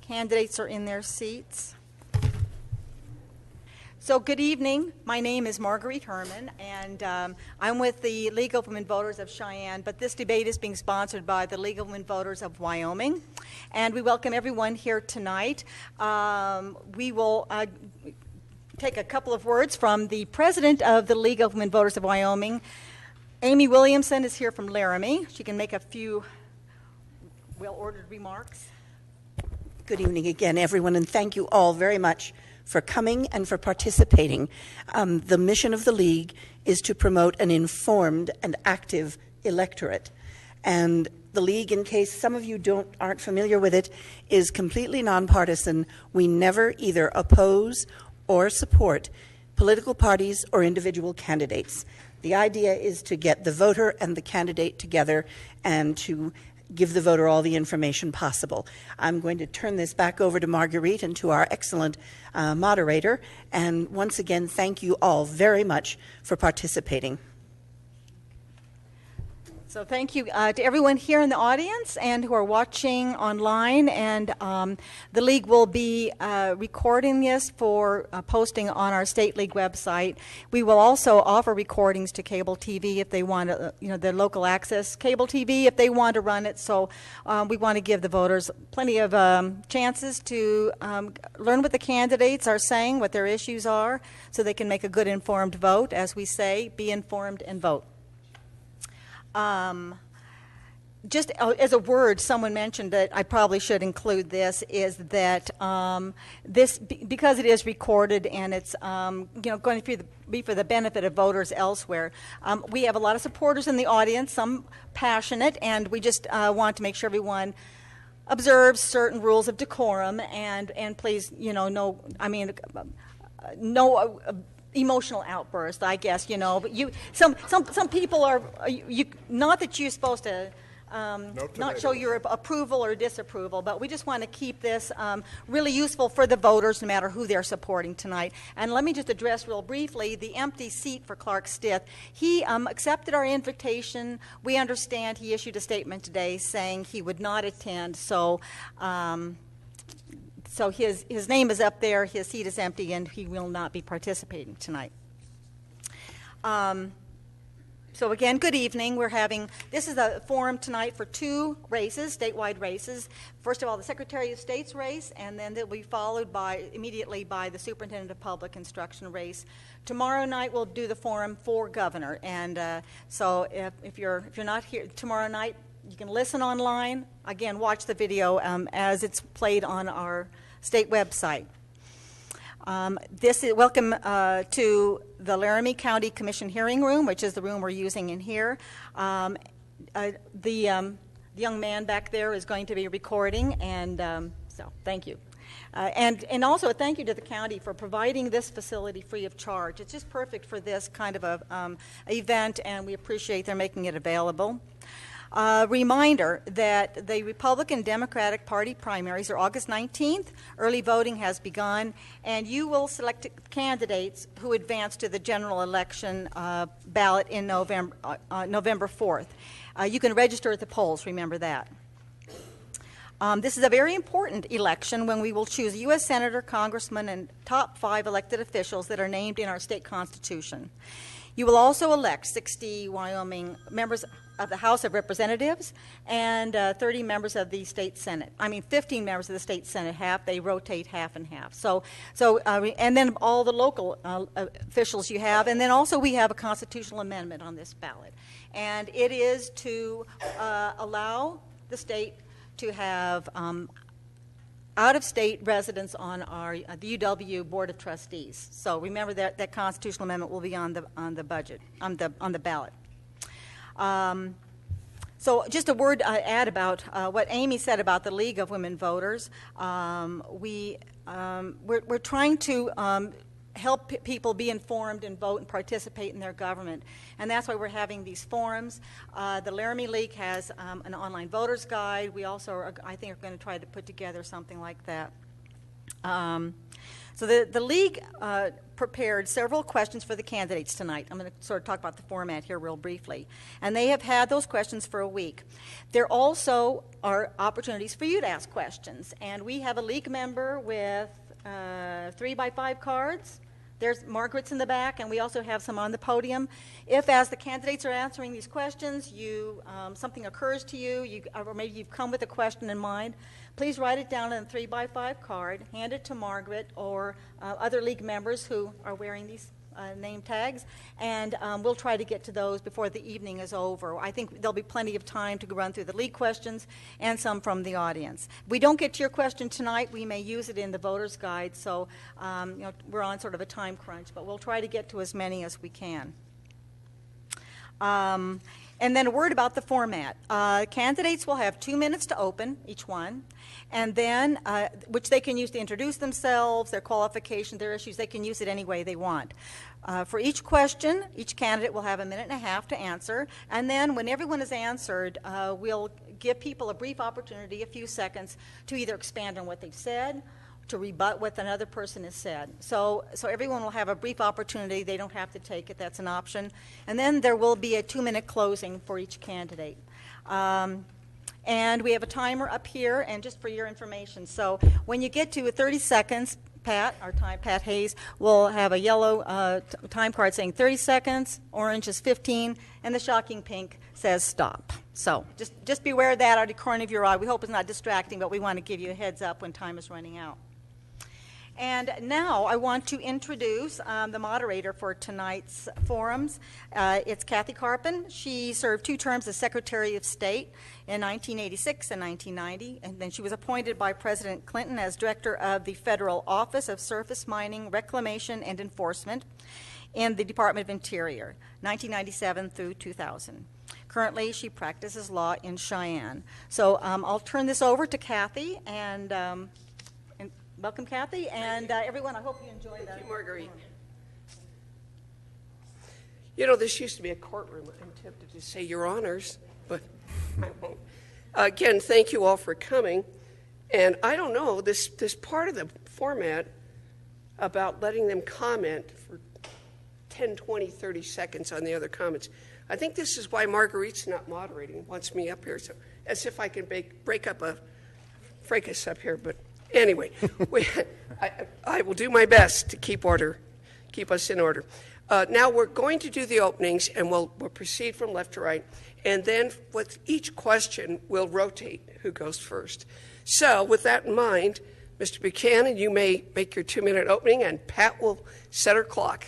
Candidates are in their seats. So good evening. My name is Marguerite Herman, and I'm with the League of Women Voters of Cheyenne, but this debate is being sponsored by the League of Women Voters of Wyoming, and we welcome everyone here tonight. We will take a couple of words from the president of the League of Women Voters of Wyoming. Amy Williamson is here from Laramie. She can make a few well-ordered remarks. Good evening again, everyone, and thank you all very much for coming and for participating. The mission of the League is to promote an informed and active electorate. And the League, in case some of you aren't familiar with it, is completely nonpartisan. We never either oppose or support political parties or individual candidates. The idea is to get the voter and the candidate together and to give the voter all the information possible. I'm going to turn this back over to Marguerite and to our excellent moderator. And once again, thank you all very much for participating. So thank you to everyone here in the audience and who are watching online. And the League will be recording this for posting on our State League website. We will also offer recordings to cable TV if they want to, the local access cable TV if they want to run it. So we want to give the voters plenty of chances to learn what the candidates are saying, what their issues are, so they can make a good informed vote. As we say, be informed and vote. Just as a word, someone mentioned that I probably should include this, is that because it is recorded and it's going to be for the benefit of voters elsewhere, we have a lot of supporters in the audience, some passionate, and we just want to make sure everyone observes certain rules of decorum and please, no emotional outburst, I guess, but some people are, not that you're supposed to not show your approval or disapproval, but we just want to keep this really useful for the voters no matter who they're supporting tonight. And let me just address real briefly the empty seat for Clark Stith. He accepted our invitation. We understand he issued a statement today saying he would not attend, so his name is up there, his seat is empty, and he will not be participating tonight. So again, good evening. This is a forum tonight for two races, statewide races. First of all, the Secretary of State's race, and then they'll be followed immediately by the Superintendent of Public Instruction race. Tomorrow night we'll do the forum for governor, and so if you're not here tomorrow night, you can listen online. Again, watch the video as it's played on our state website. This is welcome to the Laramie County Commission hearing room, which is the room we're using in here. The young man back there is going to be recording, and so thank you. And also a thank you to the county for providing this facility free of charge. It's just perfect for this kind of a event, and we appreciate their making it available. Reminder that the Republican-Democratic Party primaries are August 19th. Early voting has begun, and you will select candidates who advance to the general election ballot in November 4th. You can register at the polls, remember that. This is a very important election when we will choose a U.S. Senator, Congressman, and top 5 elected officials that are named in our state constitution. You will also elect 60 Wyoming members of the House of Representatives and 30 members of the state Senate. 15 members of the state Senate. They rotate half and half. And then all the local officials you have, and then also we have a constitutional amendment on this ballot, and it is to allow the state to have out-of-state residents on the UW Board of Trustees. So remember that constitutional amendment will be on the ballot. So just a word I add about what Amy said about the League of Women Voters. We're trying to help people be informed and vote and participate in their government. And that's why we're having these forums. The Laramie League has an online voters guide. We also, I think, are going to try to put together something like that. So the League prepared several questions for the candidates tonight. I'm going to sort of talk about the format here real briefly. And they have had those questions for a week. There also are opportunities for you to ask questions. And we have a league member with 3x5 cards. There's Margaret's in the back, and we also have some on the podium. If, as the candidates are answering these questions, something occurs to you, or maybe you've come with a question in mind, please write it down on a 3x5 card, hand it to Margaret or other league members who are wearing these name tags, and we'll try to get to those before the evening is over. I think there'll be plenty of time to run through the league questions and some from the audience. If we don't get to your question tonight, we may use it in the voter's guide, so we're on sort of a time crunch, but we'll try to get to as many as we can. And then a word about the format. Candidates will have 2 minutes to open, each one, and then, which they can use to introduce themselves, their qualifications, their issues. They can use it any way they want. For each question, each candidate will have 1.5 minutes to answer, and then when everyone is answered, we'll give people a brief opportunity, a few seconds, to either expand on what they've said, to rebut what another person has said. So everyone will have a brief opportunity. They don't have to take it. That's an option. And then there will be a 2-minute closing for each candidate. And we have a timer up here, and just for your information. So when you get to 30 seconds, Pat Hayes, will have a yellow time card saying 30 seconds, orange is 15, and the shocking pink says stop. So just beware of that out of the corner of your eye. We hope it's not distracting, but we want to give you a heads up when time is running out. And now I want to introduce the moderator for tonight's forums. It's Kathy Carpin. She served 2 terms as Secretary of State in 1986 and 1990, and then she was appointed by President Clinton as Director of the Federal Office of Surface Mining, Reclamation, and Enforcement in the Department of Interior, 1997 through 2000. Currently, she practices law in Cheyenne. So I'll turn this over to Kathy, and welcome, Kathy, and everyone, I hope you enjoy that. Thank you, Marguerite. You know, this used to be a courtroom. I'm tempted to say your honors, but I won't. Again, thank you all for coming. And I don't know, this part of the format about letting them comment for 10, 20, 30 seconds on the other comments, I think this is why Marguerite's not moderating, wants me up here, so as if I can break up a fracas up here, but anyway, I will do my best to keep us in order. Now we're going to do the openings, and we'll proceed from left to right, and then with each question, we'll rotate who goes first. So with that in mind, Mr. Buchanan, you may make your 2-minute opening, and Pat will set her clock.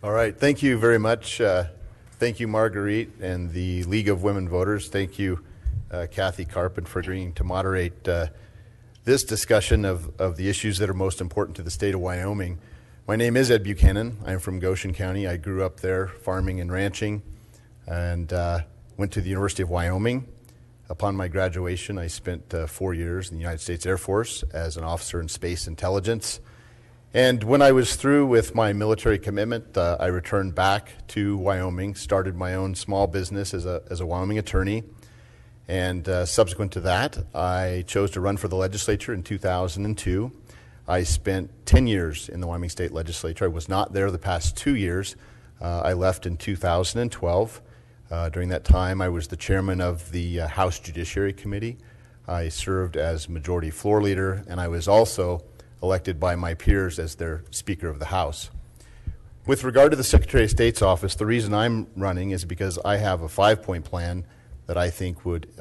All right. Thank you very much. Thank you, Marguerite, and the League of Women Voters. Thank you, Kathy Carpin, for agreeing to moderate this discussion of the issues that are most important to the state of Wyoming. My name is Ed Buchanan. I'm from Goshen County. I grew up there farming and ranching, and went to the University of Wyoming. Upon my graduation, I spent 4 years in the United States Air Force as an officer in space intelligence. And when I was through with my military commitment, I returned back to Wyoming, started my own small business as a Wyoming attorney. And subsequent to that, I chose to run for the legislature in 2002. I spent 10 years in the Wyoming State Legislature. I was not there the past 2 years. I left in 2012. During that time, I was the chairman of the House Judiciary Committee. I served as majority floor leader, and I was also elected by my peers as their Speaker of the House. With regard to the Secretary of State's office, the reason I'm running is because I have a 5-point plan that I think would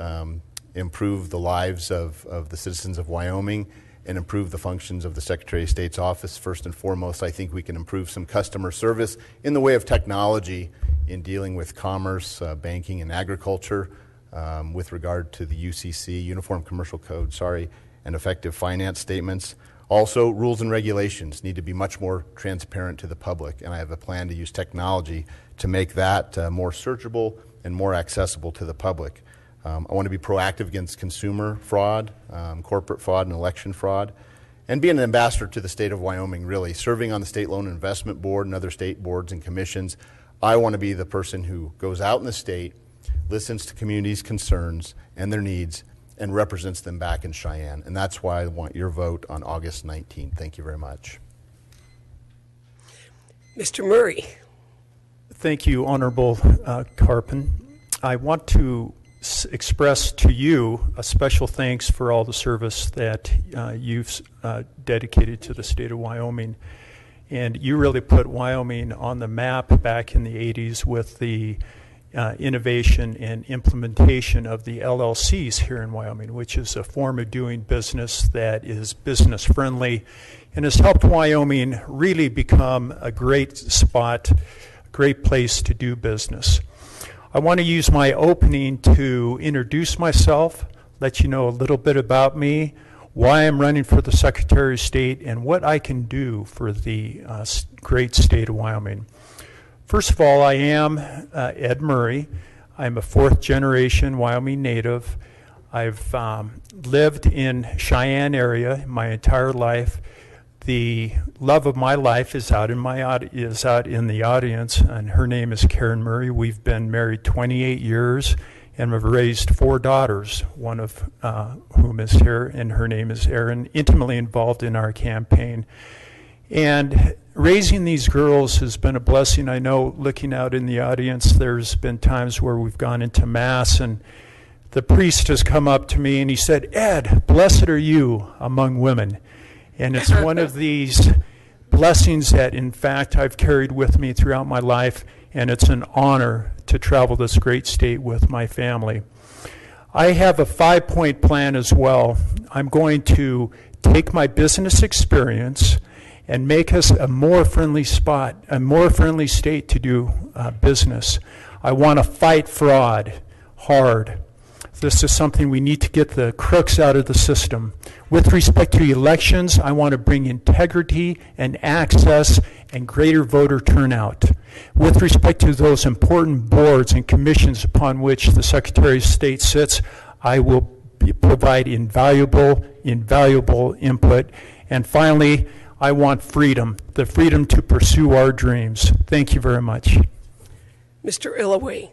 improve the lives of the citizens of Wyoming and improve the functions of the Secretary of State's office. First and foremost, I think we can improve some customer service in the way of technology in dealing with commerce, banking, and agriculture with regard to the UCC, Uniform Commercial Code, and effective finance statements. Also, rules and regulations need to be much more transparent to the public, and I have a plan to use technology to make that more searchable and more accessible to the public. I want to be proactive against consumer fraud, corporate fraud, and election fraud, and be an ambassador to the state of Wyoming, really, serving on the State Loan Investment Board and other state boards and commissions. I want to be the person who goes out in the state, listens to communities' concerns and their needs, and represents them back in Cheyenne. And that's why I want your vote on August 19th. Thank you very much. Mr. Murray. Thank you, Honorable Carpin. I want to express to you a special thanks for all the service that you've dedicated to the state of Wyoming. And you really put Wyoming on the map back in the 80s with the innovation and implementation of the LLCs here in Wyoming, which is a form of doing business that is business friendly and has helped Wyoming really become a great spot, a great place to do business. I want to use my opening to introduce myself, let you know a little bit about me, why I'm running for the Secretary of State, and what I can do for the great state of Wyoming. First of all, I am Ed Murray. I'm a fourth generation Wyoming native. I've lived in Cheyenne area my entire life. The love of my life is out in the audience, and her name is Karen Murray. We've been married 28 years, and we've raised 4 daughters, one of whom is here, and her name is Erin, intimately involved in our campaign. And raising these girls has been a blessing. I know, looking out in the audience, there's been times where we've gone into Mass, and the priest has come up to me and he said, "Ed, blessed are you among women." And it's one of these blessings that, in fact, I've carried with me throughout my life, and it's an honor to travel this great state with my family. I have a 5-point plan as well. I'm going to take my business experience and make us a more friendly spot, a more friendly state to do business. I want to fight fraud hard. This is something we need to get the crooks out of the system. With respect to elections, I want to bring integrity and access and greater voter turnout. With respect to those important boards and commissions upon which the Secretary of State sits, I will provide invaluable input. And finally, I want freedom, the freedom to pursue our dreams. Thank you very much. Mr. Illaway.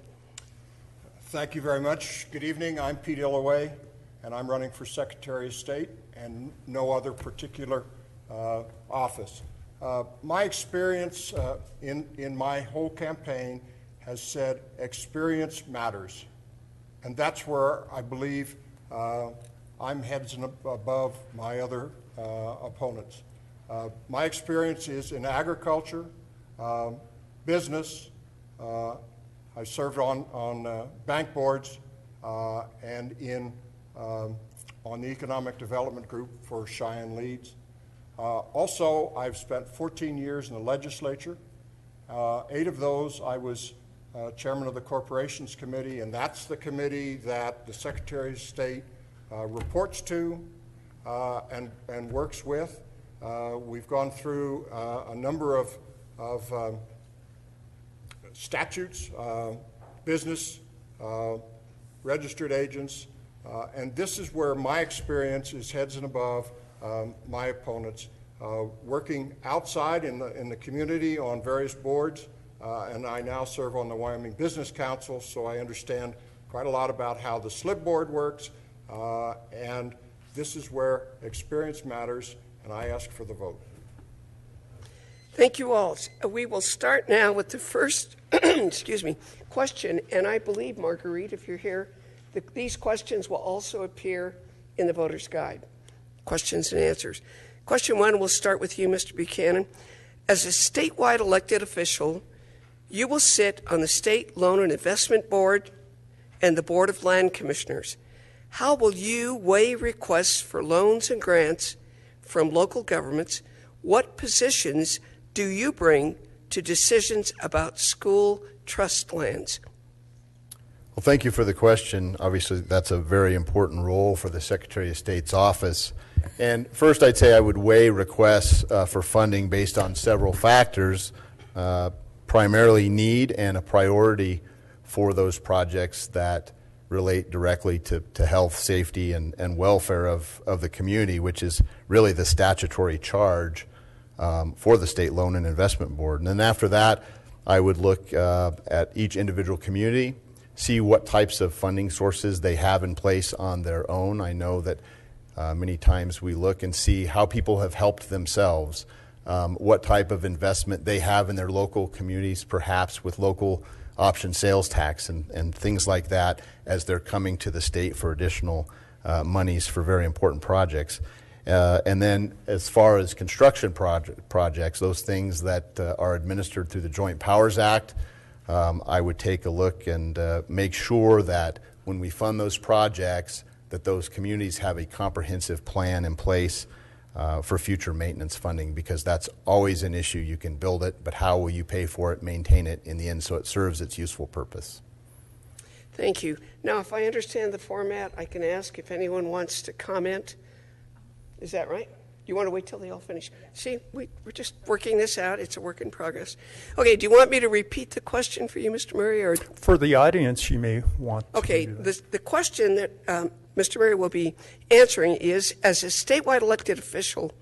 Thank you very much. Good evening. I'm Pete Illaway, and I'm running for Secretary of State and no other particular office. My experience in my whole campaign has said experience matters, and that's where I believe I'm heads and above my other opponents. My experience is in agriculture, business. I served on bank boards and on the Economic Development Group for Cheyenne Leads. Also, I've spent 14 years in the legislature. 8 of those I was chairman of the Corporations Committee, and that's the committee that the Secretary of State reports to and works with. We've gone through a number of statutes, business, registered agents, and this is where my experience is heads and above my opponents, working outside in the community on various boards, and I now serve on the Wyoming Business Council, so I understand quite a lot about how the SLIB board works, and this is where experience matters, and I ask for the vote. Thank you all. We will start now with the first question, and I believe, Marguerite, if you're here, these questions will also appear in the voter's guide, questions and answers. Question 1, we'll start with you, Mr. Buchanan. As a statewide elected official, you will sit on the State Loan and Investment Board and the Board of Land Commissioners. How will you weigh requests for loans and grants from local governments? What positions do you bring to decisions about school trust lands? Well, thank you for the question. Obviously, that's a very important role for the Secretary of State's office. And first, I'd say I would weigh requests for funding based on several factors, primarily need and a priority for those projects that relate directly to health, safety, and welfare of the community, which is really the statutory charge for the State Loan and Investment Board. And then after that, I would look at each individual community, see what types of funding sources they have in place on their own. I know that many times we look and see how people have helped themselves what type of investment they have in their local communities, perhaps with local option sales tax and things like that as they're coming to the state for additional monies for very important projects. And then as far as construction projects, those things that are administered through the Joint Powers Act, I would take a look and make sure that when we fund those projects, that those communities have a comprehensive plan in place for future maintenance funding, because that's always an issue. You can build it, but how will you pay for it, maintain it in the end so it serves its useful purpose? Thank you. Now, if I understand the format, I can ask if anyone wants to comment. Is that right? You want to wait till they all finish? See, we're just working this out. It's a work in progress. Okay, do you want me to repeat the question for you, Mr. Murray? Or? For the audience, you may want to Okay, do that. the question that Mr. Murray will be answering is, as a statewide elected official,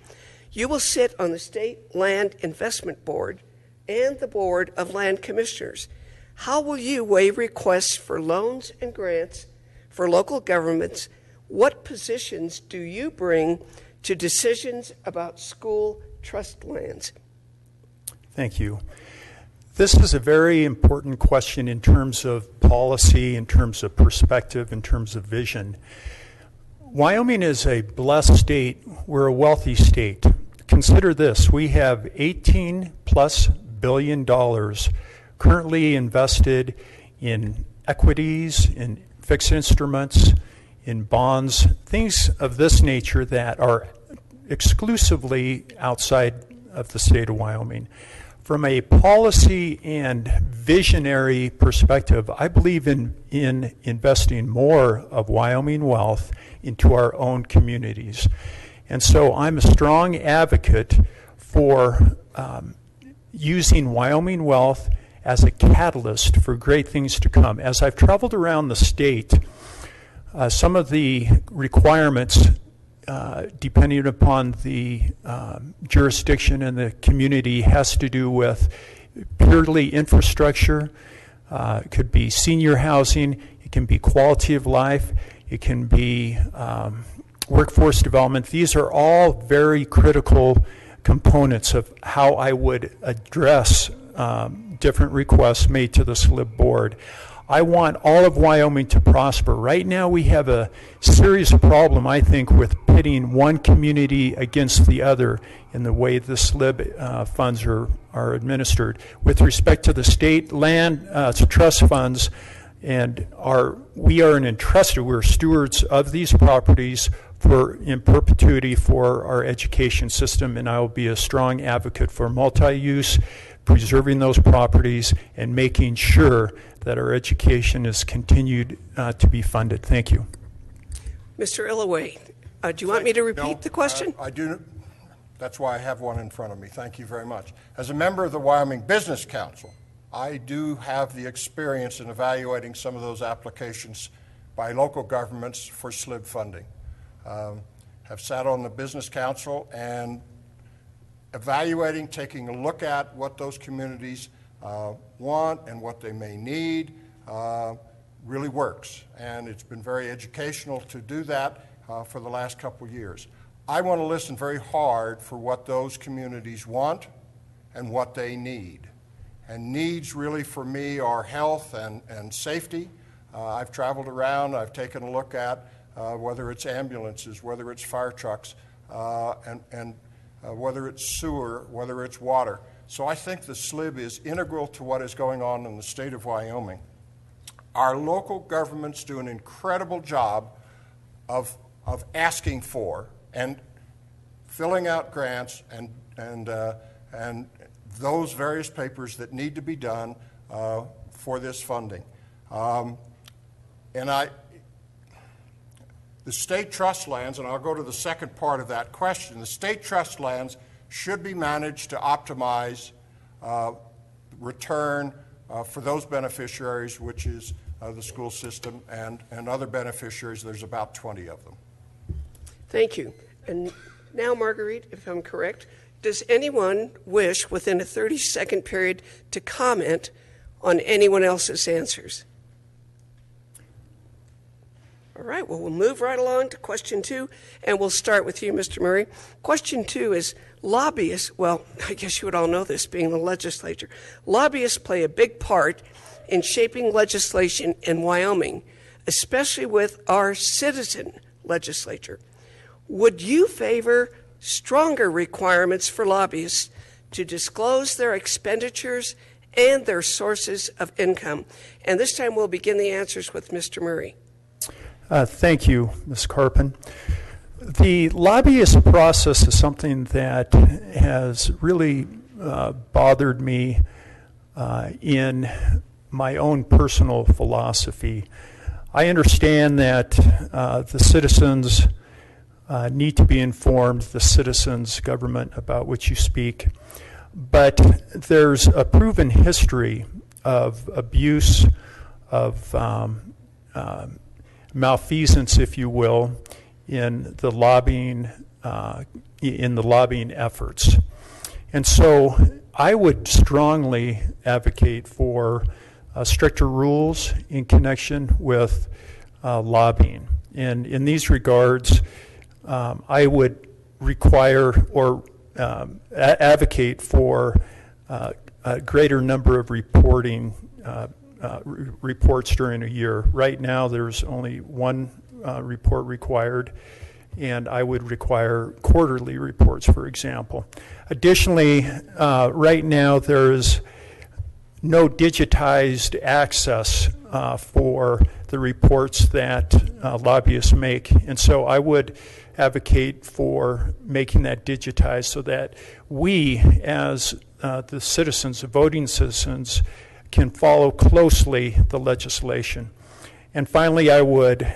you will sit on the State Land Investment Board and the Board of Land Commissioners. How will you weigh requests for loans and grants for local governments? What positions do you bring to decisions about school trust lands? Thank you. This is a very important question in terms of policy, in terms of perspective, in terms of vision. Wyoming is a blessed state. We're a wealthy state. Consider this. We have $18+ billion currently invested in equities, in fixed instruments, in bonds, things of this nature that are exclusively outside of the state of Wyoming. From a policy and visionary perspective, I believe in investing more of Wyoming wealth into our own communities. And so I'm a strong advocate for using Wyoming wealth as a catalyst for great things to come. As I've traveled around the state, some of the requirements, depending upon the jurisdiction and the community, has to do with purely infrastructure. It could be senior housing. It can be quality of life. It can be workforce development. These are all very critical components of how I would address different requests made to the SLIB board. I want all of Wyoming to prosper. Right now we have a serious problem, I think, with pitting one community against the other in the way the SLIB funds are administered. With respect to the state land trust funds, and we are entrusted, we're stewards of these properties in perpetuity for our education system, and I will be a strong advocate for multi-use, preserving those properties, and making sure that our education is continued to be funded. Thank you. Mr. Illaway, do you want me to repeat the question? I do. That's why I have one in front of me. Thank you very much. As a member of the Wyoming Business Council, I do have the experience in evaluating some of those applications by local governments for SLIB funding. Have sat on the Business Council and evaluating, taking a look at what those communities want and what they may need really works. And it's been very educational to do that for the last couple of years. I want to listen very hard for what those communities want and what they need. And needs really for me are health and safety. I've traveled around, I've taken a look at whether it's ambulances, whether it's fire trucks, and whether it's sewer, whether it's water. So I think the SLIB is integral to what is going on in the state of Wyoming. Our local governments do an incredible job of asking for and filling out grants and those various papers that need to be done for this funding. The state trust lands, and I'll go to the second part of that question, the state trust lands should be managed to optimize return for those beneficiaries, which is the school system and other beneficiaries. There's about 20 of them. Thank you. And now, Marguerite, if I'm correct, does anyone wish within a 30-second period to comment on anyone else's answers? All right, well, we'll move right along to question 2, and we'll start with you, Mr. Murray. Question 2 is lobbyists, well, I guess you would all know this, being the legislature. Lobbyists play a big part in shaping legislation in Wyoming, especially with our citizen legislature. Would you favor stronger requirements for lobbyists to disclose their expenditures and their sources of income? And this time we'll begin the answers with Mr. Murray. Thank you, Ms. Carpin. The lobbyist process is something that has really bothered me in my own personal philosophy. I understand that the citizens need to be informed, the citizens' government, about which you speak. But there's a proven history of abuse, of malfeasance, if you will, in the lobbying efforts. And so I would strongly advocate for stricter rules in connection with lobbying. And in these regards, I would require or advocate for a greater number of reports during a year. Right now, there's only one report required, and I would require quarterly reports, for example. Additionally, right now, there's no digitized access for the reports that lobbyists make, and so I would advocate for making that digitized so that we, as the citizens, the voting citizens, can follow closely the legislation. And finally, I would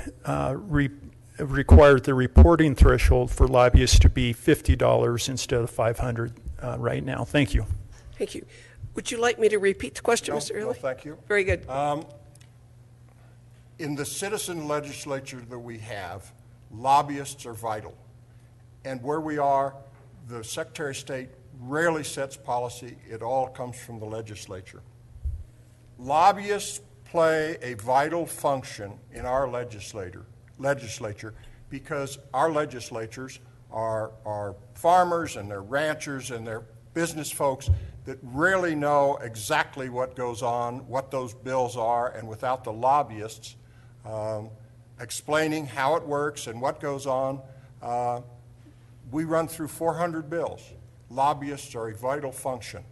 require the reporting threshold for lobbyists to be $50 instead of $500 right now. Thank you. Thank you. Would you like me to repeat the question, Mr. Early? No, thank you. Very good. In the citizen legislature that we have, lobbyists are vital. And where we are, the Secretary of State rarely sets policy. It all comes from the legislature. Lobbyists play a vital function in our legislature because our legislatures are farmers and they're ranchers and they're business folks that rarely know exactly what goes on, what those bills are, and without the lobbyists explaining how it works and what goes on, we run through 400 bills. Lobbyists are a vital function.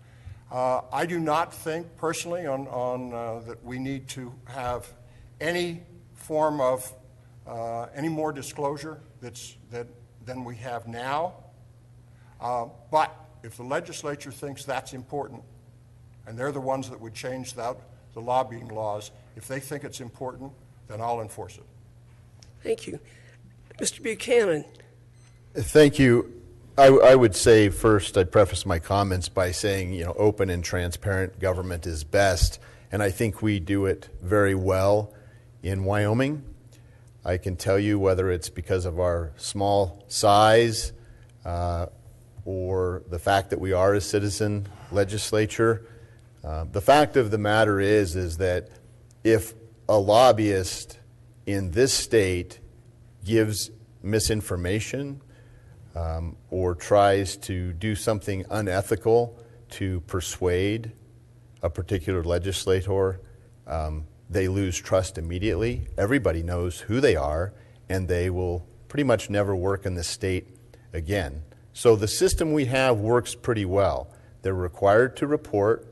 I do not think personally that we need to have any form of any more disclosure than we have now. But if the legislature thinks that's important, and they're the ones that would change the lobbying laws, if they think it's important, then I'll enforce it. Thank you. Mr. Buchanan. Thank you. I would say first, I'd preface my comments by saying, open and transparent government is best, and I think we do it very well in Wyoming. I can tell you whether it's because of our small size or the fact that we are a citizen legislature. The fact of the matter is that if a lobbyist in this state gives misinformation or tries to do something unethical to persuade a particular legislator, they lose trust immediately. Everybody knows who they are, and they will pretty much never work in the state again. So the system we have works pretty well. They're required to report.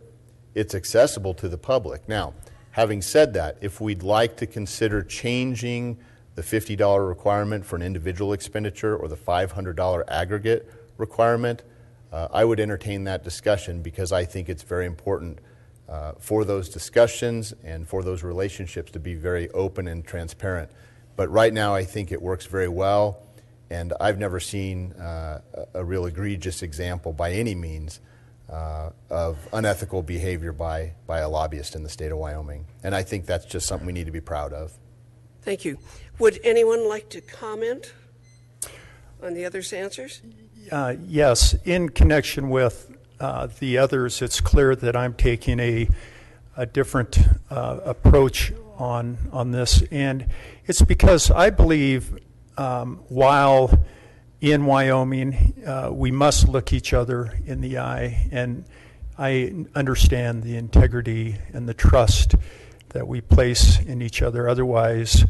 It's accessible to the public. Now, having said that, if we'd like to consider changing the $50 requirement for an individual expenditure or the $500 aggregate requirement, I would entertain that discussion because I think it's very important for those discussions and for those relationships to be very open and transparent. But right now I think it works very well, and I've never seen a real egregious example by any means of unethical behavior by a lobbyist in the state of Wyoming. And I think that's just something we need to be proud of. Thank you. Would anyone like to comment on the others' answers? Yes. In connection with the others, it's clear that I'm taking a different approach on this, and it's because I believe while in Wyoming we must look each other in the eye, and I understand the integrity and the trust that we place in each other. Otherwise,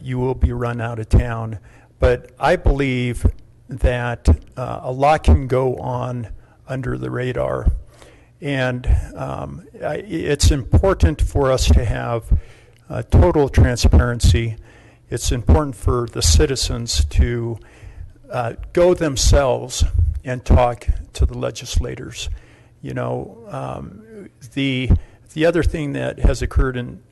you will be run out of town. But I believe that a lot can go on under the radar. And it's important for us to have total transparency. It's important for the citizens to go themselves and talk to the legislators. You know, the other thing that has occurred in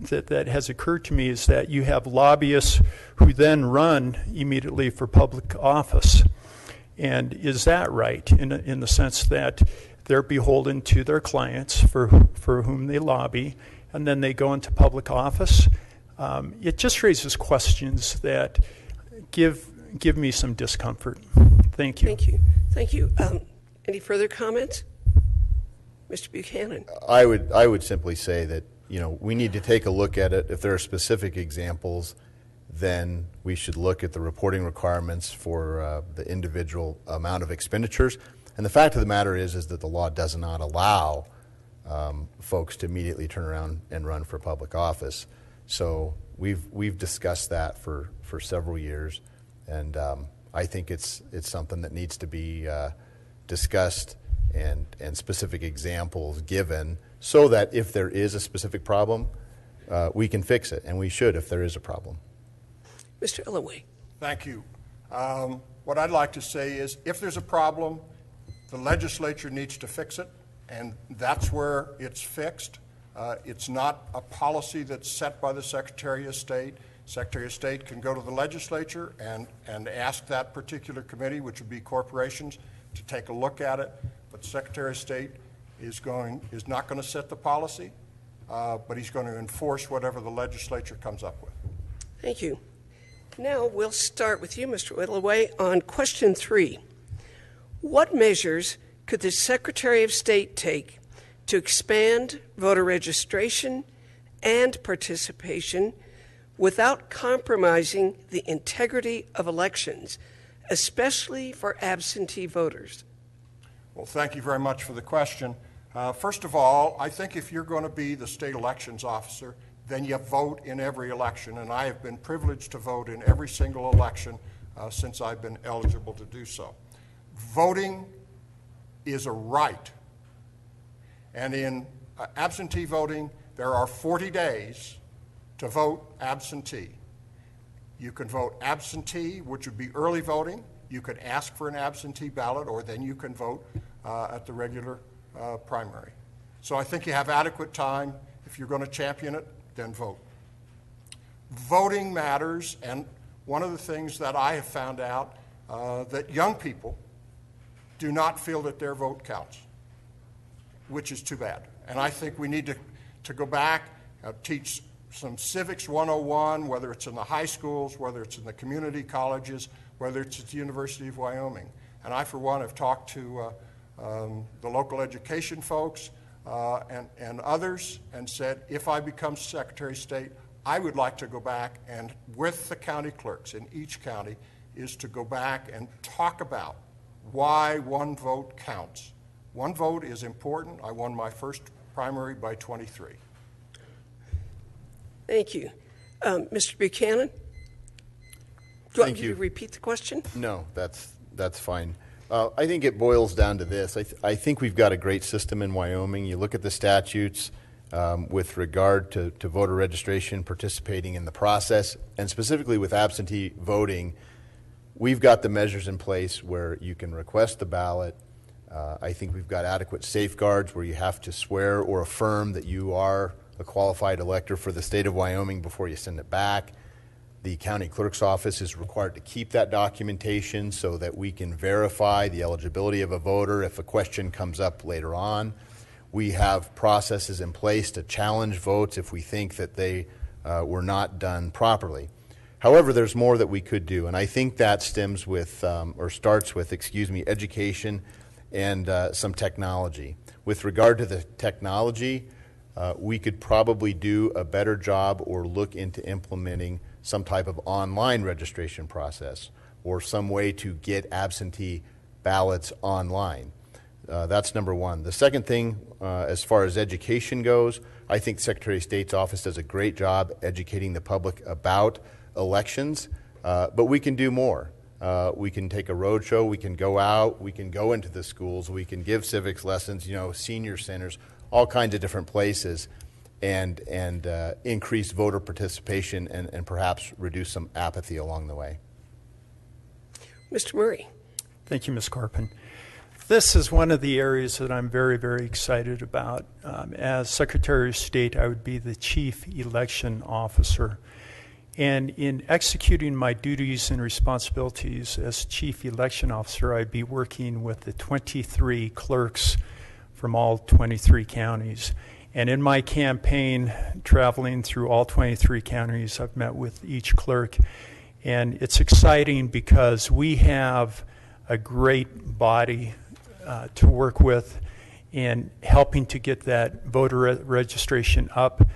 that has occurred to me is that you have lobbyists who then run immediately for public office. And is that right in the sense that they're beholden to their clients for whom they lobby, and then they go into public office? It just raises questions that give me some discomfort. Thank you. Thank you. Thank you. Any further comments? Mr. Buchanan. I would simply say that, you know, we need to take a look at it. If there are specific examples, then we should look at the reporting requirements for the individual amount of expenditures. And the fact of the matter is that the law does not allow folks to immediately turn around and run for public office. So we've discussed that for several years, and I think it's something that needs to be discussed and specific examples given, so that if there is a specific problem, we can fix it, and we should if there is a problem. Mr. Illoway. Thank you. What I'd like to say is, if there's a problem, the legislature needs to fix it, and that's where it's fixed. It's not a policy that's set by the Secretary of State. Secretary of State can go to the legislature and ask that particular committee, which would be corporations, to take a look at it. But the Secretary of State is not going to set the policy, but he's going to enforce whatever the legislature comes up with. Thank you. Now we'll start with you, Mr. Whittleway, on question 3. What measures could the Secretary of State take to expand voter registration and participation without compromising the integrity of elections, especially for absentee voters? Well, thank you very much for the question. First of all, I think if you're going to be the state elections officer, then you vote in every election, and I have been privileged to vote in every single election since I've been eligible to do so. Voting is a right, and in absentee voting, there are 40 days to vote absentee. You can vote absentee, which would be early voting. You could ask for an absentee ballot, or then you can vote at the regular primary. So I think you have adequate time. If you're going to champion it, then vote. Voting matters, and one of the things that I have found out that young people do not feel that their vote counts, which is too bad. And I think we need to go back, teach some Civics 101, whether it's in the high schools, whether it's in the community colleges, whether it's at the University of Wyoming. And I, for one, have talked to the local education folks and others and said, if I become Secretary of State, I would like to go back and, with the county clerks in each county, is to go back and talk about why one vote counts. One vote is important. I won my first primary by 23. Thank you. Mr. Buchanan? Do you want me you. to repeat the question? No, that's fine. I think it boils down to this. I think we've got a great system in Wyoming. You look at the statutes with regard to voter registration, participating in the process, and specifically with absentee voting, we've got the measures in place where you can request the ballot. I think we've got adequate safeguards where you have to swear or affirm that you are a qualified elector for the state of Wyoming before you send it back. The county clerk's office is required to keep that documentation so that we can verify the eligibility of a voter if a question comes up later on. We have processes in place to challenge votes if we think that they were not done properly. However, there's more that we could do, and I think that starts with education and some technology. With regard to the technology, we could probably do a better job or look into implementing some type of online registration process or some way to get absentee ballots online. That's number one. The second thing, as far as education goes, I think Secretary of State's office does a great job educating the public about elections, but we can do more. We can take a roadshow, we can go out, we can go into the schools, we can give civics lessons, senior centers, all kinds of different places, and increase voter participation and perhaps reduce some apathy along the way. Mr. Murray. Thank you, Ms. Carpin. This is one of the areas that I'm very, very excited about. As Secretary of State, I would be the Chief Election Officer. And in executing my duties and responsibilities as Chief Election Officer, I'd be working with the 23 clerks from all 23 counties. And in my campaign, traveling through all 23 counties, I've met with each clerk. And it's exciting because we have a great body to work with in helping to get that voter registration up,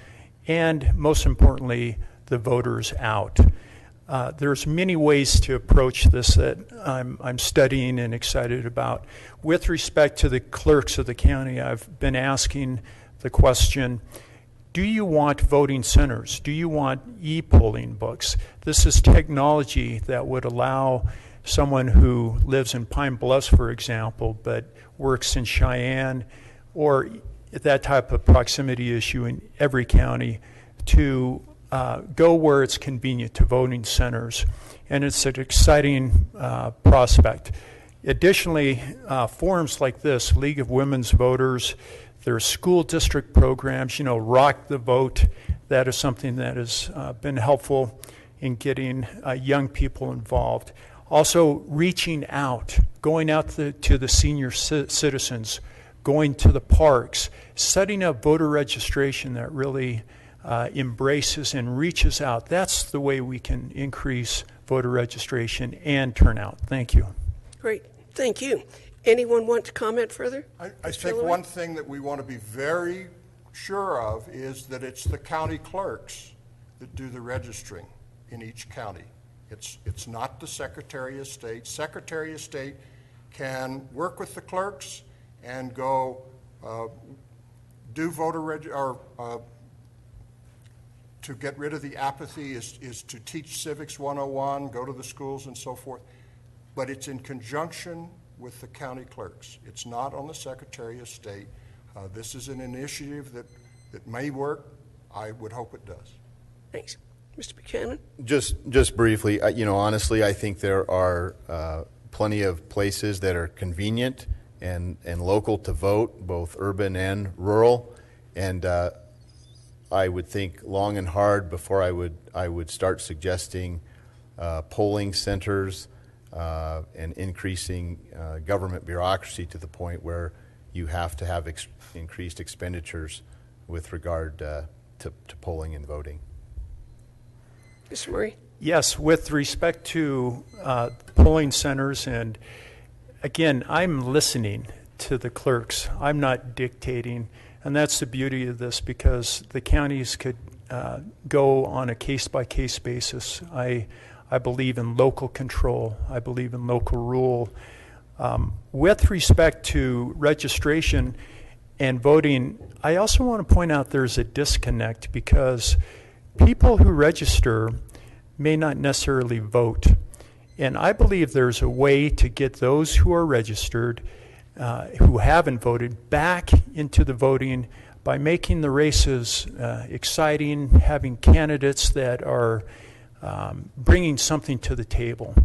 and most importantly, the voters out. There's many ways to approach this that I'm studying and excited about. With respect to the clerks of the county, I've been asking the question, do you want voting centers? Do you want e-polling books? This is technology that would allow someone who lives in Pine Bluffs, for example, but works in Cheyenne, or that type of proximity issue in every county, to go where it's convenient to voting centers. And it's an exciting prospect. Additionally, forums like this, League of Women's Voters, there's school district programs, Rock the Vote. That is something that has been helpful in getting young people involved. Also, reaching out, going out to the senior citizens, going to the parks, setting up voter registration that really embraces and reaches out. That's the way we can increase voter registration and turnout. Thank you. Great. Thank you. Anyone want to comment further? I think one thing that we want to be very sure of is that it's the county clerks that do the registering in each county. It's not the Secretary of State. Secretary of State can work with the clerks and go do voter to get rid of the apathy is to teach Civics 101, go to the schools and so forth. But it's in conjunction with the county clerks. It's not on the Secretary of State. This is an initiative that may work. I would hope it does. Thanks. Mr. Buchanan? Just briefly, honestly, I think there are plenty of places that are convenient and local to vote, both urban and rural. And I would think long and hard before I would start suggesting polling centers and increasing government bureaucracy to the point where you have to have increased expenditures with regard to polling and voting. Mr. Murray? Yes, with respect to polling centers, and again, I'm listening to the clerks. I'm not dictating, and that's the beauty of this, because the counties could go on a case-by-case basis. I believe in local control. I believe in local rule. With respect to registration and voting, I also want to point out there's a disconnect, because people who register may not necessarily vote. And I believe there's a way to get those who are registered, who haven't voted, back into the voting by making the races exciting, having candidates that are bringing something to the table.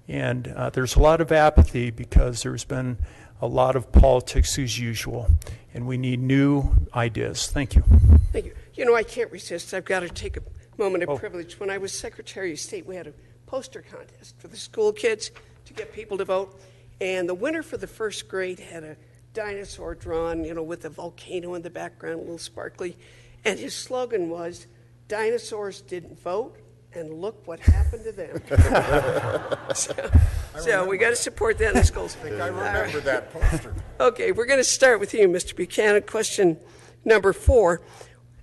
And there's a lot of apathy because there's been a lot of politics as usual, and we need new ideas. Thank you. Thank you. I can't resist. I've got to take a moment of privilege. When I was Secretary of State, we had a poster contest for the school kids to get people to vote. And the winner for the first grade had a dinosaur drawn, with a volcano in the background, a little sparkly. And his slogan was, "Dinosaurs didn't vote, and look what happened to them." so we got to support that in the schools. I think I remember that poster. Okay, we're going to start with you, Mr. Buchanan. Question Number 4,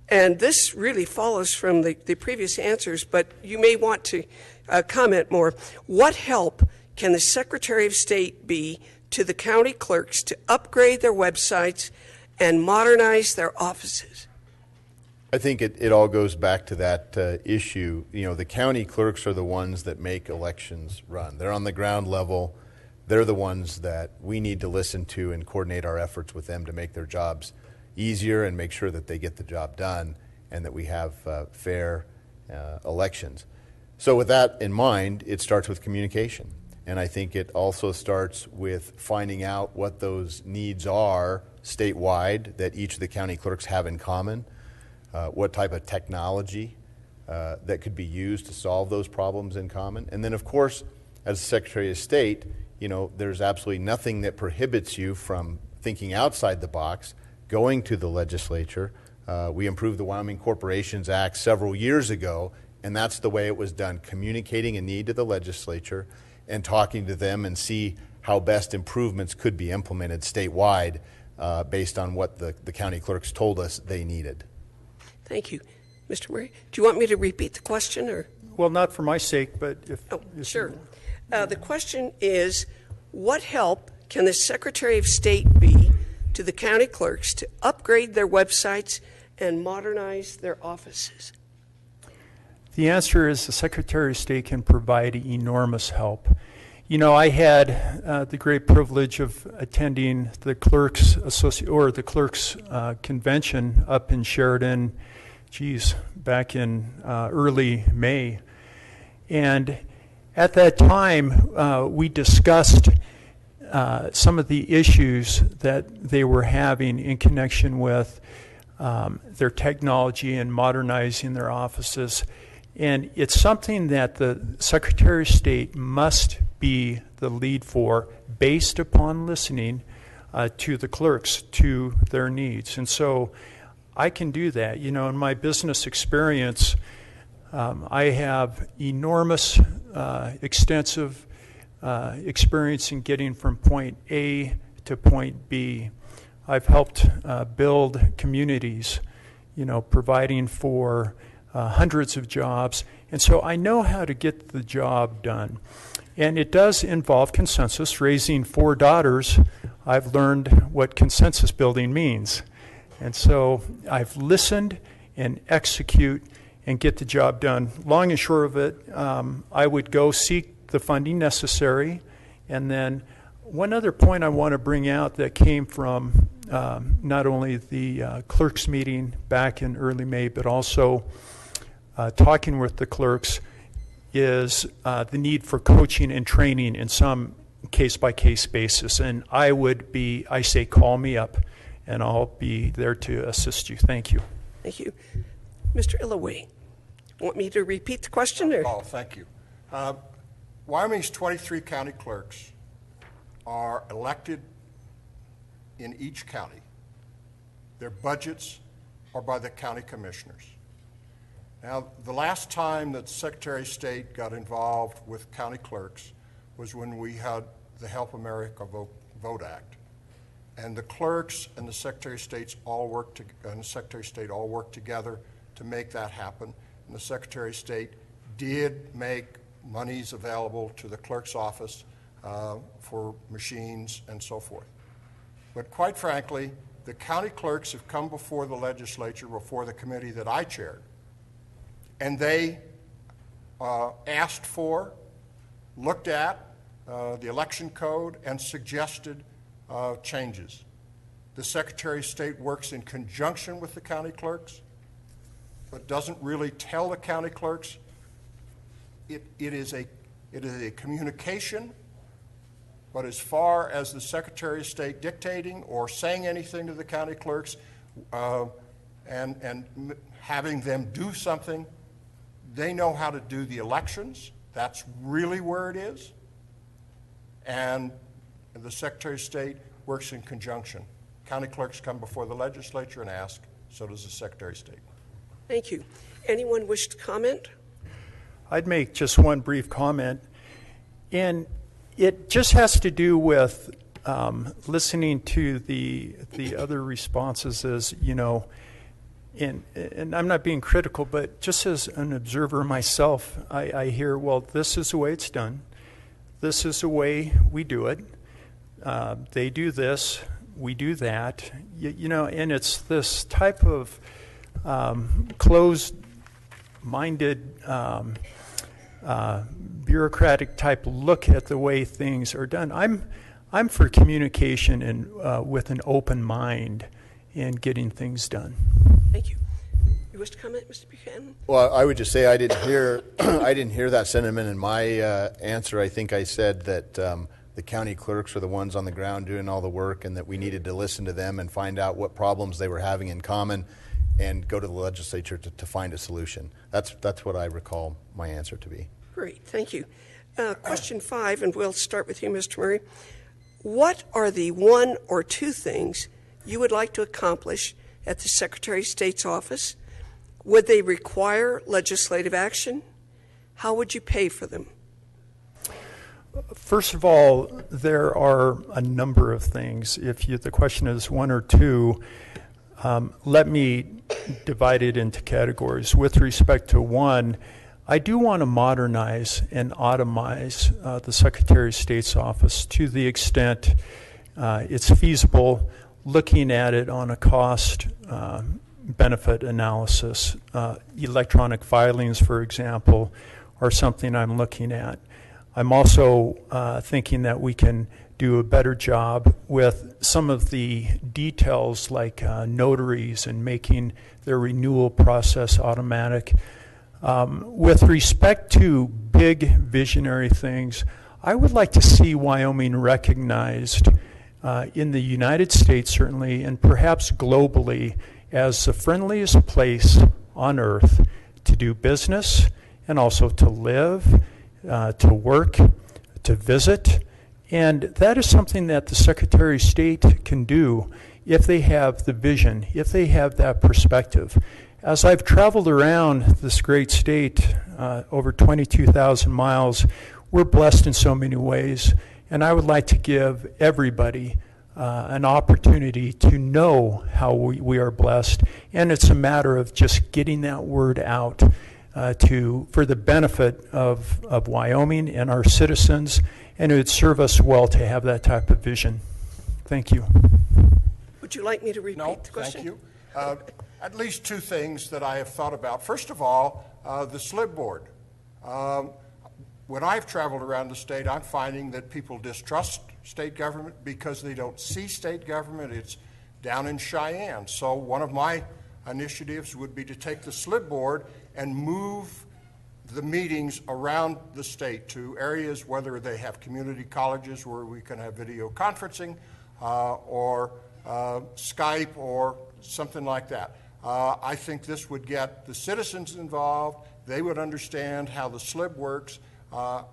and this really follows from the previous answers, but you may want to comment more. What help can the Secretary of State be to the county clerks to upgrade their websites and modernize their offices? I think it all goes back to that issue. You know, the county clerks are the ones that make elections run. They're on the ground level. They're the ones that we need to listen to and coordinate our efforts with them to make their jobs easier and make sure that they get the job done and that we have fair elections. So with that in mind, it starts with communication. And I think it also starts with finding out what those needs are statewide that each of the county clerks have in common, what type of technology that could be used to solve those problems in common. And then, of course, as Secretary of State, you know, there's absolutely nothing that prohibits you from thinking outside the box, going to the legislature. We improved the Wyoming Corporations Act several years ago, and that's the way it was done, communicating a need to the legislature and talking to them and see how best improvements could be implemented statewide based on what the county clerks told us they needed. Thank you. Mr. Murray, do you want me to repeat the question? Or? Well, not for my sake, but if... Sure. The question is, what help can the Secretary of State be to the county clerks to upgrade their websites and modernize their offices? The answer is the Secretary of State can provide enormous help. You know, I had the great privilege of attending the clerks convention up in Sheridan, back in early May. And at that time, we discussed some of the issues that they were having in connection with their technology and modernizing their offices. And it's something that the Secretary of State must be the lead for based upon listening to the clerks, to their needs. And so I can do that. You know, in my business experience, I have enormous, extensive experience in getting from point A to point B. I've helped build communities, you know, providing for hundreds of jobs. And so I know how to get the job done. And it does involve consensus. Raising 4 daughters, I've learned what consensus building means. And so I've listened and execute and get the job done. Long and short of it, I would go seek the funding necessary. And then one other point I want to bring out that came from not only the clerks meeting back in early May, but also talking with the clerks, is the need for coaching and training in some case-by-case basis. And I say call me up, and I'll be there to assist you. Thank you. Thank you. Mr. Illaway, want me to repeat the question? Or? Oh, thank you. Wyoming's 23 county clerks are elected in each county. Their budgets are by the county commissioners. Now, the last time that the Secretary of State got involved with county clerks was when we had the Help America Vote Act. And the clerks and the Secretary of State all worked together to make that happen. And the Secretary of State did make monies available to the clerk's office for machines and so forth. But quite frankly, the county clerks have come before the legislature, before the committee that I chaired, and they asked for, looked at the election code, and suggested changes. The Secretary of State works in conjunction with the county clerks, but doesn't really tell the county clerks. It is a communication, but as far as the Secretary of State dictating or saying anything to the county clerks and having them do something, they know how to do the elections. That's really where it is. And the Secretary of State works in conjunction. County clerks come before the legislature and ask, so does the Secretary of State. Thank you. Anyone wish to comment? I'd make just one brief comment. And it just has to do with listening to the other responses is, and I'm not being critical, but just as an observer myself, I hear, well, this is the way it's done. This is the way we do it. They do this, we do that. And it's this type of closed-minded, bureaucratic type look at the way things are done. I'm for communication and with an open mind in getting things done. Thank you. You wish to comment, Mr. Buchanan? Well, I would just say I didn't hear I didn't hear that sentiment in my answer. I think I said that the county clerks are the ones on the ground doing all the work, and that we needed to listen to them and find out what problems they were having in common, and go to the legislature to find a solution. That's what I recall my answer to be. Great, thank you. Question 5, and we'll start with you, Mr. Murray. What are the 1 or 2 things you would like to accomplish at the Secretary of State's office? Would they require legislative action? How would you pay for them? First of all, there are a number of things. If the question is 1 or 2, let me divide it into categories. With respect to 1, I do want to modernize and automize the Secretary of State's office to the extent it's feasible, looking at it on a cost benefit analysis. Electronic filings, for example, are something I'm looking at. I'm also thinking that we can do a better job with some of the details like notaries and making their renewal process automatic. With respect to big visionary things, I would like to see Wyoming recognized in the United States, certainly, and perhaps globally, as the friendliest place on earth to do business and also to live, to work, to visit. And that is something that the Secretary of State can do if they have the vision, if they have that perspective. As I've traveled around this great state, over 22,000 miles, we're blessed in so many ways, and I would like to give everybody an opportunity to know how we are blessed, and it's a matter of just getting that word out for the benefit of Wyoming and our citizens, and it would serve us well to have that type of vision. Thank you. Would you like me to repeat the question? Thank you. At least 2 things that I have thought about. First of all, the SLIB board. When I've traveled around the state, I'm finding that people distrust state government because they don't see state government. It's down in Cheyenne. So one of my initiatives would be to take the SLIB board and move the meetings around the state to areas, whether they have community colleges where we can have video conferencing or Skype or something like that. I think this would get the citizens involved. They would understand how the SLIB works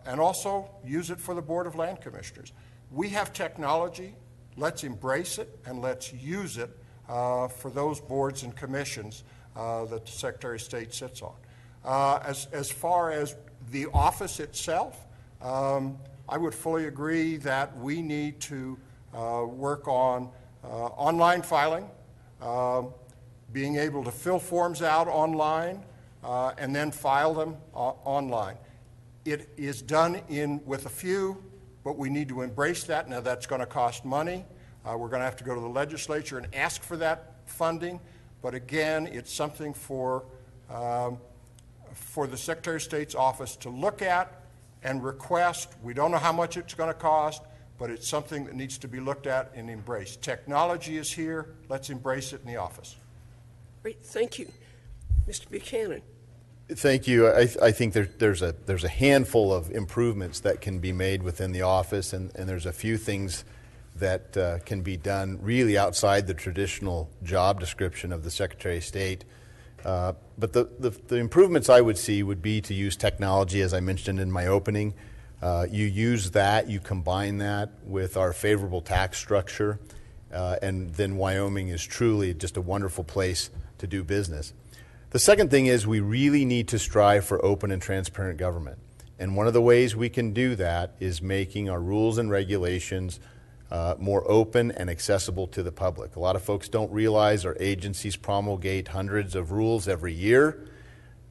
and also use it for the Board of Land Commissioners. We have technology. Let's embrace it and let's use it for those boards and commissions that the Secretary of State sits on. As far as the office itself, I would fully agree that we need to work on online filing, being able to fill forms out online and then file them online. It is done with a few, but we need to embrace that. Now that's going to cost money. We're going to have to go to the legislature and ask for that funding, but again, it's something for the Secretary of State's office to look at and request. We don't know how much it's going to cost, but it's something that needs to be looked at and embraced. Technology is here. Let's embrace it in the office. Great, thank you. Mr. Buchanan. Thank you. I think there's a handful of improvements that can be made within the office, and there's a few things that can be done really outside the traditional job description of the Secretary of State. But the improvements I would see would be to use technology, as I mentioned in my opening. You use that, you combine that with our favorable tax structure, and then Wyoming is truly just a wonderful place to do business. The second thing is we really need to strive for open and transparent government. And one of the ways we can do that is making our rules and regulations more open and accessible to the public. A lot of folks don't realize our agencies promulgate hundreds of rules every year,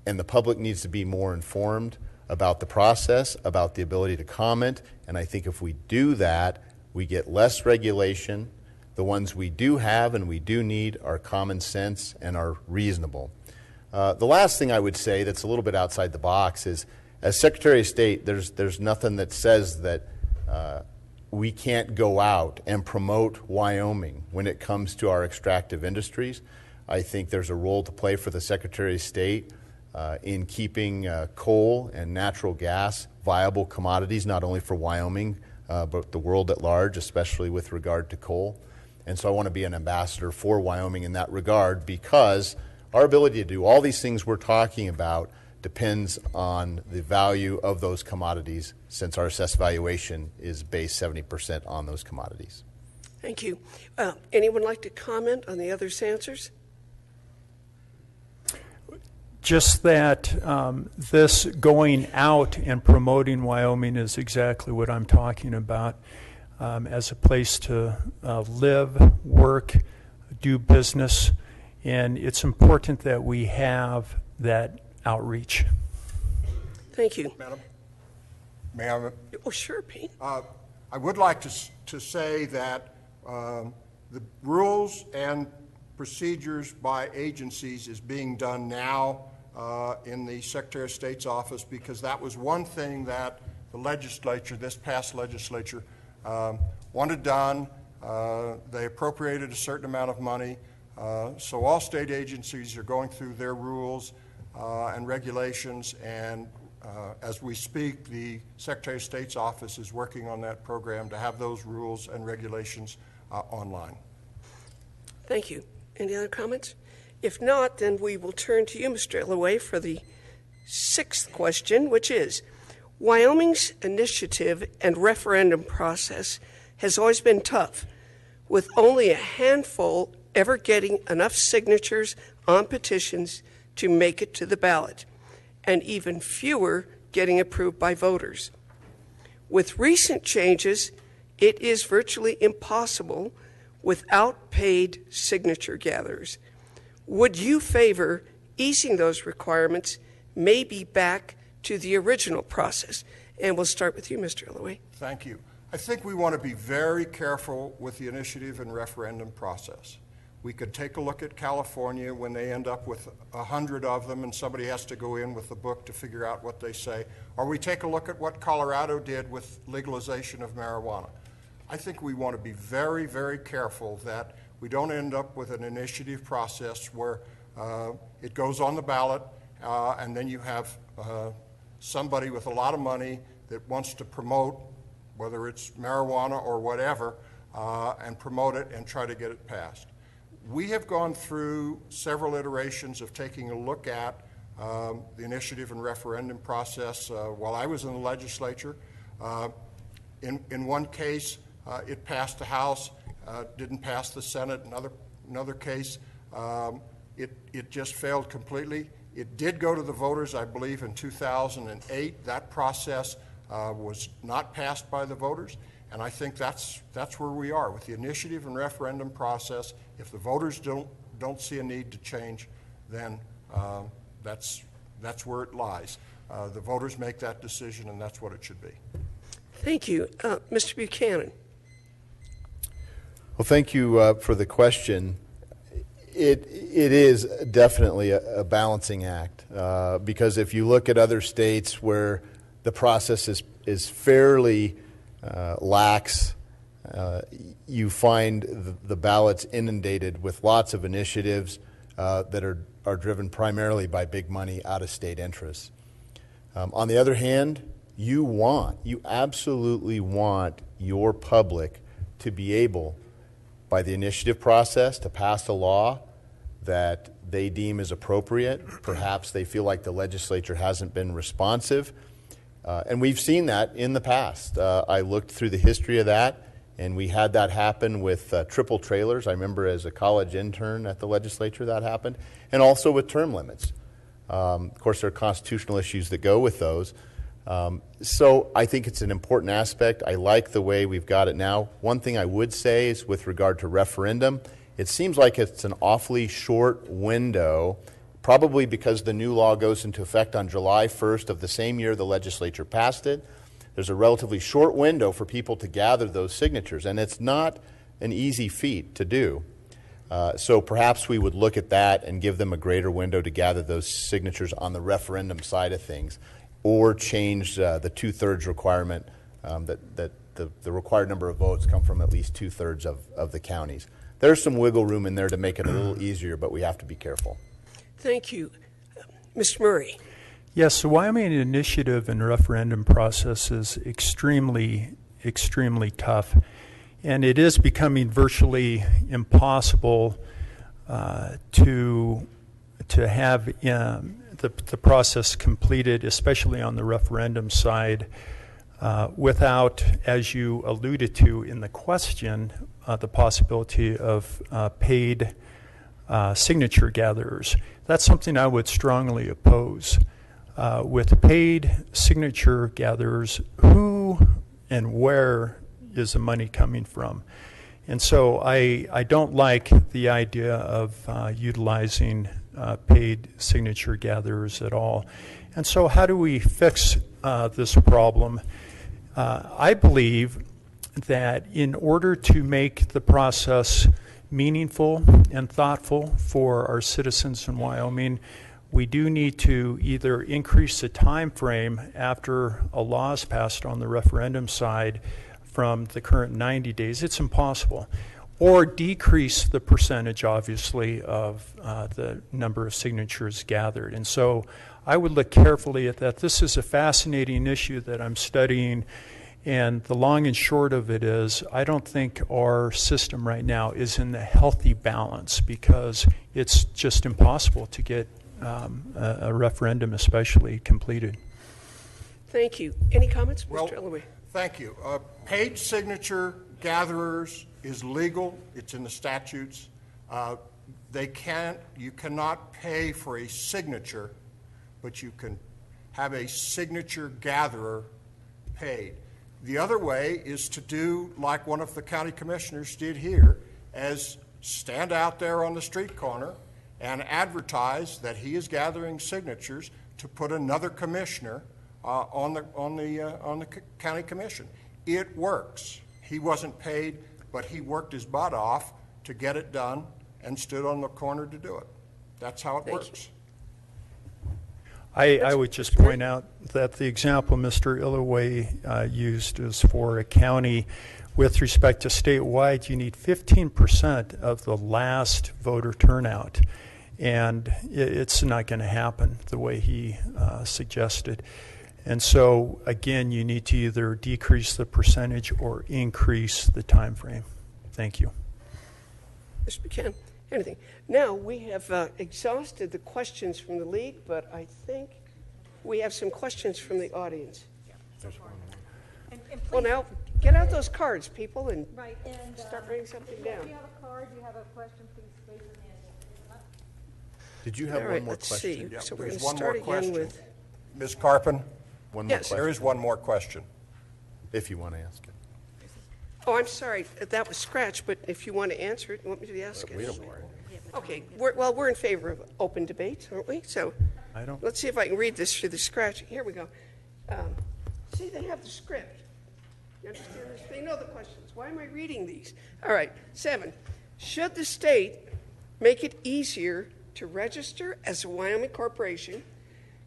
and the public needs to be more informed about the process, about the ability to comment, and I think if we do that, we get less regulation. The ones we do have and we do need are common sense and are reasonable. The last thing I would say that's a little bit outside the box is, as Secretary of State, there's nothing that says that we can't go out and promote Wyoming when it comes to our extractive industries. I think there's a role to play for the Secretary of State in keeping coal and natural gas viable commodities, not only for Wyoming, but the world at large, especially with regard to coal. And so I want to be an ambassador for Wyoming in that regard, because our ability to do all these things we're talking about depends on the value of those commodities, since our assessed valuation is based 70% on those commodities. Thank you. Anyone like to comment on the others' answers? Just that this going out and promoting Wyoming is exactly what I'm talking about, as a place to live, work, do business, and it's important that we have that outreach. Thank you. Madam, may I? Oh, sure, Pete. I would like to say that the rules and procedures by agencies is being done now in the Secretary of State's office, because that was one thing that the legislature, this past legislature, wanted done. They appropriated a certain amount of money. So all state agencies are going through their rules and regulations, and as we speak, the Secretary of State's office is working on that program to have those rules and regulations online. Thank you. Any other comments? If not, then we will turn to you, Mr. Illaway, for the sixth question, which is, Wyoming's initiative and referendum process has always been tough, with only a handful ever getting enough signatures on petitions to make it to the ballot, and even fewer getting approved by voters. With recent changes, it is virtually impossible without paid signature gatherers. Would you favor easing those requirements, maybe back to the original process? And we'll start with you, Mr. Illaway. Thank you. I think we want to be very careful with the initiative and referendum process. We could take a look at California when they end up with 100 of them and somebody has to go in with the book to figure out what they say. Or we take a look at what Colorado did with legalization of marijuana. I think we want to be very, very careful that we don't end up with an initiative process where it goes on the ballot and then you have somebody with a lot of money that wants to promote, whether it's marijuana or whatever, and promote it and try to get it passed. We have gone through several iterations of taking a look at the initiative and referendum process while I was in the legislature. In one case, it passed the House, didn't pass the Senate. Another case, it just failed completely. It did go to the voters, I believe, in 2008. That process was not passed by the voters, and I think that's where we are with the initiative and referendum process. If the voters don't see a need to change, then that's where it lies. The voters make that decision, and that's what it should be. Thank you. Mr. Buchanan. Well, thank you for the question. It is definitely a balancing act because if you look at other states where the process is fairly lax, you find the ballots inundated with lots of initiatives that are driven primarily by big money out-of-state interests. On the other hand, you absolutely want your public to be able, by the initiative process, to pass a law that they deem is appropriate. Perhaps they feel like the legislature hasn't been responsive. And we've seen that in the past. I looked through the history of that, and we had that happen with triple trailers. I remember as a college intern at the legislature that happened, and also with term limits. Of course, there are constitutional issues that go with those. So I think it's an important aspect. I like the way we've got it now. One thing I would say is with regard to referendum, it seems like it's an awfully short window, probably because the new law goes into effect on July 1st of the same year the legislature passed it. There's a relatively short window for people to gather those signatures, and it's not an easy feat to do. So perhaps we would look at that and give them a greater window to gather those signatures on the referendum side of things, or change the 2/3 requirement, that the required number of votes come from at least 2/3 of the counties. There's some wiggle room in there to make it a little easier, but we have to be careful. Thank you. Mr. Murray. Yes, the Wyoming initiative and referendum process is extremely, extremely tough. And it is becoming virtually impossible to have the process completed, especially on the referendum side, without, as you alluded to in the question, the possibility of paid signature gatherers. That's something I would strongly oppose. With paid signature gatherers, who and where is the money coming from? And so I don't like the idea of utilizing paid signature gatherers at all. And so how do we fix this problem? I believe that in order to make the process meaningful and thoughtful for our citizens in Wyoming, we do need to either increase the time frame after a law is passed on the referendum side from the current 90 days. It's impossible. Or decrease the percentage, obviously, of the number of signatures gathered. And so I would look carefully at that. This is a fascinating issue that I'm studying. And the long and short of it is, I don't think our system right now is in the healthy balance, because it's just impossible to get a referendum especially completed. Thank you. Any comments, Mr. Well, Illoway? thank you. Paid signature gatherers is legal. It's in the statutes. You cannot pay for a signature, but you can have a signature gatherer paid. The other way is to do like one of the county commissioners did here, as stand out there on the street corner and advertise that he is gathering signatures to put another commissioner on the county commission. It works. He wasn't paid, but he worked his butt off to get it done and stood on the corner to do it. That's how it works. I would just point out that the example Mr. Illoway used is for a county. With respect to statewide, you need 15% of the last voter turnout. And it's not going to happen the way he suggested. And so, again, you need to either decrease the percentage or increase the time frame. Thank you. Mr. Buchanan, anything? Now, we have exhausted the questions from the league, but I think we have some questions from the audience. And Well, please, now, get out those cards, people, and right, and start writing something if down. you have a card, you have a question, please raise your hand. Did you have All one right, more let's question? see. Yeah, So we're going there's to one start more again question. with... Ms. Carpin, One more Yes. question, there is one more question. if you want to ask it. Oh, I'm sorry. That was scratch, but if you want to answer it, you want me to ask it? We don't worry. Okay. We're in favor of open debate, aren't we? So I don't. let's see if I can read this through the scratch. Here we go. See, they have the script. You understand this? They know the questions. Why am I reading these? All right. 7. Should the state make it easier to register as a Wyoming corporation?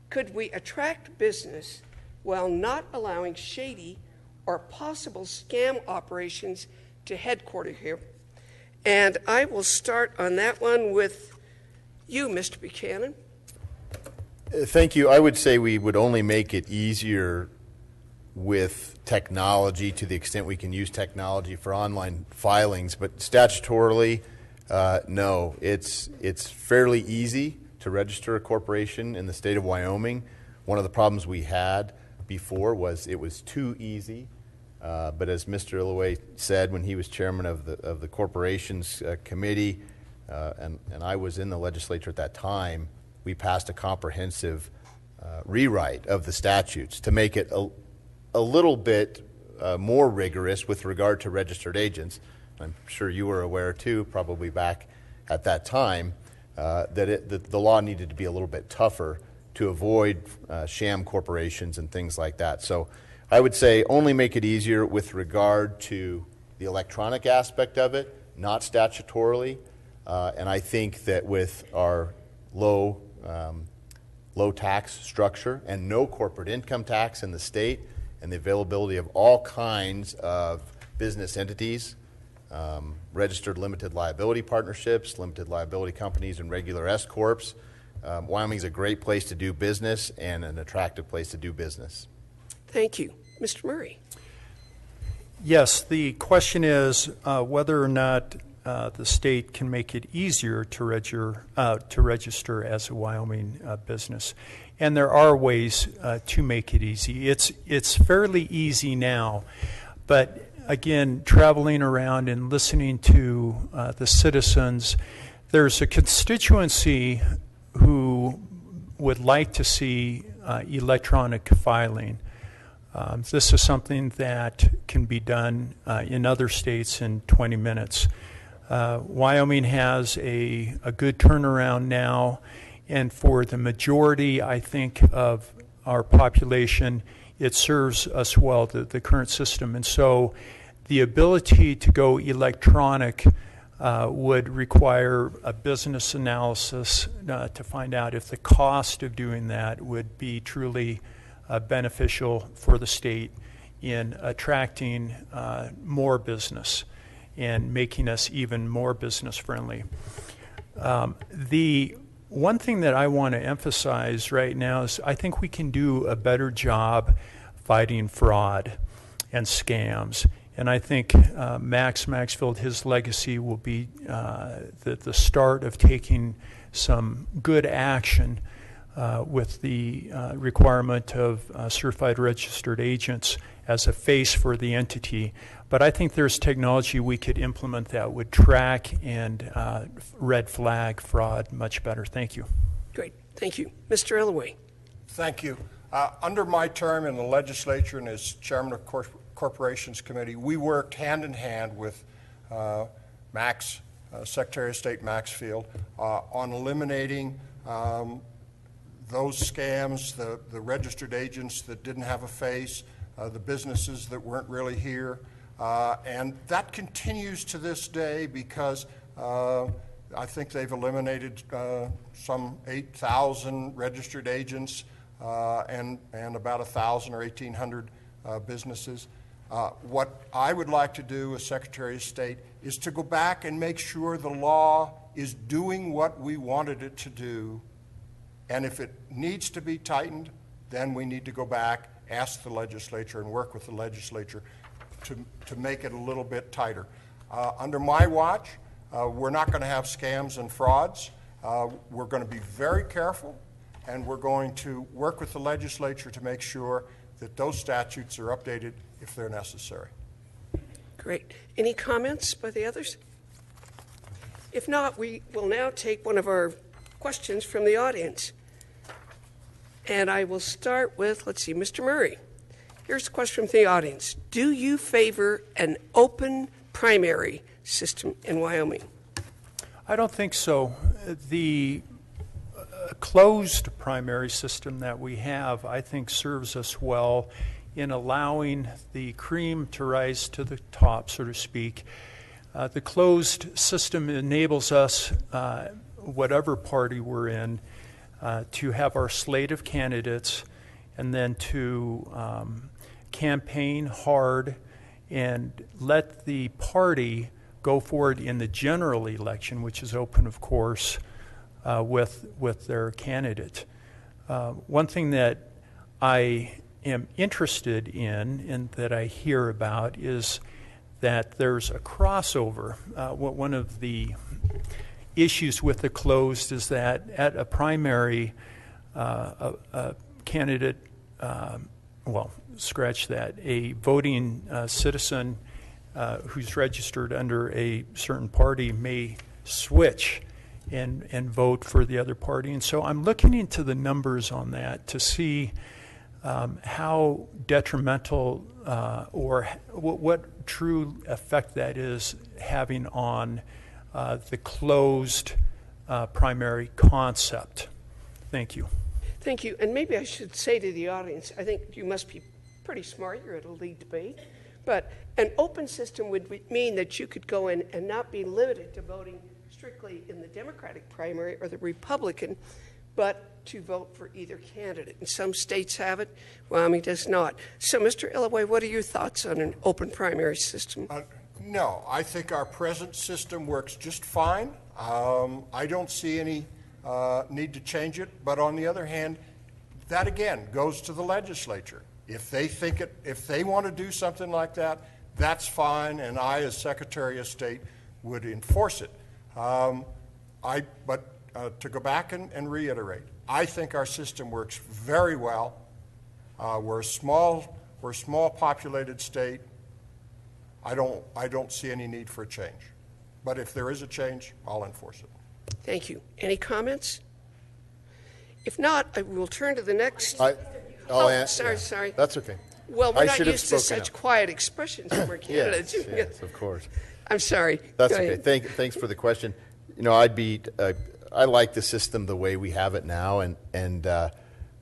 Could we attract business while not allowing shady or possible scam operations to headquarter here? And I will start on that one with you, Mr. Buchanan. Thank you. I would say we would only make it easier with technology to the extent we can use technology for online filings, but statutorily, no. It's fairly easy to register a corporation in the state of Wyoming. One of the problems we had before was it was too easy. But as Mr. Illoway said when he was chairman of the corporations committee, and I was in the legislature at that time, we passed a comprehensive rewrite of the statutes to make it a little bit more rigorous with regard to registered agents. I'm sure you were aware too, probably back at that time, that the law needed to be a little bit tougher to avoid sham corporations and things like that. So I would say only make it easier with regard to the electronic aspect of it, not statutorily. And I think that with our low tax structure and no corporate income tax in the state, and the availability of all kinds of business entities, registered limited liability partnerships, limited liability companies, and regular S-corps, Wyoming's a great place to do business and an attractive place to do business. Thank you. Mr. Murray. Yes, the question is whether or not the state can make it easier to register as a Wyoming business. And there are ways to make it easy. It's fairly easy now, but again, traveling around and listening to the citizens, there's a constituency who would like to see electronic filing. This is something that can be done in other states in 20 minutes. Wyoming has a good turnaround now, and for the majority, I think, of our population, it serves us well, the current system. And so the ability to go electronic would require a business analysis to find out if the cost of doing that would be truly beneficial for the state in attracting more business and making us even more business friendly. The one thing that I want to emphasize right now is I think we can do a better job fighting fraud and scams. And I think Max Maxfield, his legacy will be the start of taking some good action with the requirement of certified registered agents as a face for the entity. But I think there's technology we could implement that would track and red flag fraud much better. Thank you. Great. Thank you. Mr. Ellaway. Thank you. Under my term in the legislature and as chairman of Corporations Committee, we worked hand in hand with Secretary of State Maxfield on eliminating those scams, the registered agents that didn't have a face, the businesses that weren't really here. And that continues to this day because I think they've eliminated some 8,000 registered agents and about 1,000 or 1,800 businesses. What I would like to do as Secretary of State is to go back and make sure the law is doing what we wanted it to do. And if it needs to be tightened, then we need to go back, ask the legislature, and work with the legislature to make it a little bit tighter. Under my watch, we're not going to have scams and frauds. We're going to be very careful, and we're going to work with the legislature to make sure that those statutes are updated if they're necessary. Great. Any comments by the others? If not, we will now take one of our questions from the audience. And I will start with, let's see, Mr. Murray. Here's a question from the audience. Do you favor an open primary system in Wyoming? I don't think so. The closed primary system that we have, I think, serves us well in allowing the cream to rise to the top, so to speak. The closed system enables us, whatever party we're in, to have our slate of candidates and then to campaign hard and let the party go forward in the general election, which is open, of course, with their candidate. One thing that I am interested in and that I hear about is that there's a crossover. One of the issues with the closed is that at a primary, a candidate, scratch that, a voting citizen who's registered under a certain party may switch and vote for the other party. And so I'm looking into the numbers on that to see how detrimental or what true effect that is having on the closed primary concept. Thank you. Thank you. And maybe I should say to the audience, I think you must be pretty smart. You're at a league debate. But an open system would mean that you could go in and not be limited to voting strictly in the Democratic primary or the Republican, but to vote for either candidate. And some states have it. Wyoming does not. So, Mr. Illaway, what are your thoughts on an open primary system? No, I think our present system works just fine. I don't see any need to change it. But on the other hand, that again goes to the legislature. If they want to do something like that, that's fine, and I, as Secretary of State, would enforce it. But to go back and reiterate, I think our system works very well. We're a small populated state. I don't see any need for a change. But if there is a change, I'll enforce it. Thank you. Any comments? If not, I will turn to the next. Sorry. That's okay. Well, we're I not should have used to spoken such up. quiet expressions from our candidates. Yes, of course. I'm sorry. That's Go okay. ahead. Thanks for the question. You know, I like the system the way we have it now, and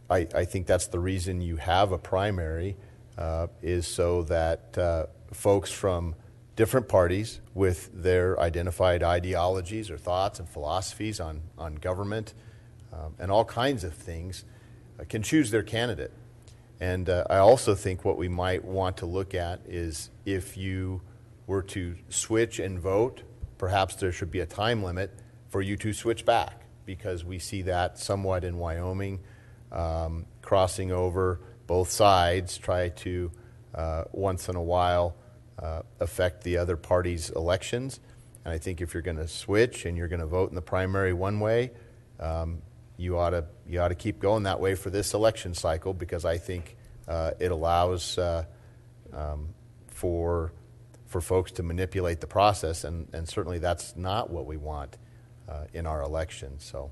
I think that's the reason you have a primary, is so that folks from different parties with their identified ideologies or thoughts and philosophies on government and all kinds of things can choose their candidate. And I also think what we might want to look at is if you were to switch and vote, perhaps there should be a time limit for you to switch back, because we see that somewhat in Wyoming, crossing over both sides, try to once in a while affect the other party's elections. And I think if you're going to switch and you're going to vote in the primary one way, you ought to keep going that way for this election cycle, because I think it allows for folks to manipulate the process, and certainly that's not what we want in our elections. So,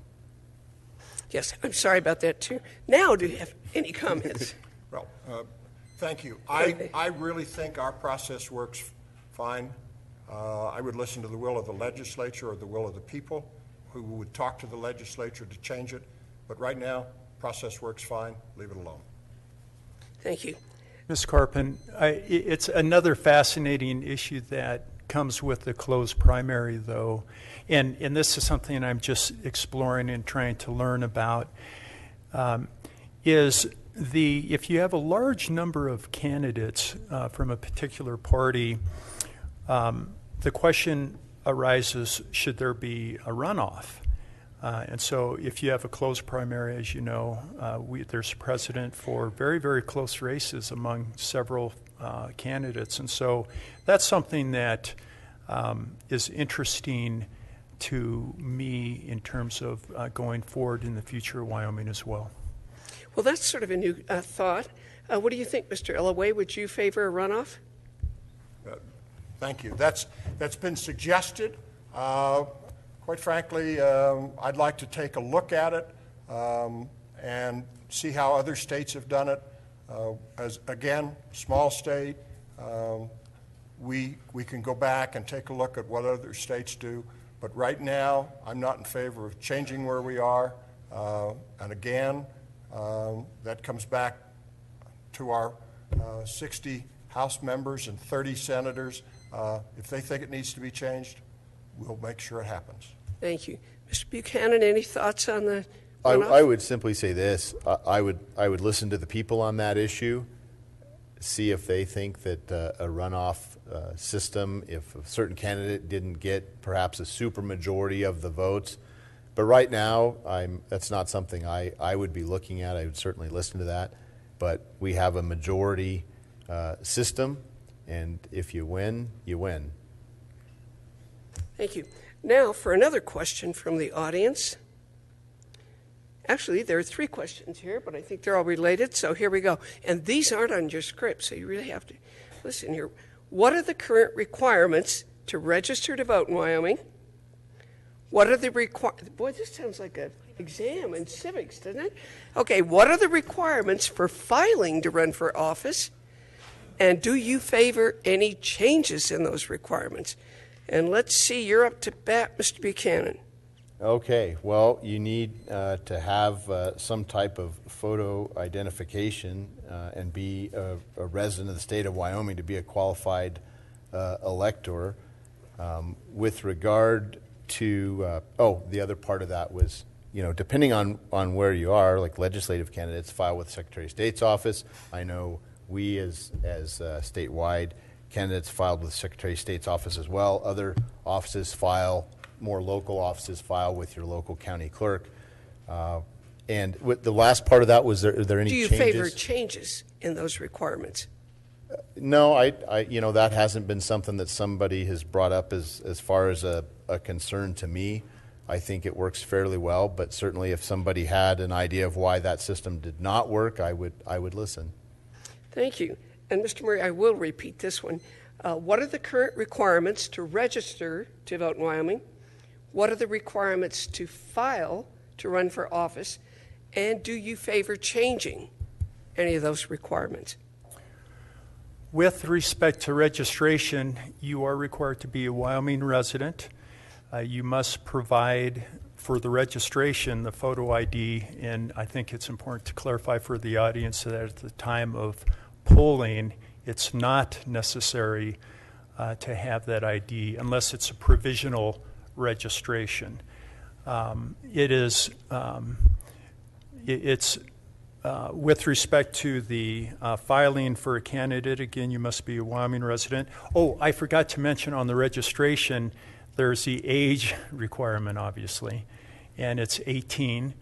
Yes, I'm sorry about that too. Now, do you have any comments? Well, thank you. I really think our process works fine. I would listen to the will of the legislature or the will of the people who would talk to the legislature to change it. But right now, process works fine. Leave it alone. Thank you. Ms. Carpin, it's another fascinating issue that comes with the closed primary, though, and this is something I'm just exploring and trying to learn about, is if you have a large number of candidates from a particular party, the question arises, should there be a runoff? And so if you have a closed primary, as you know, there's precedent for very, very close races among several candidates. And so that's something that is interesting to me in terms of going forward in the future of Wyoming as well. Well, that's sort of a new thought. What do you think, Mr. Illaway? Would you favor a runoff? Thank you. That's been suggested. Quite frankly, I'd like to take a look at it and see how other states have done it. As again, small state, we can go back and take a look at what other states do. But right now, I'm not in favor of changing where we are. And again, that comes back to our 60 House members and 30 senators. If they think it needs to be changed, we'll make sure it happens. Thank you. Mr. Buchanan, any thoughts on the runoff? I would simply say this. I would listen to the people on that issue, see if they think that a runoff system, if a certain candidate didn't get perhaps a supermajority of the votes. But right now, that's not something I would be looking at. I would certainly listen to that. But we have a majority system, and if you win, you win. Thank you. Now for another question from the audience. Actually, there are 3 questions here, but I think they're all related, so here we go. And these aren't on your script, so you really have to listen here. What are the current requirements to register to vote in Wyoming? What are the Boy, this sounds like an exam in civics, doesn't it? Okay, what are the requirements for filing to run for office? And do you favor any changes in those requirements? And let's see, you're up to bat, Mr. Buchanan. Okay, well, you need to have some type of photo identification and be a resident of the state of Wyoming to be a qualified elector. With regard to, the other part of that was, depending on where you are, like legislative candidates file with the Secretary of State's office. I know we as statewide candidates filed with the Secretary of State's office as well. Other offices more local offices file with your local county clerk. And with the last part of that, are there any changes? Do you favor changes in those requirements? No, I that hasn't been something that somebody has brought up as far as a concern to me. I think it works fairly well, but certainly if somebody had an idea of why that system did not work, I would listen. Thank you. And Mr. Murray, I will repeat this one. What are the current requirements to register to vote in Wyoming? What are the requirements to file to run for office? And do you favor changing any of those requirements? With respect to registration, you are required to be a Wyoming resident. You must provide for the registration the photo ID, and I think it's important to clarify for the audience that at the time of polling, it's not necessary to have that ID unless it's a provisional registration. It's with respect to the filing for a candidate, again, you must be a Wyoming resident. Oh, I forgot to mention on the registration, there's the age requirement, obviously, and it's 18.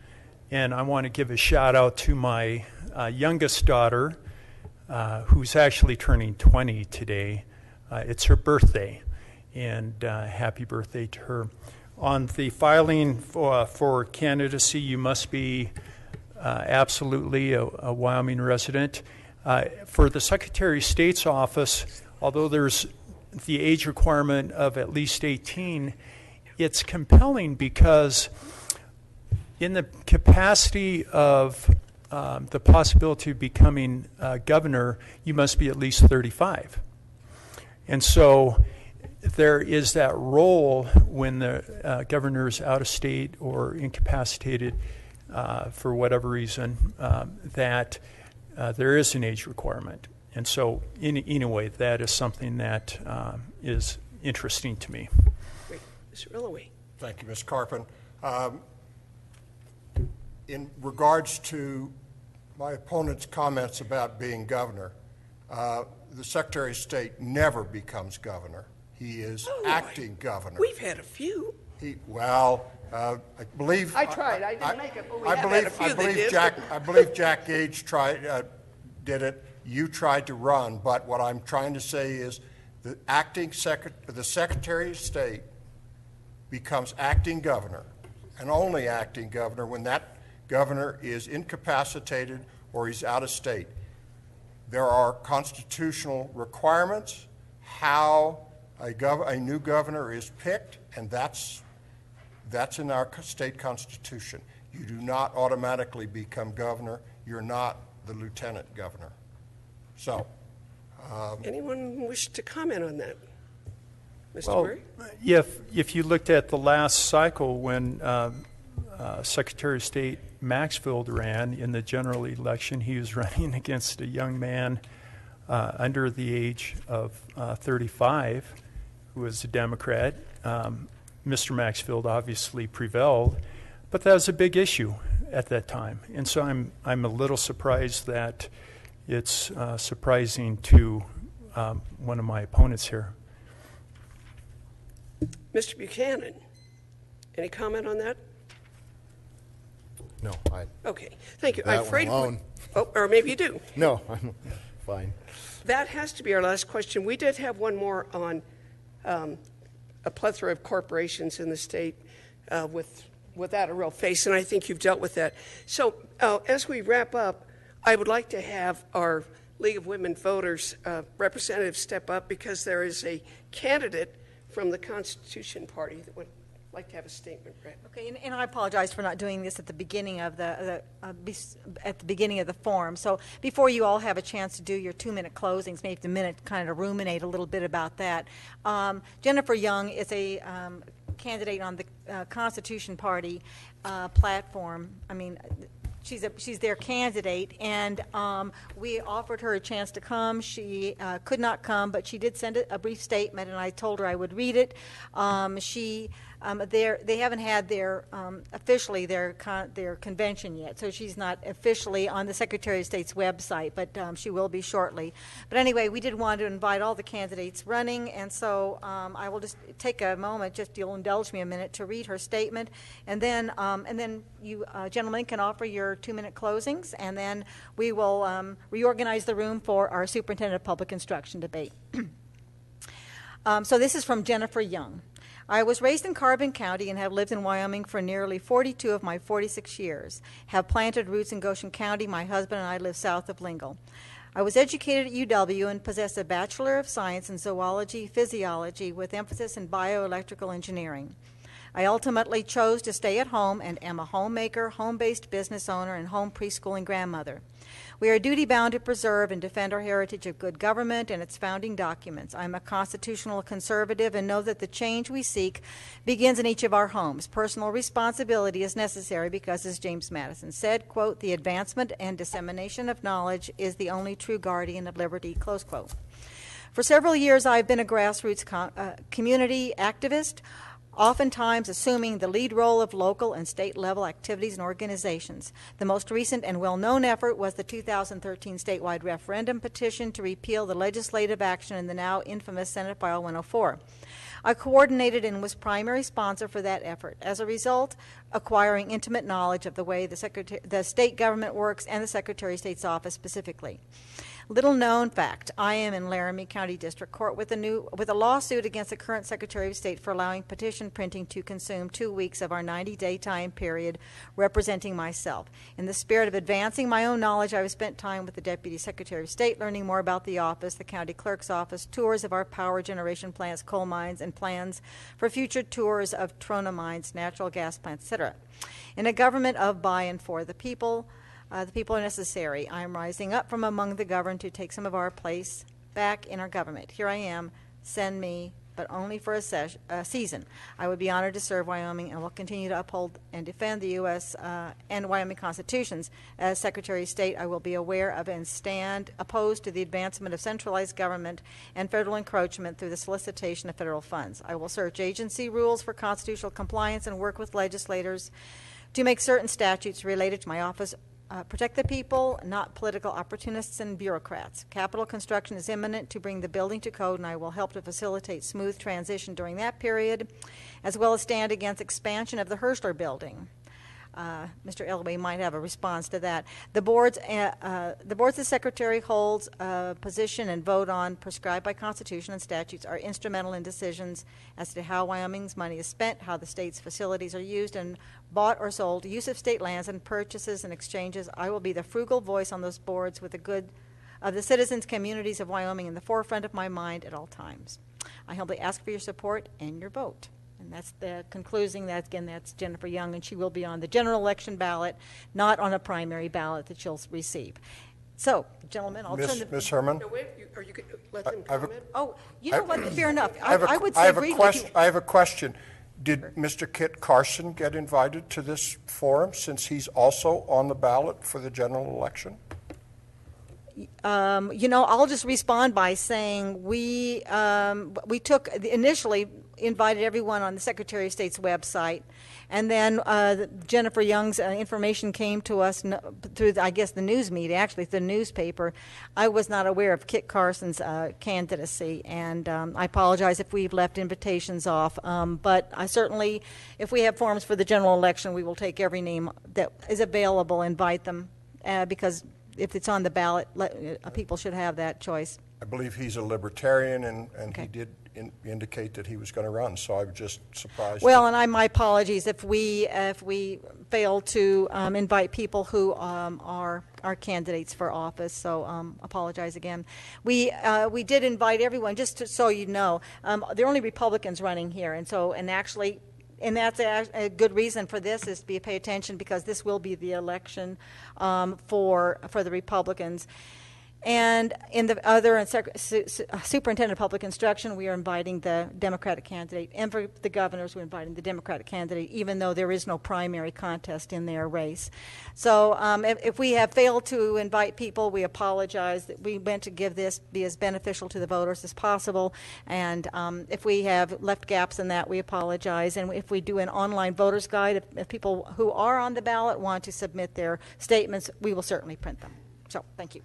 And I want to give a shout out to my youngest daughter, who's actually turning 20 today. It's her birthday, and happy birthday to her. On the filing for candidacy, you must be absolutely a Wyoming resident. For the Secretary of State's office, although there's the age requirement of at least 18, it's compelling because in the capacity of the possibility of becoming governor, you must be at least 35. And so there is that role when the governor is out of state or incapacitated for whatever reason, that there is an age requirement. And so in a way, that is something that is interesting to me. Great. Mr. Illoway. Thank you, Ms. Carpin. In regards to my opponent's comments about being governor, the Secretary of State never becomes governor. He is acting governor. We've had a few. I believe... I tried. I didn't make it, but we I have believe, had a few I believe that did. Jack, I believe Jack Gage did it. You tried to run, but what I'm trying to say is the Secretary of State becomes acting governor, and only acting governor when that governor is incapacitated or he's out of state. There are constitutional requirements how a new governor is picked, and that's in our state constitution. You do not automatically become governor. You're not the lieutenant governor. So, Anyone wish to comment on that? Mr. Well, Murray? if you looked at the last cycle when Secretary of State Maxfield ran in the general election, he was running against a young man under the age of 35 who was a Democrat. Mr. Maxfield obviously prevailed, but that was a big issue at that time. And so I'm a little surprised that it's surprising to one of my opponents here. Mr. Buchanan, any comment on that? No, Okay, thank you. That I'm afraid. one alone. Or maybe you do. No, I'm fine. That has to be our last question. We did have one more on a plethora of corporations in the state without a real face, and I think you've dealt with that. So as we wrap up, I would like to have our League of Women Voters representative step up because there is a candidate from the Constitution Party that would like to have a statement read. Okay, and I apologize for not doing this at the beginning of at the beginning of the forum. So before you all have a chance to do your 2-minute closings, maybe the minute kind of ruminate a little bit about that. Jennifer Young is a candidate on the Constitution Party platform. I mean, she's their candidate, and we offered her a chance to come. She could not come, but she did send a brief statement, and I told her I would read it. They haven't had their officially their convention yet, so she's not officially on the Secretary of State's website, but she will be shortly. But anyway, we did want to invite all the candidates running, and so I will just take a moment, just you'll indulge me a minute, to read her statement, and then you gentlemen can offer your 2-minute closings, and then we will reorganize the room for our Superintendent of Public Instruction debate. So this is from Jennifer Young. I was raised in Carbon County and have lived in Wyoming for nearly 42 of my 46 years. Have planted roots in Goshen County. My husband and I live south of Lingle. I was educated at UW and possess a Bachelor of Science in Zoology, Physiology with emphasis in bioelectrical engineering. I ultimately chose to stay at home and am a homemaker, home-based business owner, and home preschooling grandmother. We are duty-bound to preserve and defend our heritage of good government and its founding documents. I'm a constitutional conservative and know that the change we seek begins in each of our homes. Personal responsibility is necessary because, as James Madison said, quote, the advancement and dissemination of knowledge is the only true guardian of liberty, close quote. For several years, I've been a grassroots community activist, oftentimes assuming the lead role of local and state-level activities and organizations. The most recent and well-known effort was the 2013 statewide referendum petition to repeal the legislative action in the now infamous Senate File 104. I coordinated and was primary sponsor for that effort. As a result, acquiring intimate knowledge of the way the state government works and the Secretary of State's office specifically. Little known fact, I am in Laramie County District Court with a lawsuit against the current Secretary of State for allowing petition printing to consume 2 weeks of our 90-day time period representing myself. In the spirit of advancing my own knowledge, I have spent time with the Deputy Secretary of State learning more about the office, the County Clerk's office, tours of our power generation plants, coal mines, and plans for future tours of trona mines, natural gas plants, etc. In a government of, by, and for the people are necessary. I am rising up from among the governed to take some of our place back in our government. Here I am. Send me, but only for a season. I would be honored to serve Wyoming and will continue to uphold and defend the U.S. And Wyoming constitutions. As Secretary of State, I will be aware of and stand opposed to the advancement of centralized government and federal encroachment through the solicitation of federal funds. I will search agency rules for constitutional compliance and work with legislators to make certain statutes related to my office protect the people, not political opportunists and bureaucrats. Capital construction is imminent to bring the building to code, and I will help to facilitate smooth transition during that period, as well as stand against expansion of the Herschler building. Mr. Elway might have a response to that. The boards the Secretary holds a position and vote on prescribed by Constitution and statutes are instrumental in decisions as to how Wyoming's money is spent, how the state's facilities are used and bought or sold, use of state lands and purchases and exchanges. I will be the frugal voice on those boards with the good of the citizens, communities of Wyoming in the forefront of my mind at all times. I humbly ask for your support and your vote. And that's the concluding. That again, that's Jennifer Young, and she will be on the general election ballot, not on a primary ballot that she'll receive. So, gentlemen, I'll turn the... Ms. Herman? No, wait, are you going to let them comment? Oh, you know what? Fair enough. I would say agree with you. I have a question. Did Mr. Kit Carson get invited to this forum since he's also on the ballot for the general election? You know, I'll just respond by saying we took initially invited everyone on the Secretary of State's website, and then Jennifer Young's information came to us through, I guess, the news media, actually the newspaper. I was not aware of Kit Carson's candidacy, and I apologize if we've left invitations off, but I certainly, if we have forums for the general election, we will take every name that is available, invite them, because if it's on the ballot, people should have that choice. I believe he's a libertarian, and Okay. he did indicate that he was going to run, so I was just surprised. Well, and my apologies if we fail to invite people who are candidates for office. So apologize again. We did invite everyone, just so you know. There are only Republicans running here, and actually that's a good reason for this, is to be pay attention, because this will be the election for the Republicans. And in the other, Superintendent of Public Instruction, we are inviting the Democratic candidate. And for the governors, we're inviting the Democratic candidate, even though there is no primary contest in their race. So if we have failed to invite people, we apologize. We meant to be as beneficial to the voters as possible. And if we have left gaps in that, we apologize. And if we do an online voters guide, if people who are on the ballot want to submit their statements, we will certainly print them. So thank you.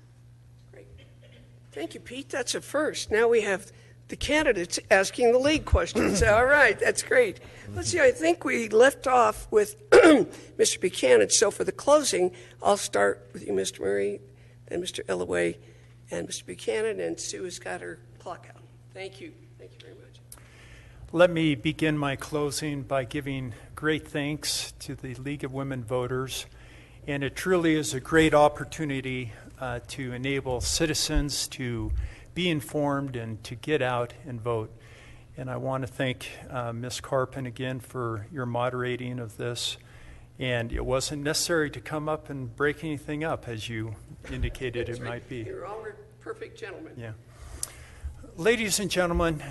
Thank you, Pete. That's a first. Now we have the candidates asking the league questions. All right, that's great. Let's see, I think we left off with Mr. Buchanan. So for the closing, I'll start with you, Mr. Murray, then Mr. Illaway, and Mr. Buchanan, and Sue has got her clock out. Thank you. Thank you very much. Let me begin my closing by giving great thanks to the League of Women Voters. And it truly is a great opportunity to enable citizens to be informed and to get out and vote. And I want to thank Ms. Carpin again for your moderating of this. And it wasn't necessary to come up and break anything up, as you indicated it might be. You're all perfect gentlemen. Yeah. Ladies and gentlemen,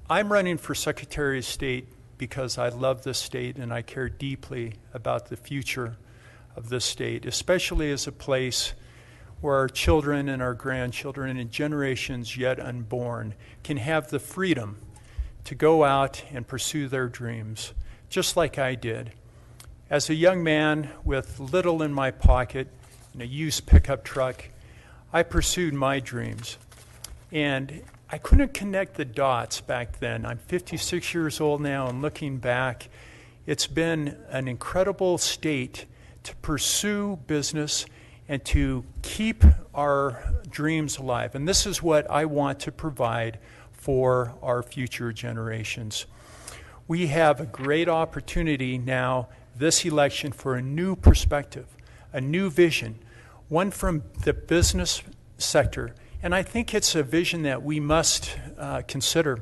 I'm running for Secretary of State because I love this state and I care deeply about the future of this state, especially as a place where our children and our grandchildren and generations yet unborn can have the freedom to go out and pursue their dreams, just like I did. As a young man with little in my pocket and a used pickup truck, I pursued my dreams. And I couldn't connect the dots back then. I'm 56 years old now, and looking back, it's been an incredible state to pursue business and to keep our dreams alive. And this is what I want to provide for our future generations. We have a great opportunity now, this election, for a new perspective, a new vision, one from the business sector. And I think it's a vision that we must consider.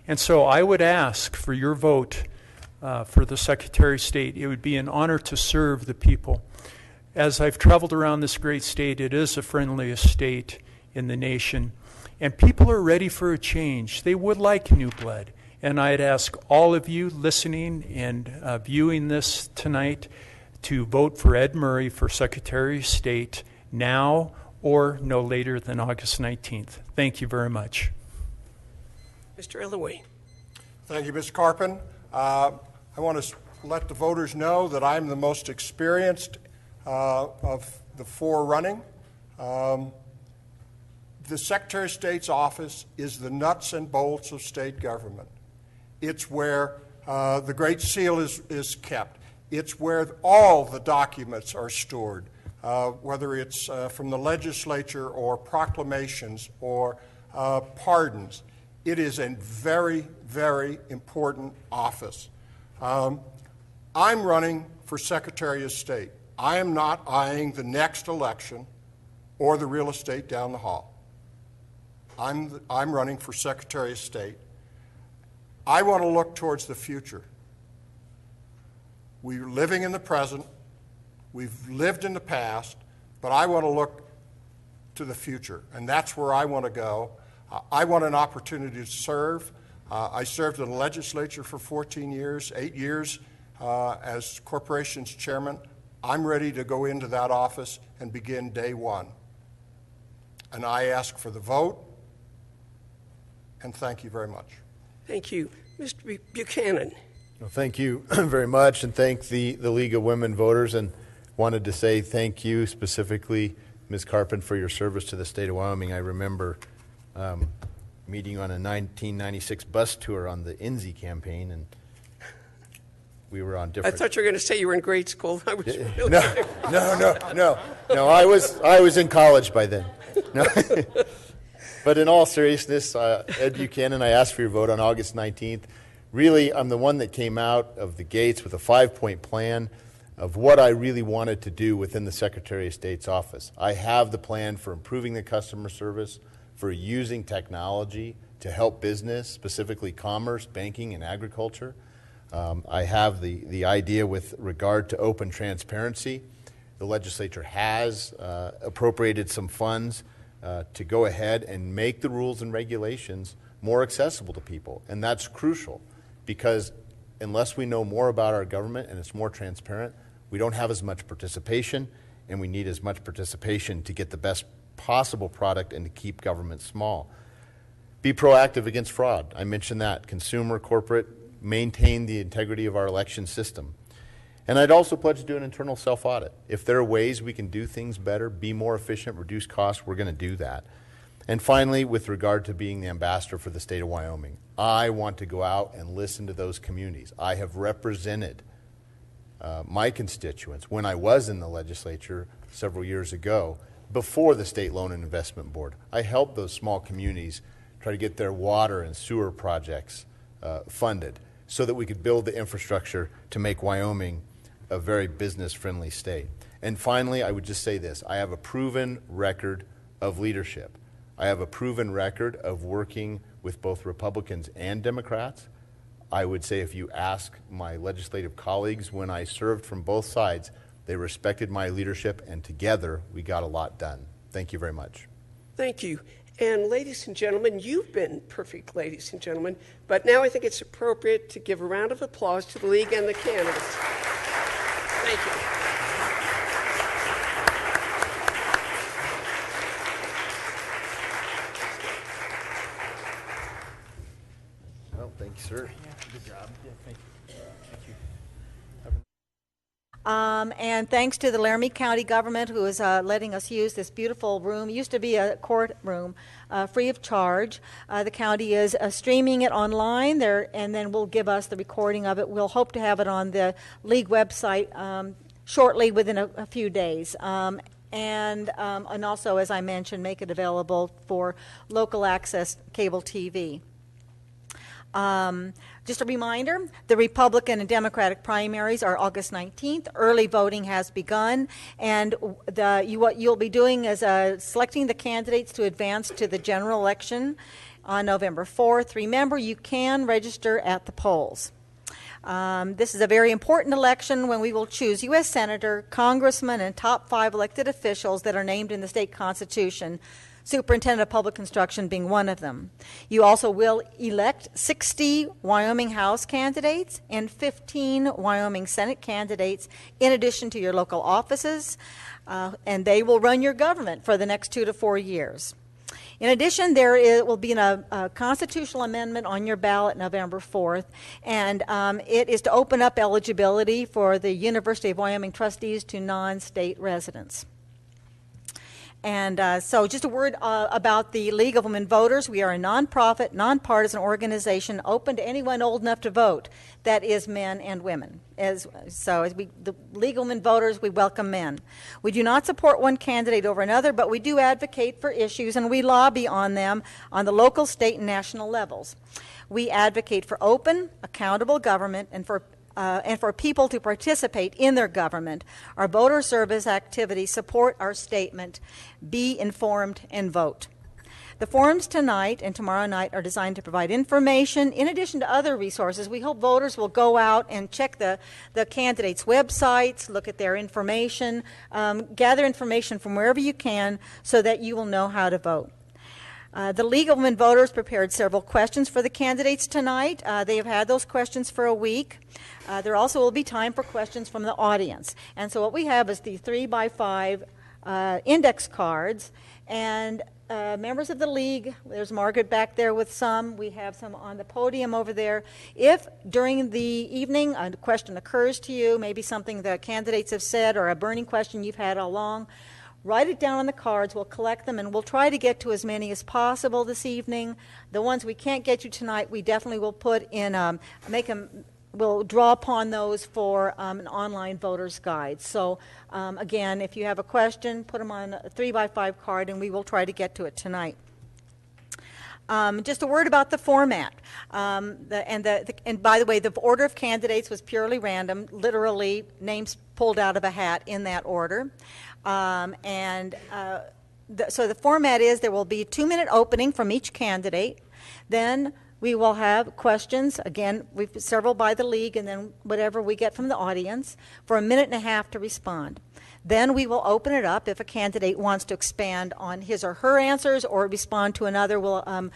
And so I would ask for your vote for the Secretary of State. It would be an honor to serve the people. As I've traveled around this great state, it is the friendliest state in the nation. And people are ready for a change. They would like new blood. And I'd ask all of you listening and viewing this tonight to vote for Ed Murray for Secretary of State now or no later than August 19th. Thank you very much. Mr. Illaway. Thank you, Ms. Carpin. I want to let the voters know that I'm the most experienced of the four running. The Secretary of State's office is the nuts and bolts of state government. It's where the Great Seal is kept. It's where all the documents are stored, whether it's from the legislature or proclamations or pardons. It is a very, very important office. I'm running for Secretary of State. I am not eyeing the next election or the real estate down the hall. I'm running for Secretary of State. I want to look towards the future. We're living in the present. We've lived in the past, but I want to look to the future, and that's where I want to go. I want an opportunity to serve. I served in the legislature for 14 years, 8 years as corporations chairman. I'm ready to go into that office and begin day one. And I ask for the vote, and thank you very much. Thank you. Mr. Buchanan. Well, thank you very much, and thank the League of Women Voters, and wanted to say thank you specifically, Ms. Carpin, for your service to the state of Wyoming. I remember meeting on a 1996 bus tour on the INSI campaign, and we were on different. I thought you were going to say you were in grade school. I was really No. I was in college by then. No. But in all seriousness, Ed Buchanan, I asked for your vote on August 19th. Really, I'm the one that came out of the gates with a 5-point plan of what I really wanted to do within the Secretary of State's office. I have the plan for improving the customer service, for using technology to help business, specifically commerce, banking, and agriculture. I have the idea with regard to open transparency. The legislature has appropriated some funds to go ahead and make the rules and regulations more accessible to people. And that's crucial because unless we know more about our government and it's more transparent, we don't have as much participation, and we need as much participation to get the best possible product and to keep government small. Be proactive against fraud. I mentioned that. Consumer, corporate, maintain the integrity of our election system. And I'd also pledge to do an internal self-audit. If there are ways we can do things better, be more efficient, reduce costs, we're going to do that. And finally, with regard to being the ambassador for the state of Wyoming, I want to go out and listen to those communities. I have represented my constituents when I was in the legislature several years ago before the State Loan and Investment Board. I helped those small communities try to get their water and sewer projects funded so that we could build the infrastructure to make Wyoming a very business-friendly state. And finally, I would just say this. I have a proven record of leadership. I have a proven record of working with both Republicans and Democrats. I would say if you ask my legislative colleagues when I served from both sides, they respected my leadership, and together we got a lot done. Thank you very much. Thank you. And ladies and gentlemen, you've been perfect, ladies and gentlemen, but now I think it's appropriate to give a round of applause to the League and the candidates. Thank you. Well, thank you, sir. Good job. Yeah, thank you. Thank you. And thanks to the Laramie County government who is letting us use this beautiful room. It used to be a courtroom, free of charge. The county is streaming it online there, and then will give us the recording of it. We'll hope to have it on the League website shortly, within a few days. And also, as I mentioned, make it available for local access cable TV. Just a reminder, the Republican and Democratic primaries are August 19th. Early voting has begun, and what you'll be doing is selecting the candidates to advance to the general election on November 4th. Remember, you can register at the polls. This is a very important election when we will choose U.S. Senator, Congressman, and top 5 elected officials that are named in the state constitution, Superintendent of Public Instruction being one of them. You also will elect 60 Wyoming House candidates and 15 Wyoming Senate candidates in addition to your local offices, and they will run your government for the next 2 to 4 years. In addition, will be a constitutional amendment on your ballot November 4th, and it is to open up eligibility for the University of Wyoming trustees to non-state residents. And so just a word about the League of Women Voters. We are a nonprofit, nonpartisan organization open to anyone old enough to vote. That is men and women. The League of Women Voters, we welcome men. We do not support one candidate over another, but we do advocate for issues, and we lobby on them on the local, state, and national levels. We advocate for open, accountable government and for people to participate in their government. Our voter service activities support our statement, be informed and vote. The forums tonight and tomorrow night are designed to provide information in addition to other resources. We hope voters will go out and check the candidates' websites, look at their information, gather information from wherever you can so that you will know how to vote. The League of Women Voters prepared several questions for the candidates tonight. They have had those questions for a week. There also will be time for questions from the audience. And so what we have is the 3x5 index cards. And members of the League, there's Margaret back there with some. We have some on the podium over there. If during the evening a question occurs to you, maybe something the candidates have said or a burning question you've had all along, write it down on the cards. We'll collect them, and we'll try to get to as many as possible this evening. The ones we can't get you tonight, we definitely will put in, we'll draw upon those for an online voter's guide. So again, if you have a question, put them on a 3x5 card, and we will try to get to it tonight. Just a word about the format. And by the way, the order of candidates was purely random, literally names pulled out of a hat in that order. So the format is there will be a 2-minute opening from each candidate. Then We will have questions, again, we've several by the league, and then whatever we get from the audience, for a minute and a half to respond. Then we will open it up. If a candidate wants to expand on his or her answers or respond to another, we'll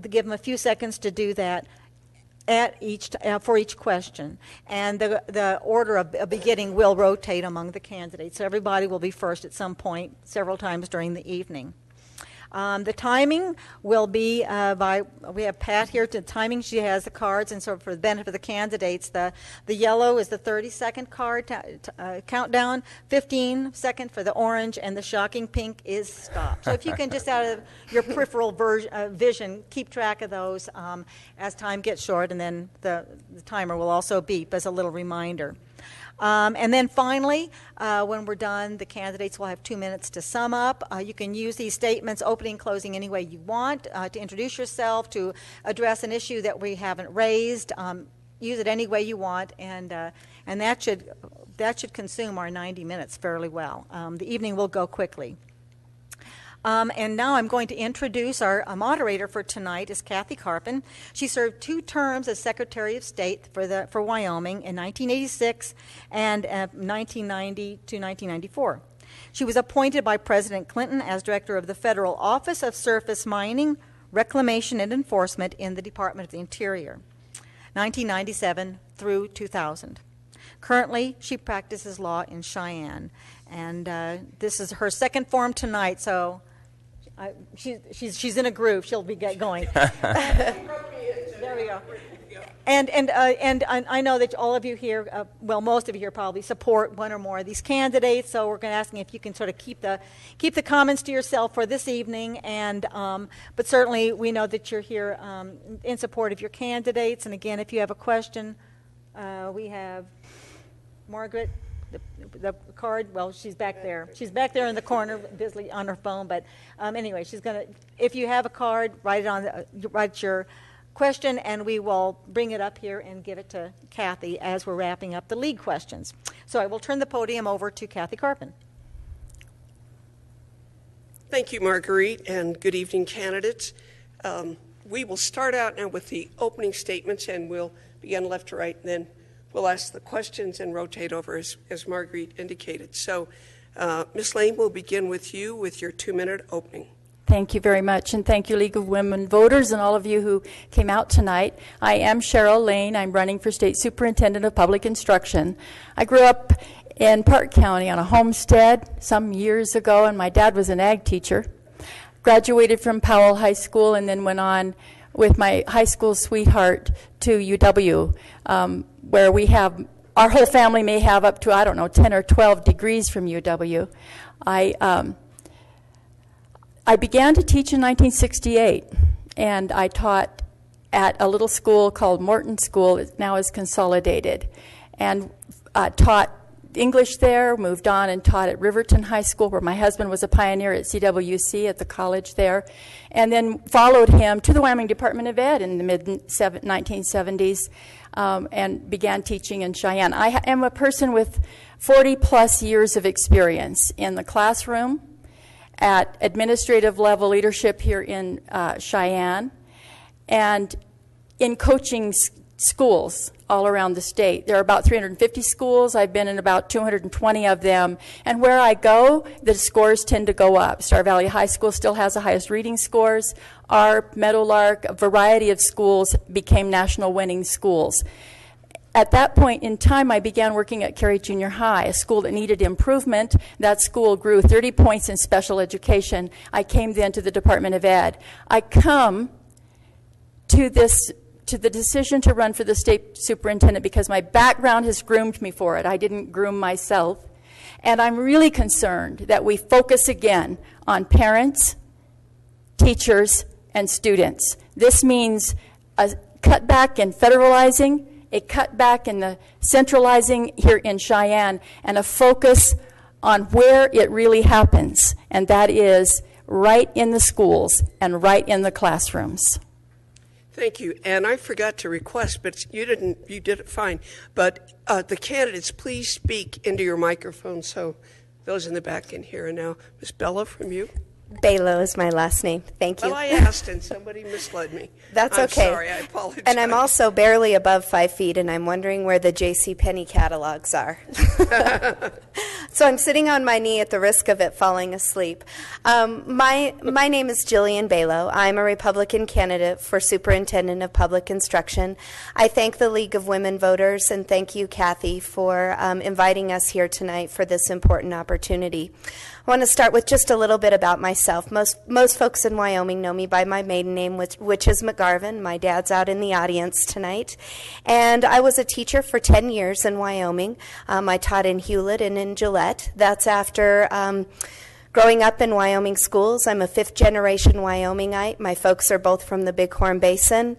give them a few seconds to do that for each question. And the order of beginning will rotate among the candidates. So everybody will be first at some point, several times during the evening. The timing will be we have Pat here to timing. She has the cards, and so for the benefit of the candidates, the yellow is the 30-second card countdown, 15-second for the orange, and the shocking pink is stop. So if you can just out of your peripheral vision, keep track of those as time gets short, and then the timer will also beep as a little reminder. And then finally, when we're done, the candidates will have 2 minutes to sum up. You can use these statements, opening, closing, any way you want, to introduce yourself, to address an issue that we haven't raised. Use it any way you want, and that should consume our 90 minutes fairly well. The evening will go quickly. And now I'm going to introduce our moderator for tonight is Kathy Carpin. She served 2 terms as Secretary of State for Wyoming in 1986 and 1990 to 1994. She was appointed by President Clinton as Director of the Federal Office of Surface Mining, Reclamation, and Enforcement in the Department of the Interior, 1997 through 2000. Currently, she practices law in Cheyenne, and this is her second forum tonight, so she's in a groove. She'll be going. There we go. And I know that all of you here, most of you here probably support one or more of these candidates. So we're going to ask if you can sort of keep the comments to yourself for this evening. And but certainly we know that you're here in support of your candidates. And again, if you have a question, we have Margaret. The card, well, she's back there. She's back there in the corner, busily on her phone. But anyway, she's going to, if you have a card, write your question, and we will bring it up here and give it to Kathy as we're wrapping up the league questions. So I will turn the podium over to Kathy Carpin. Thank you, Marguerite, and good evening, candidates. We will start out now with the opening statements, and we'll begin left to right, and then we'll ask the questions and rotate over as Marguerite indicated. So, Ms. Lane, we'll begin with you with your 2-minute opening. Thank you very much, and thank you, League of Women Voters, and all of you who came out tonight. I am Cheryl Lane. I'm running for State Superintendent of Public Instruction. I grew up in Park County on a homestead some years ago, and my dad was an ag teacher. Graduated from Powell High School and then went on with my high school sweetheart to UW, where we have, our whole family may have up to, 10 or 12 degrees from UW. I began to teach in 1968, and I taught at a little school called Morton School. It now is consolidated, and taught English there, moved on and taught at Riverton High School, where my husband was a pioneer at CWC at the college there, and then followed him to the Wyoming Department of Ed in the mid-1970s and began teaching in Cheyenne. I am a person with 40-plus years of experience in the classroom, at administrative level leadership here in Cheyenne, and in coaching schools all around the state. There are about 350 schools. I've been in about 220 of them. And where I go, the scores tend to go up. Star Valley High School still has the highest reading scores. ARP, Meadowlark, a variety of schools became national winning schools. At that point in time, I began working at Cary Junior High, a school that needed improvement. That school grew 30 points in special education. I came then to the Department of Ed. I come to the decision to run for the state superintendent because my background has groomed me for it. I didn't groom myself. And I'm really concerned that we focus again on parents, teachers, and students. This means a cutback in federalizing, a cutback in the centralizing here in Cheyenne, and a focus on where it really happens, and that is right in the schools and right in the classrooms. Thank you. And I forgot to request, but you did it fine. But the candidates, please speak into your microphone so those in the back can hear. And now, Ms. Bella, from you. Balo is my last name. Thank you. Well, I asked and somebody misled me. That's I'm okay. sorry, I apologize. And I'm also barely above 5 feet, and I'm wondering where the J.C. Penney catalogs are. So I'm sitting on my knee at the risk of it falling asleep. My name is Jillian Balo. I'm a Republican candidate for Superintendent of Public Instruction. I thank the League of Women Voters, and thank you, Kathy, for inviting us here tonight for this important opportunity. I want to start with just a little bit about myself. Most folks in Wyoming know me by my maiden name, which is McGarvin. My dad's out in the audience tonight. And I was a teacher for 10 years in Wyoming. I taught in Hewlett and in Gillette. That's after growing up in Wyoming schools. I'm a fifth-generation Wyomingite. My folks are both from the Bighorn Basin.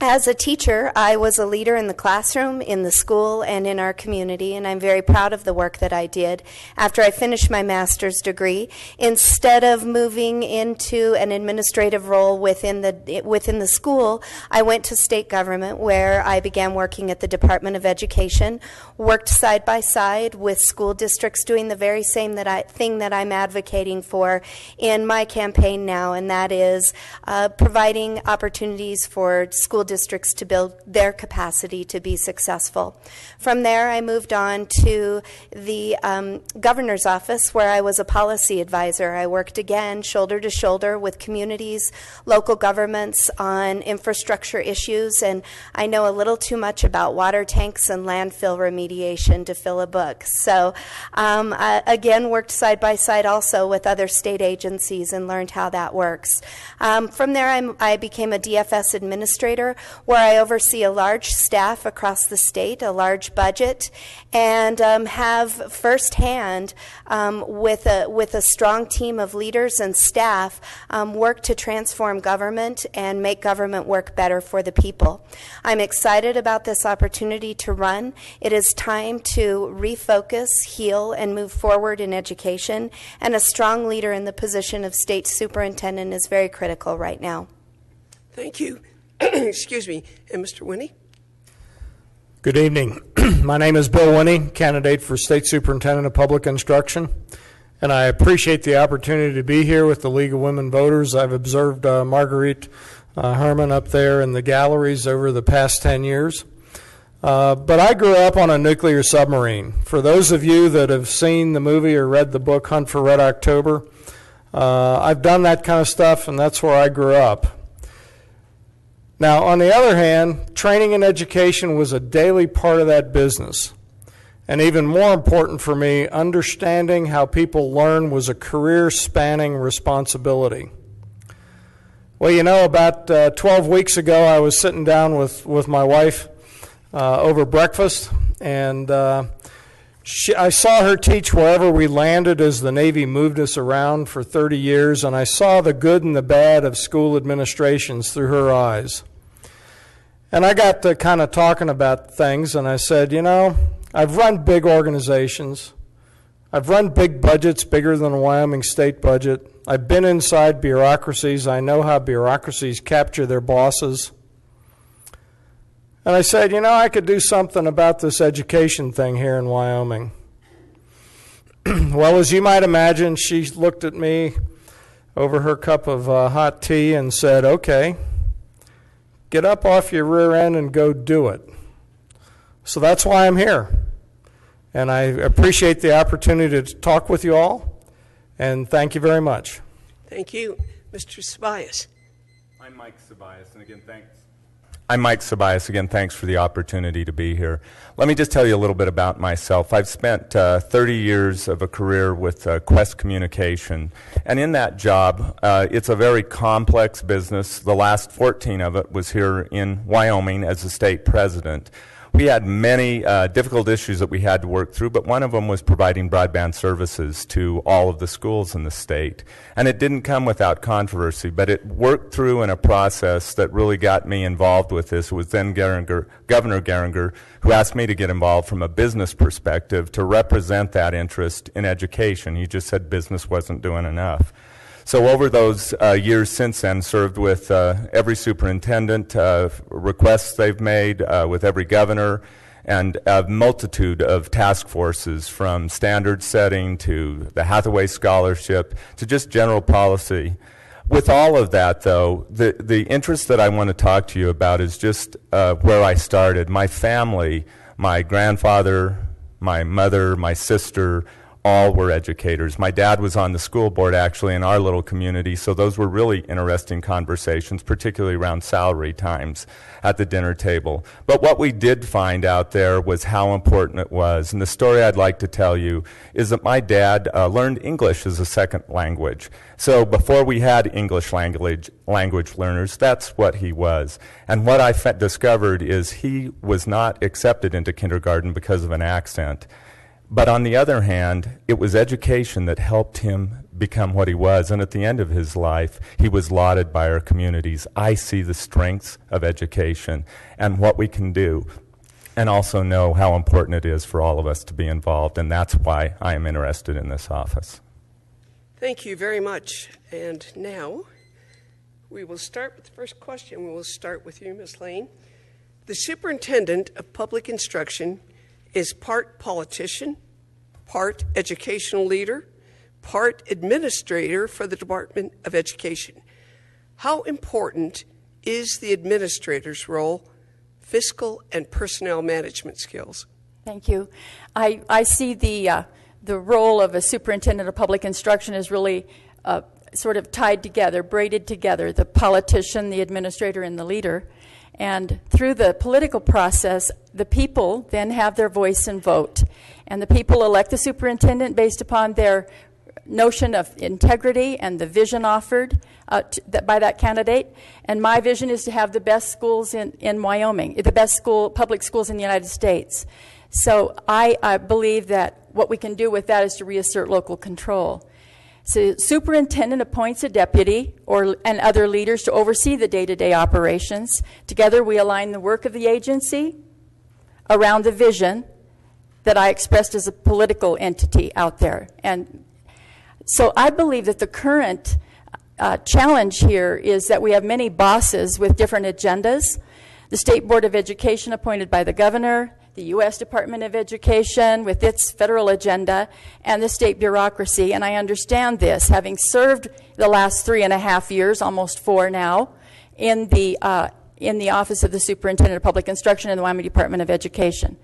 As a teacher, I was a leader in the classroom, in the school, and in our community, and I'm very proud of the work that I did. After I finished my master's degree, instead of moving into an administrative role within the school, I went to state government, where I began working at the Department of Education, worked side by side with school districts doing the very same thing that I'm advocating for in my campaign now, and that is providing opportunities for school districts to build their capacity to be successful. From there, I moved on to the governor's office, where I was a policy advisor. I worked again shoulder to shoulder with communities, local governments on infrastructure issues, and I know a little too much about water tanks and landfill remediation to fill a book. So I again worked side by side also with other state agencies and learned how that works. From there, I became a DFS administrator, where I oversee a large staff across the state, a large budget, and have firsthand, with a strong team of leaders and staff, work to transform government and make government work better for the people. I'm excited about this opportunity to run. It is time to refocus, heal, and move forward in education, and a strong leader in the position of state superintendent is very critical right now. Thank you. Excuse me. And Mr. Winnie? Good evening. My name is Bill Winnie, candidate for State Superintendent of Public Instruction, and I appreciate the opportunity to be here with the League of Women Voters. I've observed Marguerite Herman up there in the galleries over the past 10 years. But I grew up on a nuclear submarine. For those of you that have seen the movie or read the book Hunt for Red October, I've done that kind of stuff, and that's where I grew up. Now, on the other hand, training and education was a daily part of that business. And even more important for me, understanding how people learn was a career-spanning responsibility. Well, you know, about 12 weeks ago, I was sitting down with my wife over breakfast, and I saw her teach wherever we landed as the Navy moved us around for 30 years, and I saw the good and the bad of school administrations through her eyes. And I got to kind of talking about things, and I said, you know, I've run big organizations. I've run big budgets, bigger than the Wyoming state budget. I've been inside bureaucracies. I know how bureaucracies capture their bosses. And I said, you know, I could do something about this education thing here in Wyoming. Well, as you might imagine, she looked at me over her cup of hot tea and said, okay, get up off your rear end and go do it. So that's why I'm here. And I appreciate the opportunity to talk with you all, and thank you very much. Thank you. Mr. Sabias. I'm Mike Sabias, and again, thanks. I'm Mike Sabias. Again, thanks for the opportunity to be here. Let me just tell you a little bit about myself. I've spent 30 years of a career with Quest Communication, and in that job, it's a very complex business. The last 14 of it was here in Wyoming as the state president. We had many difficult issues that we had to work through, but one of them was providing broadband services to all of the schools in the state. And it didn't come without controversy, but it worked through in a process that really got me involved with this. It was then Governor Geringer who asked me to get involved from a business perspective to represent that interest in education. He just said business wasn't doing enough. So over those years since then, served with every superintendent, requests they've made, with every governor, and a multitude of task forces, from standard setting to the Hathaway Scholarship to just general policy. With all of that, though, the interest that I want to talk to you about is just where I started. My family, my grandfather, my mother, my sister, all were educators. My dad was on the school board, actually, in our little community, so those were really interesting conversations, particularly around salary times at the dinner table. But what we did find out there was how important it was. And the story I'd like to tell you is that my dad learned English as a second language. So before we had English language learners, that's what he was. And what I discovered is he was not accepted into kindergarten because of an accent. But on the other hand, it was education that helped him become what he was. And at the end of his life, he was lauded by our communities. I see the strengths of education and what we can do, and also know how important it is for all of us to be involved. And that's why I am interested in this office. Thank you very much. And now we will start with the first question. We will start with you, Ms. Lane. The Superintendent of Public Instruction is part politician, part educational leader, part administrator for the Department of Education. How important is the administrator's role, fiscal and personnel management skills? Thank you. I see the role of a superintendent of public instruction is really sort of tied together, braided together, the politician, the administrator, and the leader. And through the political process, the people then have their voice and vote. And the people elect the superintendent based upon their notion of integrity and the vision offered by that candidate. And my vision is to have the best schools in Wyoming, the best public schools in the United States. So I believe that what we can do with that is to reassert local control. So superintendent appoints a deputy and other leaders to oversee the day-to-day operations. Together we align the work of the agency around the vision that I expressed as a political entity out there. And so I believe that the current challenge here is that we have many bosses with different agendas. The State Board of Education appointed by the governor, the U.S. Department of Education with its federal agenda, and the state bureaucracy. And I understand this, having served the last 3.5 years, almost 4 now, in the Office of the Superintendent of Public Instruction in the Wyoming Department of Education.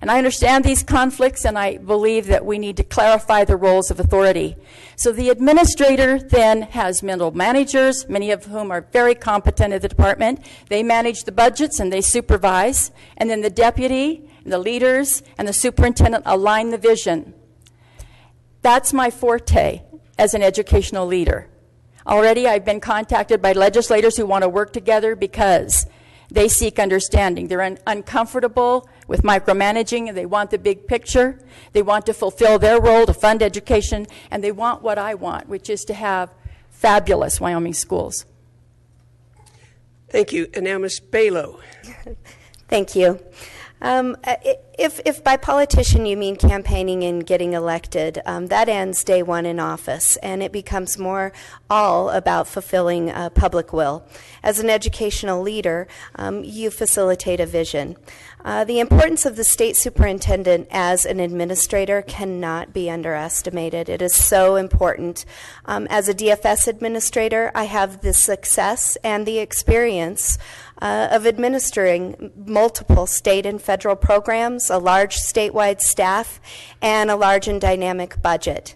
And I understand these conflicts, and I believe that we need to clarify the roles of authority. So the administrator then has middle managers, many of whom are very competent at the department. They manage the budgets and they supervise. And then the deputy, the leaders, and the superintendent align the vision. That's my forte as an educational leader. Already I've been contacted by legislators who want to work together because they seek understanding. They're uncomfortable with micromanaging, and they want the big picture. They want to fulfill their role to fund education, and they want what I want, which is to have fabulous Wyoming schools. Thank you. And now Ms. Balo. Thank you. If by politician you mean campaigning and getting elected, that ends day one in office, and it becomes more all about fulfilling public will. As an educational leader, you facilitate a vision. The importance of the state superintendent as an administrator cannot be underestimated. It is so important. As a DFS administrator, I have the success and the experience of administering multiple state and federal programs, a large statewide staff, and a large and dynamic budget.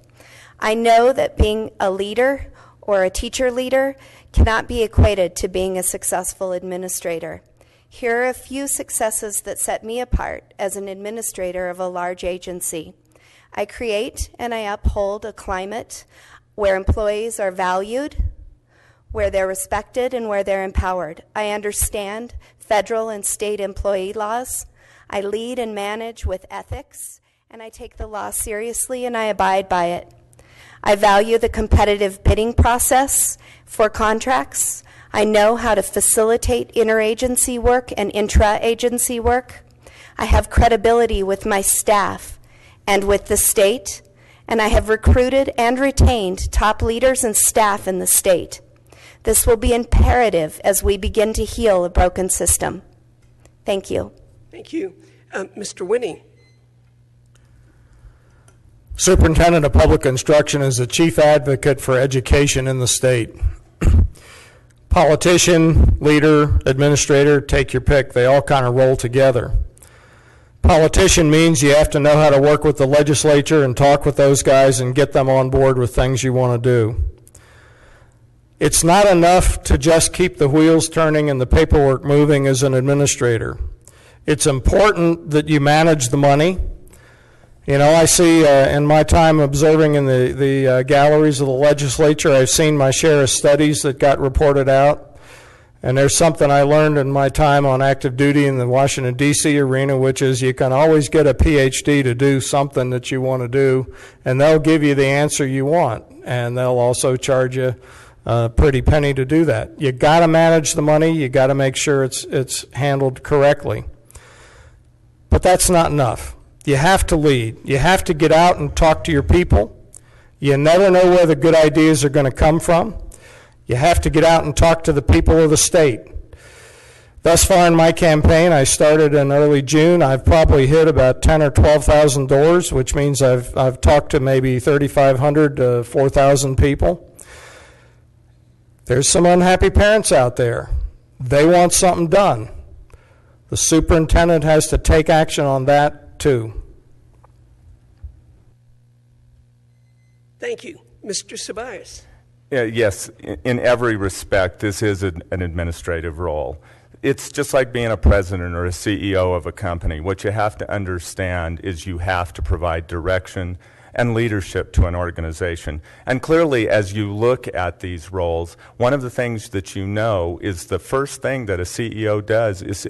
I know that being a leader or a teacher leader cannot be equated to being a successful administrator. Here are a few successes that set me apart as an administrator of a large agency. I create and I uphold a climate where employees are valued, where they're respected, and where they're empowered. I understand federal and state employee laws. I lead and manage with ethics, and I take the law seriously and I abide by it. I value the competitive bidding process for contracts. I know how to facilitate interagency work and intra-agency work. I have credibility with my staff and with the state, and I have recruited and retained top leaders and staff in the state. This will be imperative as we begin to heal a broken system. Thank you. Thank you. Mr. Winning. Superintendent of Public Instruction is the chief advocate for education in the state. Politician, leader, administrator, take your pick. They all kind of roll together. Politician means you have to know how to work with the legislature and talk with those guys and get them on board with things you want to do. It's not enough to just keep the wheels turning and the paperwork moving as an administrator. It's important that you manage the money. You know, I see in my time observing in the galleries of the legislature, I've seen my share of studies that got reported out. And there's something I learned in my time on active duty in the Washington, D.C. arena, which is you can always get a PhD to do something that you want to do, and they'll give you the answer you want. And they'll also charge you a pretty penny to do that. You got to manage the money. You got to make sure it's handled correctly. But that's not enough. You have to lead. You have to get out and talk to your people. You never know where the good ideas are going to come from. You have to get out and talk to the people of the state. Thus far in my campaign, I started in early June. I've probably hit about 10 or 12,000 doors, which means I've talked to maybe 3,500 to 4,000 people. There's some unhappy parents out there. They want something done. The superintendent has to take action on that too. Thank you. Mr. Sabias. Yes, in every respect, this is an administrative role. It's just like being a president or a CEO of a company. What you have to understand is you have to provide direction and leadership to an organization. And clearly, as you look at these roles, one of the things that you know is the first thing that a CEO does is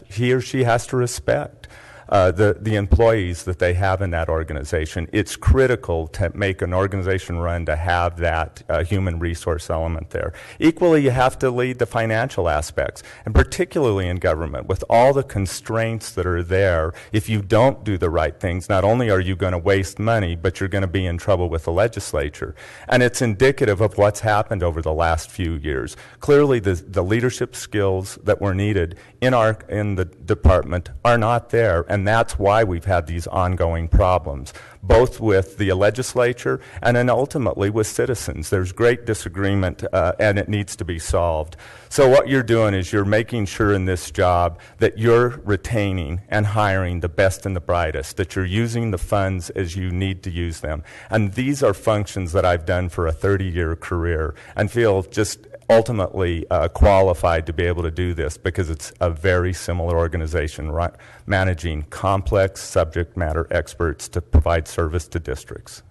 he or she has to respect the employees that they have in that organization. It's critical to make an organization run to have that human resource element there. Equally, you have to lead the financial aspects, and particularly in government, with all the constraints that are there. If you don't do the right things, not only are you going to waste money, but you're going to be in trouble with the legislature. And it's indicative of what's happened over the last few years. Clearly, the leadership skills that were needed in the department are not there, and that's why we've had these ongoing problems, both with the legislature and then ultimately with citizens. There's great disagreement, and it needs to be solved. So what you're doing is you're making sure in this job that you're retaining and hiring the best and the brightest, that you're using the funds as you need to use them. And these are functions that I've done for a 30-year career and feel just ultimately qualified to be able to do this because it's a very similar organization, right, managing complex subject matter experts to provide service to districts.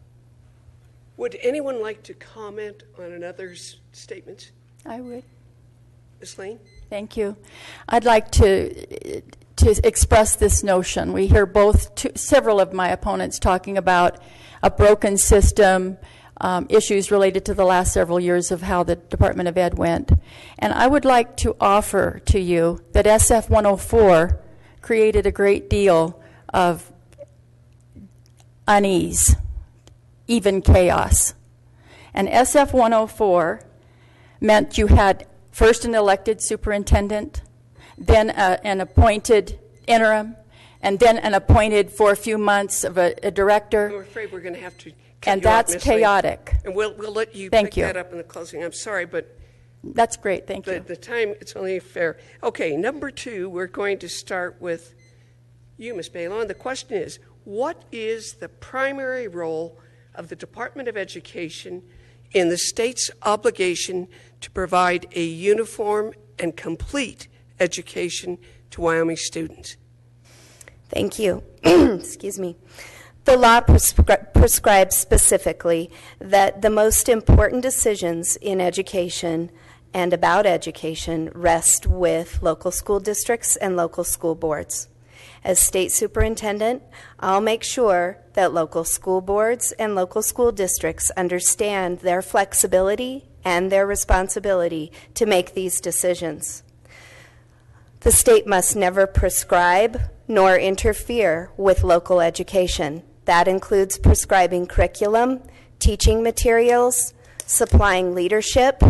Would anyone like to comment on another's statements? I would. Ms. Lane? Thank you. I'd like to express this notion. We hear several of my opponents talking about a broken system, issues related to the last several years of how the Department of Ed went. And I would like to offer to you that SF 104 created a great deal of unease, even chaos. And SF 104 meant you had first an elected superintendent, then an appointed interim, and then an appointed for a few months of a director. I'm afraid we're going to have to and that's chaotic. And we'll let you Thank pick you. that up in the closing. I'm sorry, but that's great. Thank you. The time, it's only fair. Okay, number 2, we're going to start with you, Ms. Bailon. The question is, what is the primary role of the Department of Education in the state's obligation to provide a uniform and complete education to Wyoming students? Thank you. Excuse me. The law prescribes specifically that the most important decisions in education and about education rest with local school districts and local school boards. As state superintendent, I'll make sure that local school boards and local school districts understand their flexibility and their responsibility to make these decisions. The state must never prescribe nor interfere with local education. That includes prescribing curriculum, teaching materials, supplying leadership,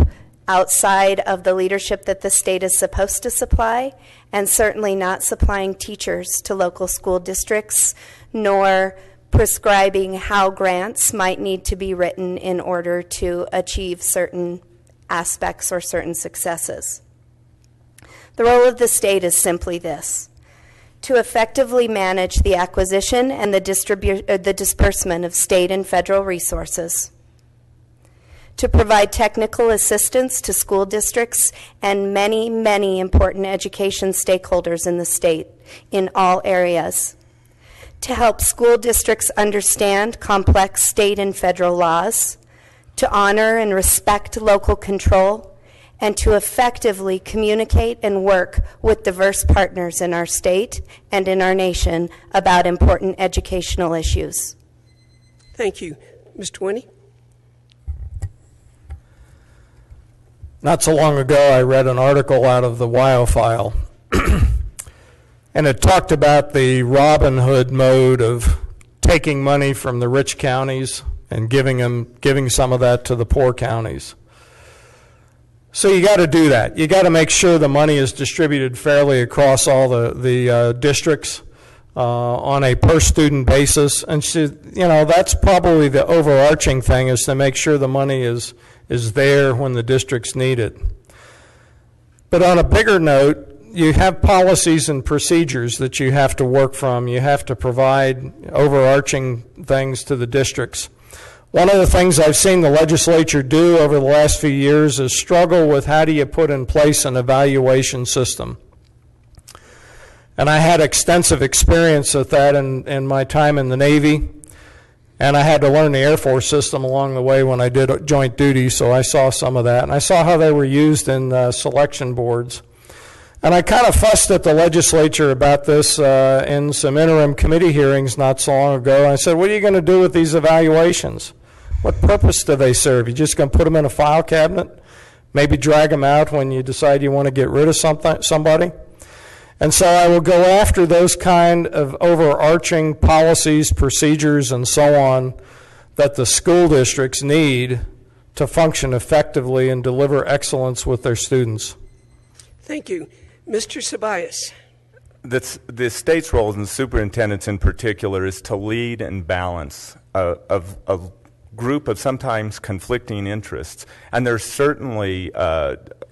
outside of the leadership that the state is supposed to supply, and certainly not supplying teachers to local school districts, nor prescribing how grants might need to be written in order to achieve certain aspects or certain successes. The role of the state is simply this: to effectively manage the acquisition and the disbursement of state and federal resources, to provide technical assistance to school districts and many, many important education stakeholders in the state in all areas, to help school districts understand complex state and federal laws, to honor and respect local control, and to effectively communicate and work with diverse partners in our state and in our nation about important educational issues. Thank you. Mr. Winnie? Not so long ago, I read an article out of the Wyoming file, and it talked about the Robin Hood mode of taking money from the rich counties and giving some of that to the poor counties. So you got to do that. You got to make sure the money is distributed fairly across all the districts on a per student basis. And that's probably the overarching thing, is to make sure the money is there when the districts need it. But on a bigger note, you have policies and procedures that you have to work from. You have to provide overarching things to the districts. One of the things I've seen the legislature do over the last few years is struggle with how do you put in place an evaluation system. And I had extensive experience with that in my time in the Navy. And I had to learn the Air Force system along the way when I did joint duty, so I saw some of that. And I saw how they were used in selection boards. And I kind of fussed at the legislature about this in some interim committee hearings not so long ago. I said, what are you going to do with these evaluations? What purpose do they serve? You just going to put them in a file cabinet? Maybe drag them out when you decide you want to get rid of somebody? And so I will go after those kind of overarching policies, procedures, and so on that the school districts need to function effectively and deliver excellence with their students. Thank you. Mr. Ceballos. The state's role, and the superintendent's in particular, is to lead and balance a group of sometimes conflicting interests. And there's certainly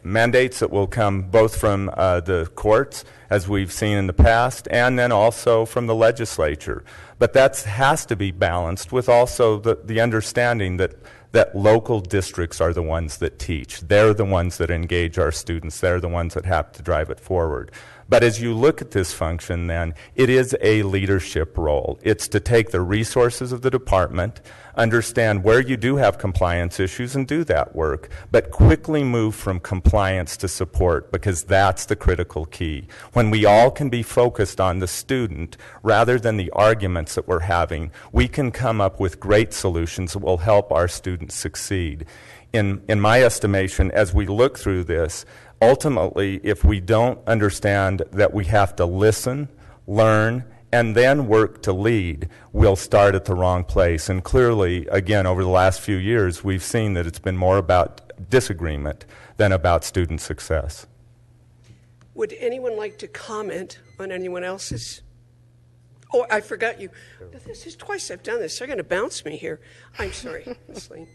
mandates that will come both from the courts, as we've seen in the past, and then also from the legislature. But that has to be balanced with also the understanding that local districts are the ones that teach. They're the ones that engage our students. They're the ones that have to drive it forward. But as you look at this function, then, it is a leadership role. It's to take the resources of the department, understand where you do have compliance issues and do that work, but quickly move from compliance to support, because that's the critical key. When we all can be focused on the student rather than the arguments that we're having, we can come up with great solutions that will help our students succeed. In my estimation, as we look through this, ultimately, if we don't understand that we have to listen, learn, and then work to lead, we'll start at the wrong place. And clearly, again, over the last few years, we've seen that it's been more about disagreement than about student success. Would anyone like to comment on anyone else's? Oh, I forgot you. This is twice I've done this. They're going to bounce me here. I'm sorry, Ms. Lane.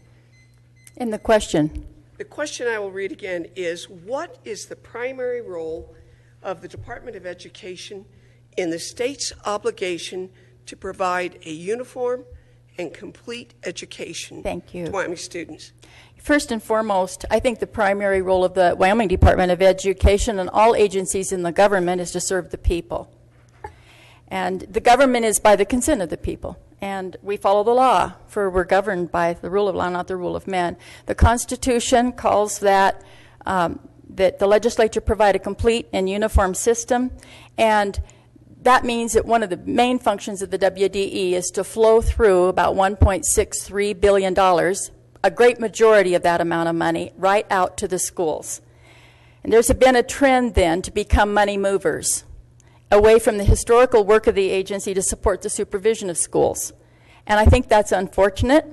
And the question? The question I will read again is, what is the primary role of the Department of Education in the state's obligation to provide a uniform and complete education to Wyoming students? First and foremost, I think the primary role of the Wyoming Department of Education and all agencies in the government is to serve the people. And the government is by the consent of the people. And we follow the law, for we're governed by the rule of law, not the rule of man. The Constitution calls that that the legislature provide a complete and uniform system, and that means that one of the main functions of the WDE is to flow through about $1.63 billion, a great majority of that amount of money, right out to the schools. And there's been a trend then to become money movers, away from the historical work of the agency to support the supervision of schools. And I think that's unfortunate.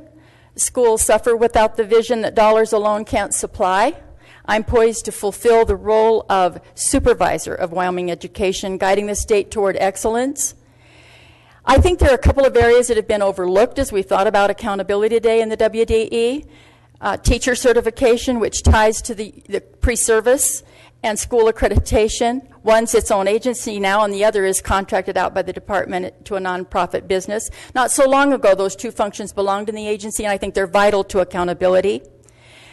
Schools suffer without the vision that dollars alone can't supply. I'm poised to fulfill the role of supervisor of Wyoming education, guiding the state toward excellence. I think there are a couple of areas that have been overlooked as we thought about accountability today in the WDE. Teacher certification, which ties to the pre-service and school accreditation. One's its own agency now, and the other is contracted out by the department to a nonprofit business. Not so long ago, those two functions belonged in the agency, and I think they're vital to accountability.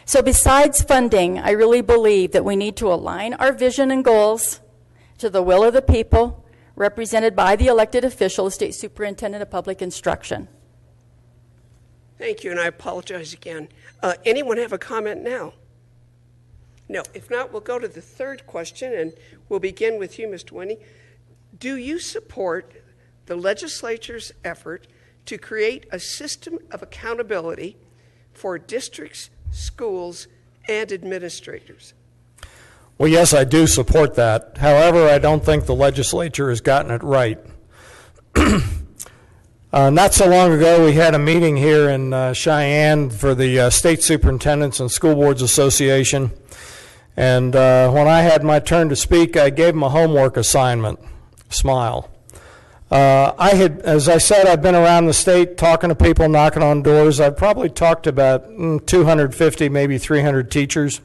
So besides funding, I really believe that we need to align our vision and goals to the will of the people, represented by the elected official, the State Superintendent of Public Instruction. Thank you, and I apologize again. Anyone have a comment now? No. If not, we'll go to the third question, and we'll begin with you, Mr. Winnie. Do you support the legislature's effort to create a system of accountability for districts, schools, and administrators? Well, yes, I do support that. However, I don't think the legislature has gotten it right. Not so long ago, we had a meeting here in Cheyenne for the State Superintendents and School Boards Association. And when I had my turn to speak, I gave them a homework assignment. Smile. As I said, I've been around the state talking to people, knocking on doors. I've probably talked to about 250, maybe 300 teachers.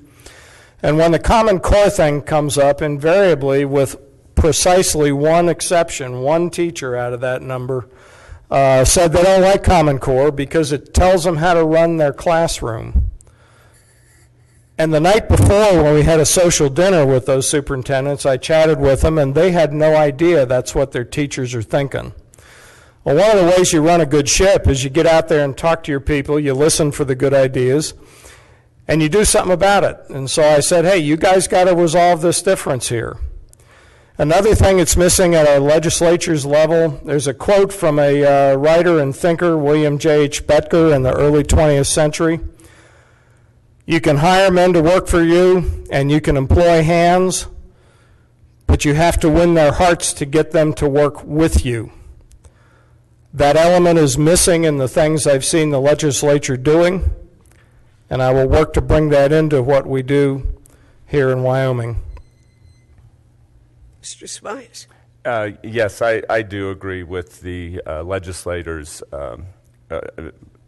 And when the Common Core thing comes up, invariably, with precisely one exception, one teacher out of that number said they don't like Common Core because it tells them how to run their classroom. And the night before, when we had a social dinner with those superintendents, I chatted with them, and they had no idea that's what their teachers are thinking. Well, one of the ways you run a good ship is you get out there and talk to your people, you listen for the good ideas, and you do something about it. And so I said, hey, you guys got to resolve this difference here. Another thing that's missing at our legislature's level, there's a quote from a writer and thinker, William J.H. Betker, in the early 20th century. You can hire men to work for you, and you can employ hands, but you have to win their hearts to get them to work with you. That element is missing in the things I've seen the legislature doing, and I will work to bring that into what we do here in Wyoming. Mr. Tobias. Yes, I do agree with the legislators'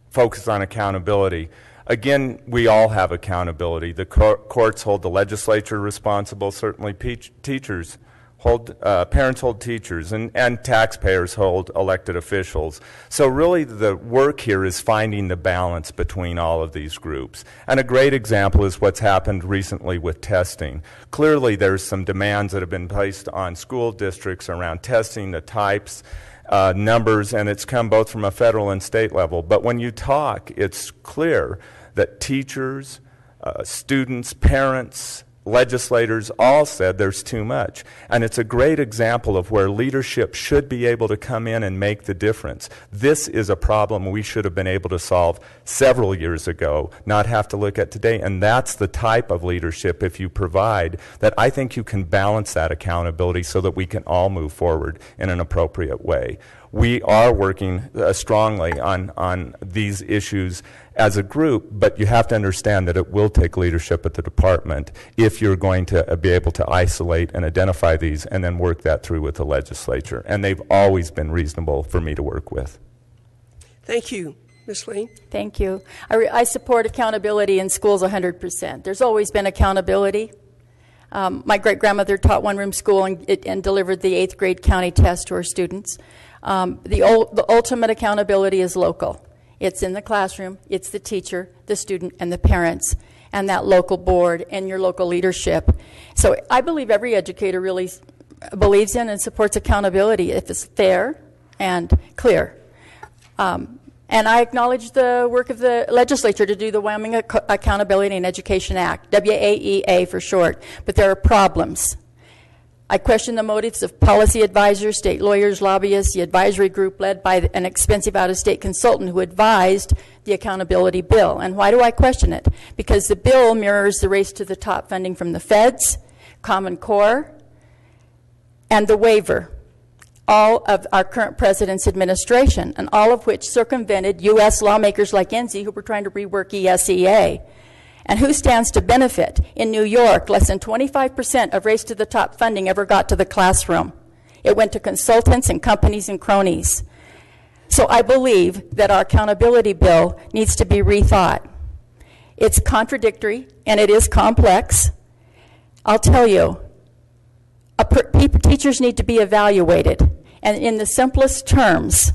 focus on accountability. Again, we all have accountability. The courts hold the legislature responsible. Certainly, teachers hold, parents hold teachers, and taxpayers hold elected officials. So really, the work here is finding the balance between all of these groups. And a great example is what's happened recently with testing. Clearly, there's some demands that have been placed on school districts around testing, the types, numbers, and it's come both from a federal and state level. But when you talk, it's clear that teachers, students, parents, legislators all said there's too much. And it's a great example of where leadership should be able to come in and make the difference. This is a problem we should have been able to solve several years ago, not have to look at today. And that's the type of leadership, if you provide, that I think you can balance that accountability so that we can all move forward in an appropriate way. We are working strongly on these issues as a group, but you have to understand that it will take leadership at the department if you're going to be able to isolate and identify these and then work that through with the legislature. And they've always been reasonable for me to work with. Thank you. Ms. Lane? Thank you. I support accountability in schools 100%. There's always been accountability. My great-grandmother taught one-room school and delivered the 8th grade county test to her students. The ultimate accountability is local. It's in the classroom, it's the teacher, the student, and the parents, and that local board and your local leadership. So I believe every educator really believes in and supports accountability if it's fair and clear. And I acknowledge the work of the legislature to do the Wyoming Accountability and Education Act, WAEA for short, but there are problems. I question the motives of policy advisors, state lawyers, lobbyists, the advisory group led by an expensive out-of-state consultant who advised the accountability bill. And why do I question it? Because the bill mirrors the race to the top funding from the feds, Common Core, and the waiver, all of our current president's administration, and all of which circumvented U.S. lawmakers like Enzi who were trying to rework ESEA. And who stands to benefit? In New York, less than 25% of Race to the Top funding ever got to the classroom. It went to consultants and companies and cronies. So I believe that our accountability bill needs to be rethought. It's contradictory and it is complex. I'll tell you, teachers need to be evaluated. And in the simplest terms,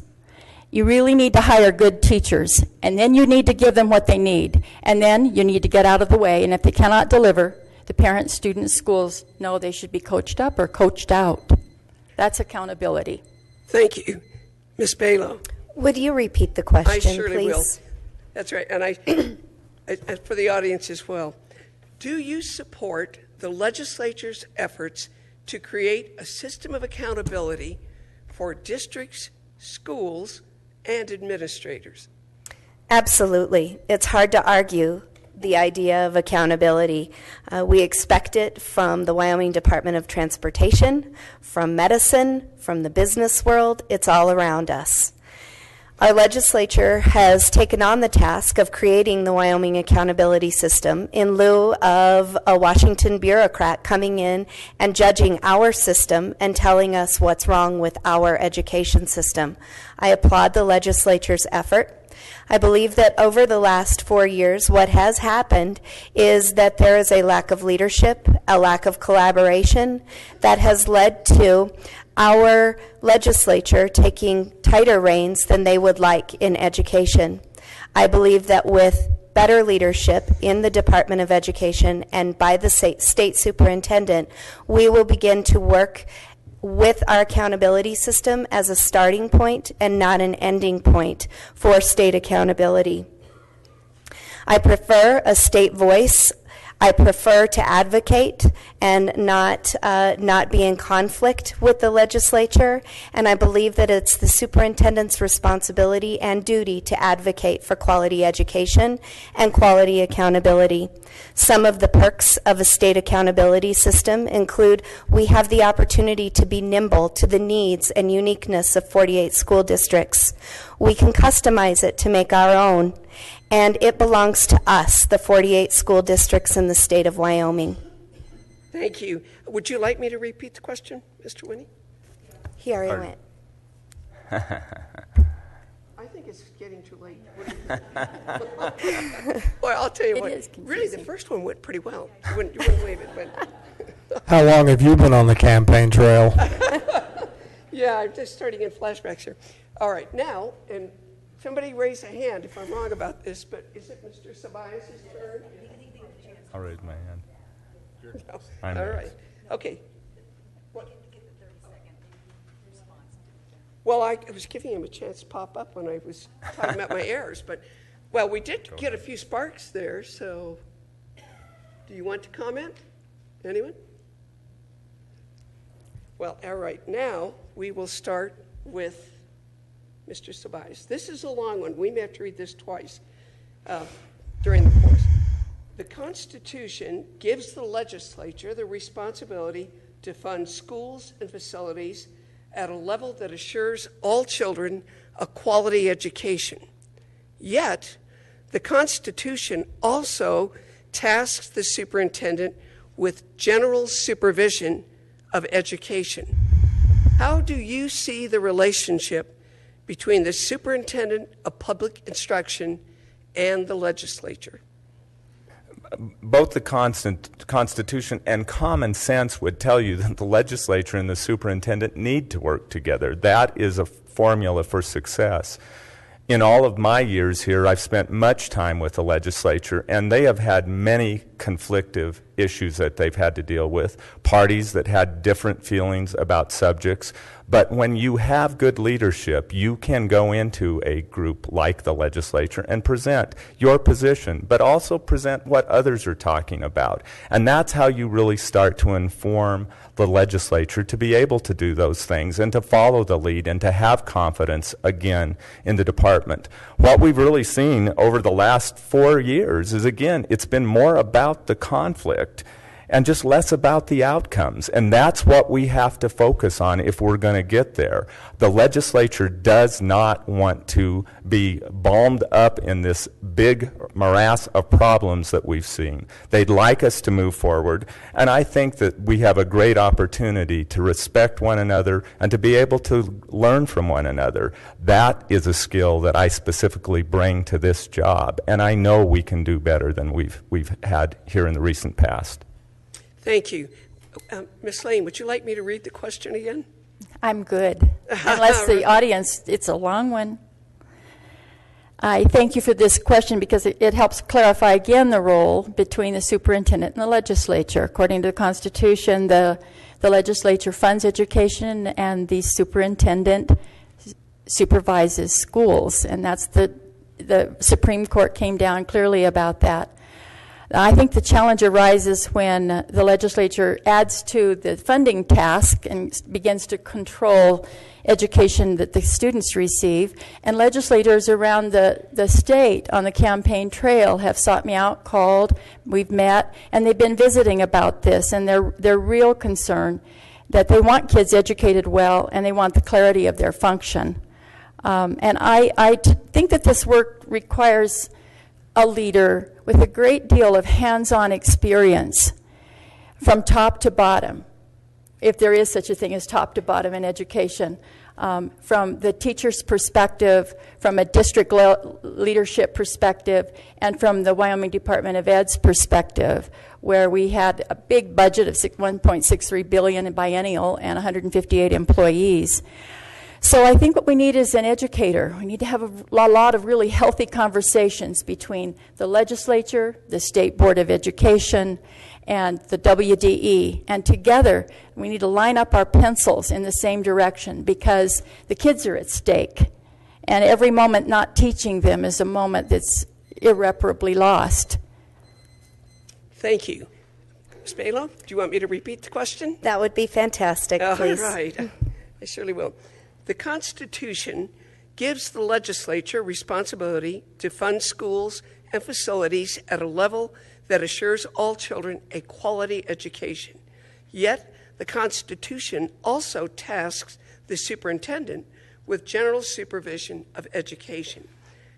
you really need to hire good teachers, and then you need to give them what they need. And then you need to get out of the way, and if they cannot deliver, the parents, students, schools know they should be coached up or coached out. That's accountability. Thank you. Ms. Balo. Would you repeat the question, I surely please? will. That's right. And for the audience as well. Do you support the legislature's efforts to create a system of accountability for districts, schools, and administrators? Absolutely. It's hard to argue the idea of accountability. We expect it from the Wyoming Department of Transportation, from medicine, from the business world. It's all around us. Our legislature has taken on the task of creating the Wyoming accountability system in lieu of a Washington bureaucrat coming in and judging our system and telling us what's wrong with our education system. I applaud the legislature's effort. I believe that over the last 4 years, what has happened is that there is a lack of leadership, a lack of collaboration that has led to our legislature taking tighter reins than they would like in education. I believe that with better leadership in the Department of Education and by the state superintendent, we will begin to work with our accountability system as a starting point and not an ending point for state accountability. I prefer a state voice. I prefer to advocate and not be in conflict with the legislature, and I believe that it's the superintendent's responsibility and duty to advocate for quality education and quality accountability. Some of the perks of a state accountability system include we have the opportunity to be nimble to the needs and uniqueness of 48 school districts. We can customize it to make our own, and it belongs to us, the 48 school districts in the state of Wyoming. Thank you. Would you like me to repeat the question, Mr. Winnie? He already went. I think it's getting too late. Well, I'll tell you what. Really, the first one went pretty well. You wouldn't believe it, but How long have you been on the campaign trail? yeah, I'm just starting in flashbacks here. All right, now, and somebody raise a hand if I'm wrong about this, but is it Mr. Sabias' turn? I'll raise my hand. No. I'm All next. right. Okay. Well, I was giving him a chance to pop up when I was talking about my errors, but, well, we did get a few sparks there, so do you want to comment? Anyone? Well, all right. Now we will start with Mr. Sabias. This is a long one. We may have to read this twice during the course. The Constitution gives the legislature the responsibility to fund schools and facilities at a level that assures all children a quality education. Yet, the Constitution also tasks the superintendent with general supervision of education. How do you see the relationship between the superintendent of public instruction and the legislature? Both the Constitution and common sense would tell you that the legislature and the superintendent need to work together. That is a formula for success. In all of my years here, I've spent much time with the legislature, and they have had many conflictive issues that they've had to deal with, parties that had different feelings about subjects. But when you have good leadership, you can go into a group like the legislature and present your position, but also present what others are talking about. And that's how you really start to inform the legislature to be able to do those things and to follow the lead and to have confidence, again, in the department. What we've really seen over the last 4 years is, again, it's been more about the conflict. and just less about the outcomes. And that's what we have to focus on if we're going to get there. The legislature does not want to be balmed up in this big morass of problems that we've seen. They'd like us to move forward, and I think that we have a great opportunity to respect one another and to be able to learn from one another. That is a skill that I specifically bring to this job, and I know we can do better than we've had here in the recent past. Thank you. Ms. Lane, would you like me to read the question again? I'm good. Unless the audience, it's a long one. I thank you for this question because it helps clarify again the role between the superintendent and the legislature. According to the Constitution, the legislature funds education and the superintendent supervises schools, and that's the Supreme Court came down clearly about that. I think the challenge arises when the legislature adds to the funding task and begins to control education that the students receive. And legislators around the state on the campaign trail have sought me out, called, we've met, and they've been visiting about this. And their real concern that they want kids educated well and they want the clarity of their function. And I think that this work requires a leader with a great deal of hands-on experience from top to bottom, if there is such a thing as top to bottom in education, from the teacher's perspective, from a district leadership perspective, and from the Wyoming Department of Ed's perspective, where we had a big budget of $1.63 billion in biennial and 158 employees. So I think what we need is an educator. We need to have a lot of really healthy conversations between the legislature, the State Board of Education, and the WDE. And together, we need to line up our pencils in the same direction because the kids are at stake. And every moment not teaching them is a moment that's irreparably lost. Thank you. Ms. Balo, do you want me to repeat the question? That would be fantastic, please. All right. I surely will. The Constitution gives the legislature responsibility to fund schools and facilities at a level that assures all children a quality education. Yet, the Constitution also tasks the superintendent with general supervision of education.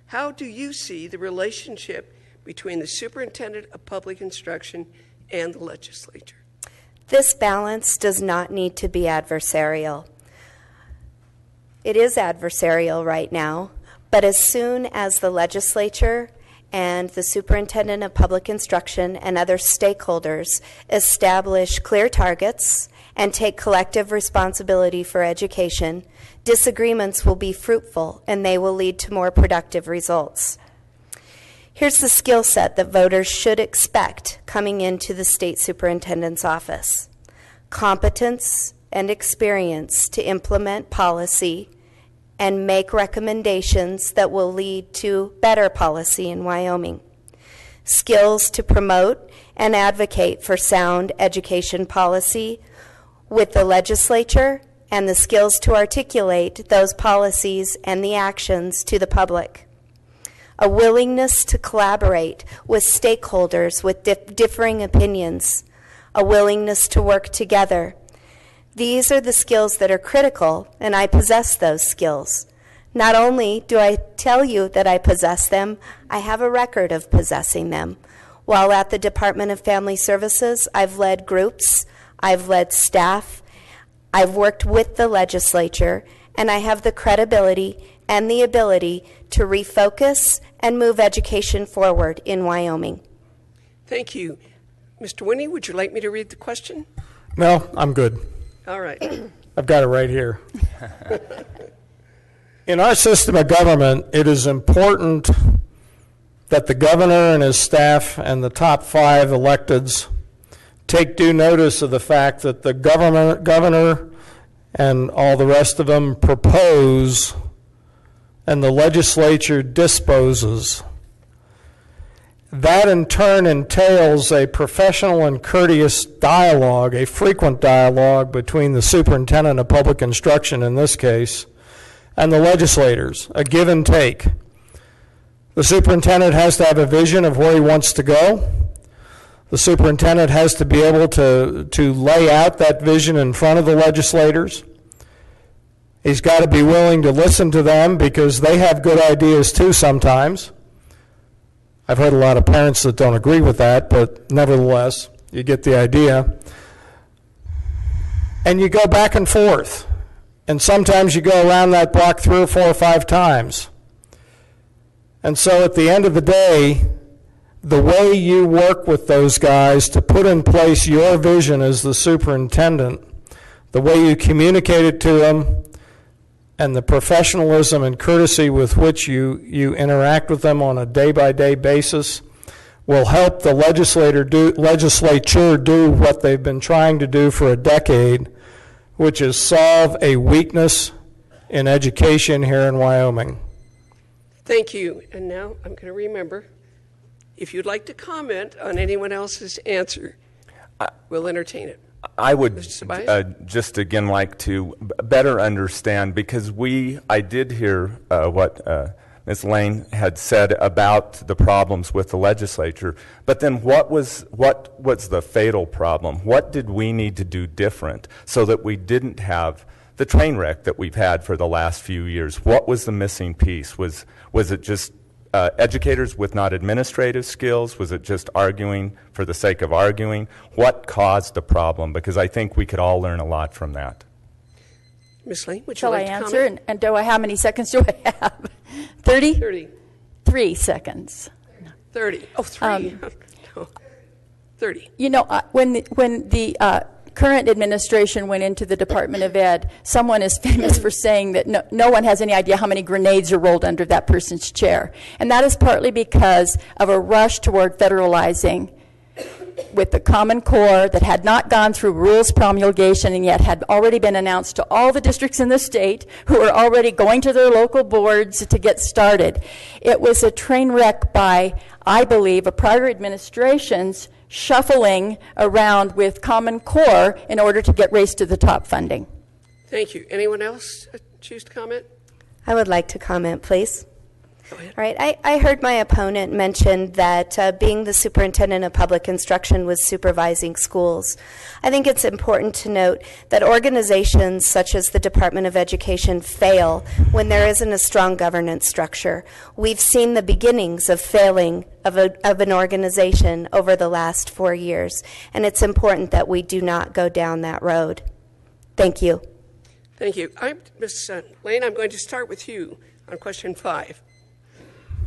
How do you see the relationship between the superintendent of public instruction and the legislature? This balance does not need to be adversarial. It is adversarial right now, but as soon as the legislature and the superintendent of public instruction and other stakeholders establish clear targets and take collective responsibility for education, disagreements will be fruitful and they will lead to more productive results. Here's the skill set that voters should expect coming into the state superintendent's office: competence and experience to implement policy and make recommendations that will lead to better policy in Wyoming. Skills to promote and advocate for sound education policy with the legislature, and the skills to articulate those policies and the actions to the public. A willingness to collaborate with stakeholders with differing opinions, a willingness to work together. These are the skills that are critical, and I possess those skills. Not only do I tell you that I possess them, I have a record of possessing them. While at the Department of Family Services, I've led groups, I've led staff, I've worked with the legislature, and I have the credibility and the ability to refocus and move education forward in Wyoming. Thank you. Mr. Winnie, would you like me to read the question? No, I'm good. All right. I've got it right here. In our system of government, it is important that the governor and his staff and the top 5 electeds take due notice of the fact that the governor and all the rest of them propose and the legislature disposes. That in turn entails a professional and courteous dialogue, a frequent dialogue between the superintendent of public instruction in this case and the legislators, a give and take. The superintendent has to have a vision of where he wants to go. The superintendent has to be able to lay out that vision in front of the legislators. He's got to be willing to listen to them because they have good ideas too sometimes. I've heard a lot of parents that don't agree with that, but nevertheless, you get the idea. And you go back and forth. And sometimes you go around that block 3 or 4 or 5 times. And so at the end of the day, the way you work with those guys to put in place your vision as the superintendent, the way you communicate it to them, and the professionalism and courtesy with which you interact with them on a day-by-day basis will help the legislature do what they've been trying to do for a decade, which is solve a weakness in education here in Wyoming. Thank you. And now I'm going to remember, if you'd like to comment on anyone else's answer, we'll entertain it. I would Mr. just again like to better understand, because I did hear what Ms. Lane had said about the problems with the legislature, but then what was the fatal problem? What did we need to do different so that we didn't have the train wreck that we've had for the last few years? What was the missing piece? Was it just educators with not administrative skills? Was it just arguing for the sake of arguing? What caused the problem? Because I think we could all learn a lot from that. Ms. Lane, would you Shall like I to answer? comment? And how many seconds do I have? 30? 30. 3 seconds. 30. Oh, 3. No. 30. You know, when the current administration went into the Department of Ed, someone is famous for saying that no one has any idea how many grenades are rolled under that person's chair. And that is partly because of a rush toward federalizing with the Common Core that had not gone through rules promulgation and yet had already been announced to all the districts in the state who were already going to their local boards to get started. It was a train wreck by, I believe, a prior administration's shuffling around with Common Core in order to get Race to the Top funding. Thank you. Anyone else choose to comment? I would like to comment, please. Go ahead. All right, I heard my opponent mention that being the superintendent of public instruction was supervising schools. I think it's important to note that organizations such as the Department of Education fail when there isn't a strong governance structure. We've seen the beginnings of failing of an organization over the last 4 years, and it's important that we do not go down that road. Thank you. Thank you. Ms. Lane, I'm going to start with you on question 5.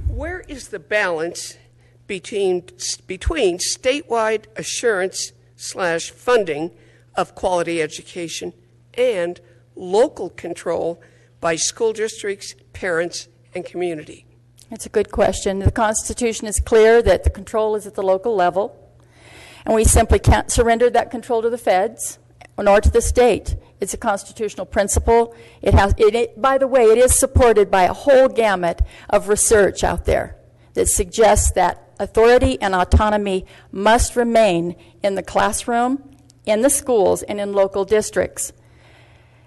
Where is the balance between statewide assurance/funding of quality education and local control by school districts, parents, and community? It's a good question. The Constitution is clear that the control is at the local level, and we simply can't surrender that control to the feds nor to the state. It's a constitutional principle. By the way, it is supported by a whole gamut of research out there that suggests that authority and autonomy must remain in the classroom, in the schools, and in local districts.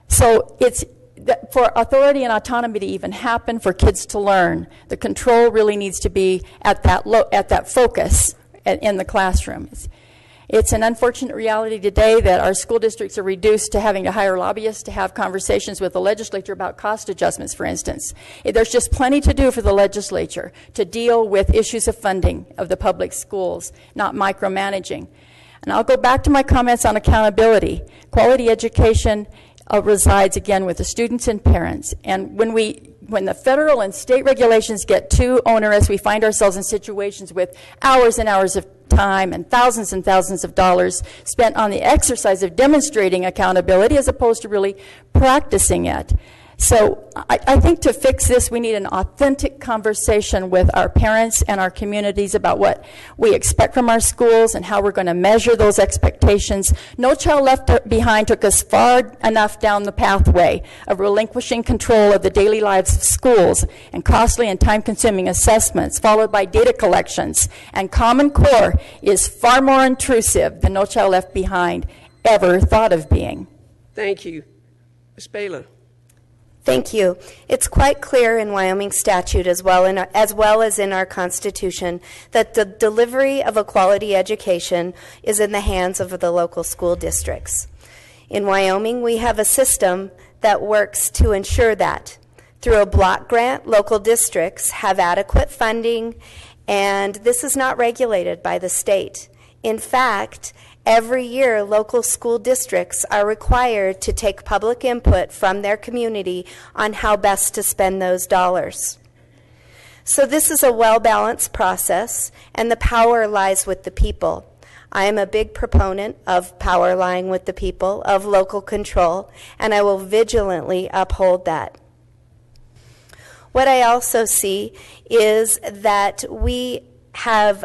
So for authority and autonomy to even happen, for kids to learn, the control really needs to be at that focus in the classroom. It's an unfortunate reality today that our school districts are reduced to having to hire lobbyists to have conversations with the legislature about cost adjustments, for instance. There's just plenty to do for the legislature to deal with issues of funding of the public schools, not micromanaging. And I'll go back to my comments on accountability. Quality education resides, again, with the students and parents. And when the federal and state regulations get too onerous, we find ourselves in situations with hours and hours of time and thousands of dollars spent on the exercise of demonstrating accountability as opposed to really practicing it. So I think to fix this, we need an authentic conversation with our parents and our communities about what we expect from our schools and how we're going to measure those expectations. No Child Left Behind took us far enough down the pathway of relinquishing control of the daily lives of schools and costly and time-consuming assessments, followed by data collections. And Common Core is far more intrusive than No Child Left Behind ever thought of being. Thank you. Ms. Baylor. Thank you. It's quite clear in Wyoming statute as well as in our Constitution that the delivery of a quality education is in the hands of the local school districts. In Wyoming, we have a system that works to ensure that. Through a block grant, local districts have adequate funding, and this is not regulated by the state. In fact, every year, local school districts are required to take public input from their community on how best to spend those dollars. So this is a well-balanced process, and the power lies with the people. I am a big proponent of power lying with the people, of local control, and I will vigilantly uphold that. What I also see is that we have,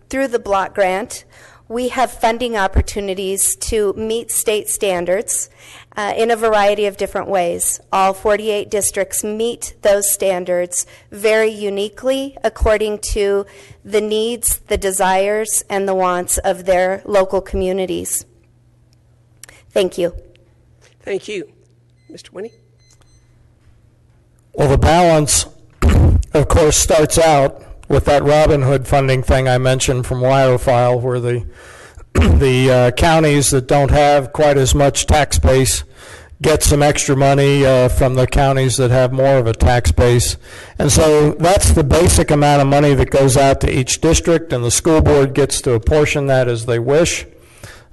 through the block grant, we have funding opportunities to meet state standards in a variety of different ways. All 48 districts meet those standards very uniquely according to the needs, the desires, and the wants of their local communities. Thank you. Thank you. Mr. Winnie? Well, the balance, of course, starts out with that Robin Hood funding thing I mentioned from WyoFile, where the counties that don't have quite as much tax base get some extra money from the counties that have more of a tax base. And so that's the basic amount of money that goes out to each district, and the school board gets to apportion that as they wish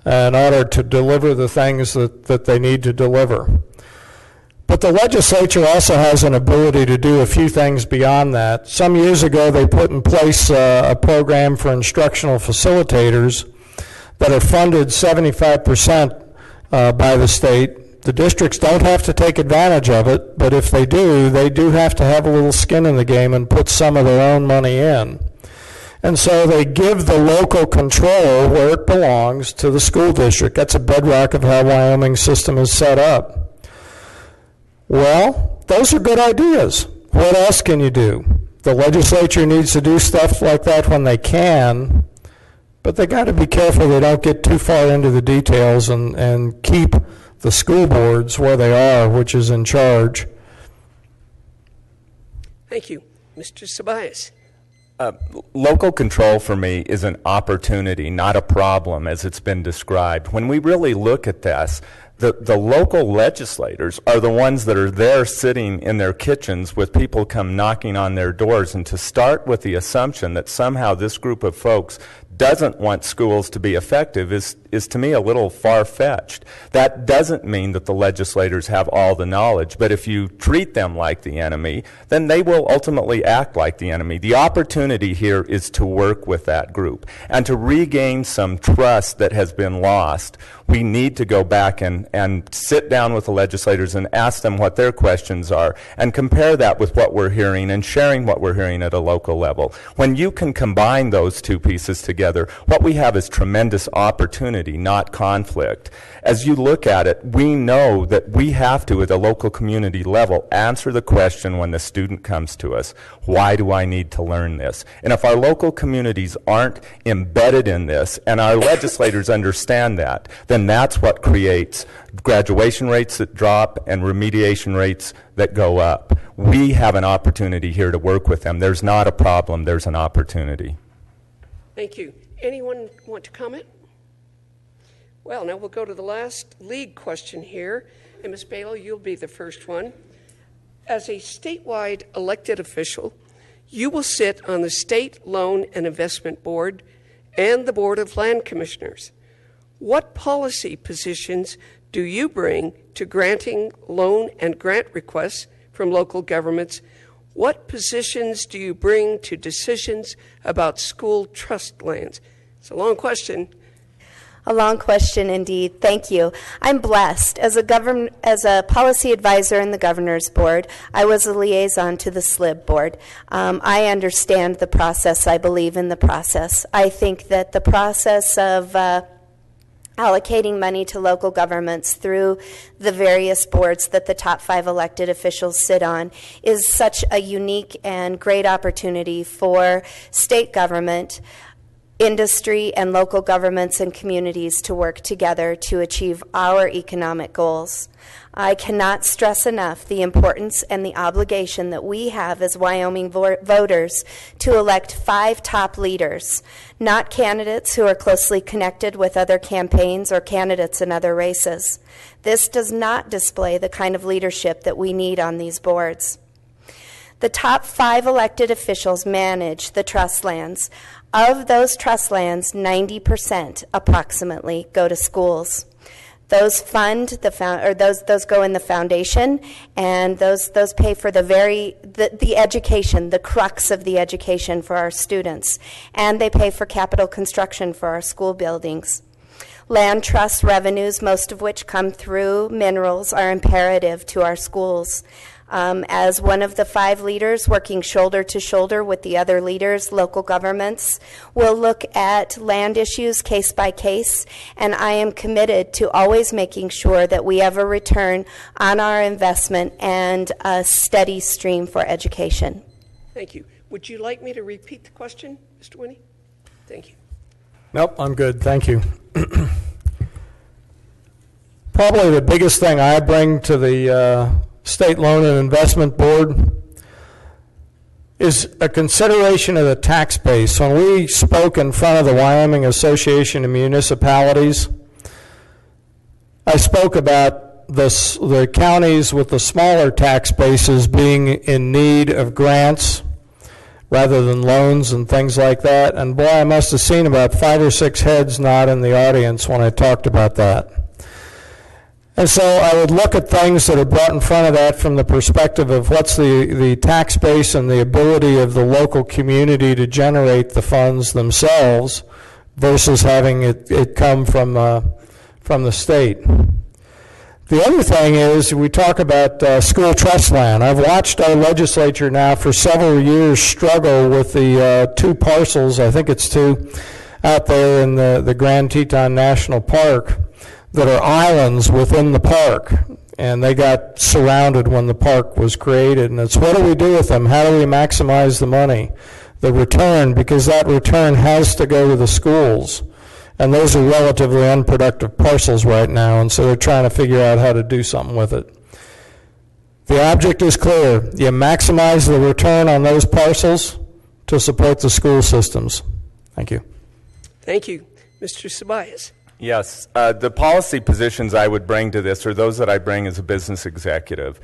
in order to deliver the things that they need to deliver. But the legislature also has an ability to do a few things beyond that. Some years ago, they put in place a program for instructional facilitators that are funded 75% by the state. The districts don't have to take advantage of it, but if they do have to have a little skin in the game and put some of their own money in. And so they give the local control where it belongs to the school district. That's a bedrock of how Wyoming's system is set up. Well, those are good ideas. What else can you do? The legislature needs to do stuff like that when they can, but they got to be careful they don't get too far into the details and keep the school boards where they are, which is in charge. Thank you. Mr. Sabias? Local control for me is an opportunity, not a problem, as it's been described. When we really look at this, the local legislators are the ones that are there sitting in their kitchens with people come knocking on their doors, and to start with the assumption that somehow this group of folks doesn't want schools to be effective is to me a little far-fetched. That doesn't mean that the legislators have all the knowledge, but if you treat them like the enemy, then they will ultimately act like the enemy. The opportunity here is to work with that group and to regain some trust that has been lost. We need to go back and sit down with the legislators and ask them what their questions are and compare that with what we're hearing and sharing what we're hearing at a local level. When you can combine those two pieces together, what we have is tremendous opportunity, not conflict. As you look at it, we know that we have to, at a local community level, answer the question when the student comes to us, why do I need to learn this? And if our local communities aren't embedded in this and our legislators understand that, then that's what creates graduation rates that drop and remediation rates that go up. We have an opportunity here to work with them. There's not a problem, there's an opportunity. Thank you. Anyone want to comment? Well, now we'll go to the last league question here. And Ms. Bailo, you'll be the first one. As a statewide elected official, you will sit on the State Loan and Investment Board and the Board of Land Commissioners. What policy positions do you bring to granting loan and grant requests from local governments? What positions do you bring to decisions about school trust lands? It's a long question. A long question indeed. Thank you. I'm blessed. As a policy advisor in the Governor's Board, I was a liaison to the SLIB Board. I understand the process. I believe in the process. I think that the process of allocating money to local governments through the various boards that the top 5 elected officials sit on is such a unique and great opportunity for state government, industry, and local governments and communities to work together to achieve our economic goals. I cannot stress enough the importance and the obligation that we have as Wyoming voters to elect 5 top leaders, not candidates who are closely connected with other campaigns or candidates in other races. This does not display the kind of leadership that we need on these boards. The top 5 elected officials manage the trust lands. Of those trust lands, 90% approximately go to schools. Those fund those go in the foundation, and those pay for the education, the crux of the education for our students, and they pay for capital construction for our school buildings. Land trust revenues, most of which come through minerals, are imperative to our schools. As one of the 5 leaders working shoulder to shoulder with the other leaders, local governments, will look at land issues case by case, and I am committed to always making sure that we have a return on our investment and a steady stream for education. Thank you. Would you like me to repeat the question, Mr. Winnie? Thank you. Nope, I'm good. Thank you. Probably the biggest thing I bring to the State Loan and Investment Board is a consideration of the tax base. When we spoke in front of the Wyoming Association of Municipalities, I spoke about the counties with the smaller tax bases being in need of grants rather than loans and things like that. And boy, I must have seen about 5 or 6 heads nod in the audience when I talked about that. And so I would look at things that are brought in front of that from the perspective of what's the tax base and the ability of the local community to generate the funds themselves versus having it come from the state. The other thing is we talk about school trust land. I've watched our legislature now for several years struggle with the 2 parcels, I think it's 2, out there in the Grand Teton National Park that are islands within the park, and they got surrounded when the park was created. And it's, what do we do with them? How do we maximize the money, the return, because that return has to go to the schools. And those are relatively unproductive parcels right now, and so they're trying to figure out how to do something with it. The object is clear. You maximize the return on those parcels to support the school systems. Thank you. Thank you. Mr. Ceballos. Yes, the policy positions I would bring to this are those that I bring as a business executive.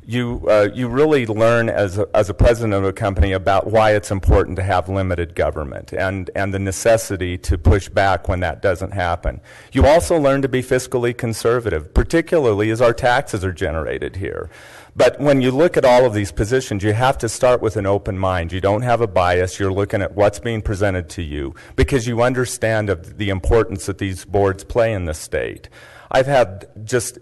You really learn as a president of a company about why it's important to have limited government and the necessity to push back when that doesn't happen. You also learn to be fiscally conservative, particularly as our taxes are generated here. But when you look at all of these positions, you have to start with an open mind. You don't have a bias. You're looking at what's being presented to you because you understand of the importance that these boards play in the state. I've had just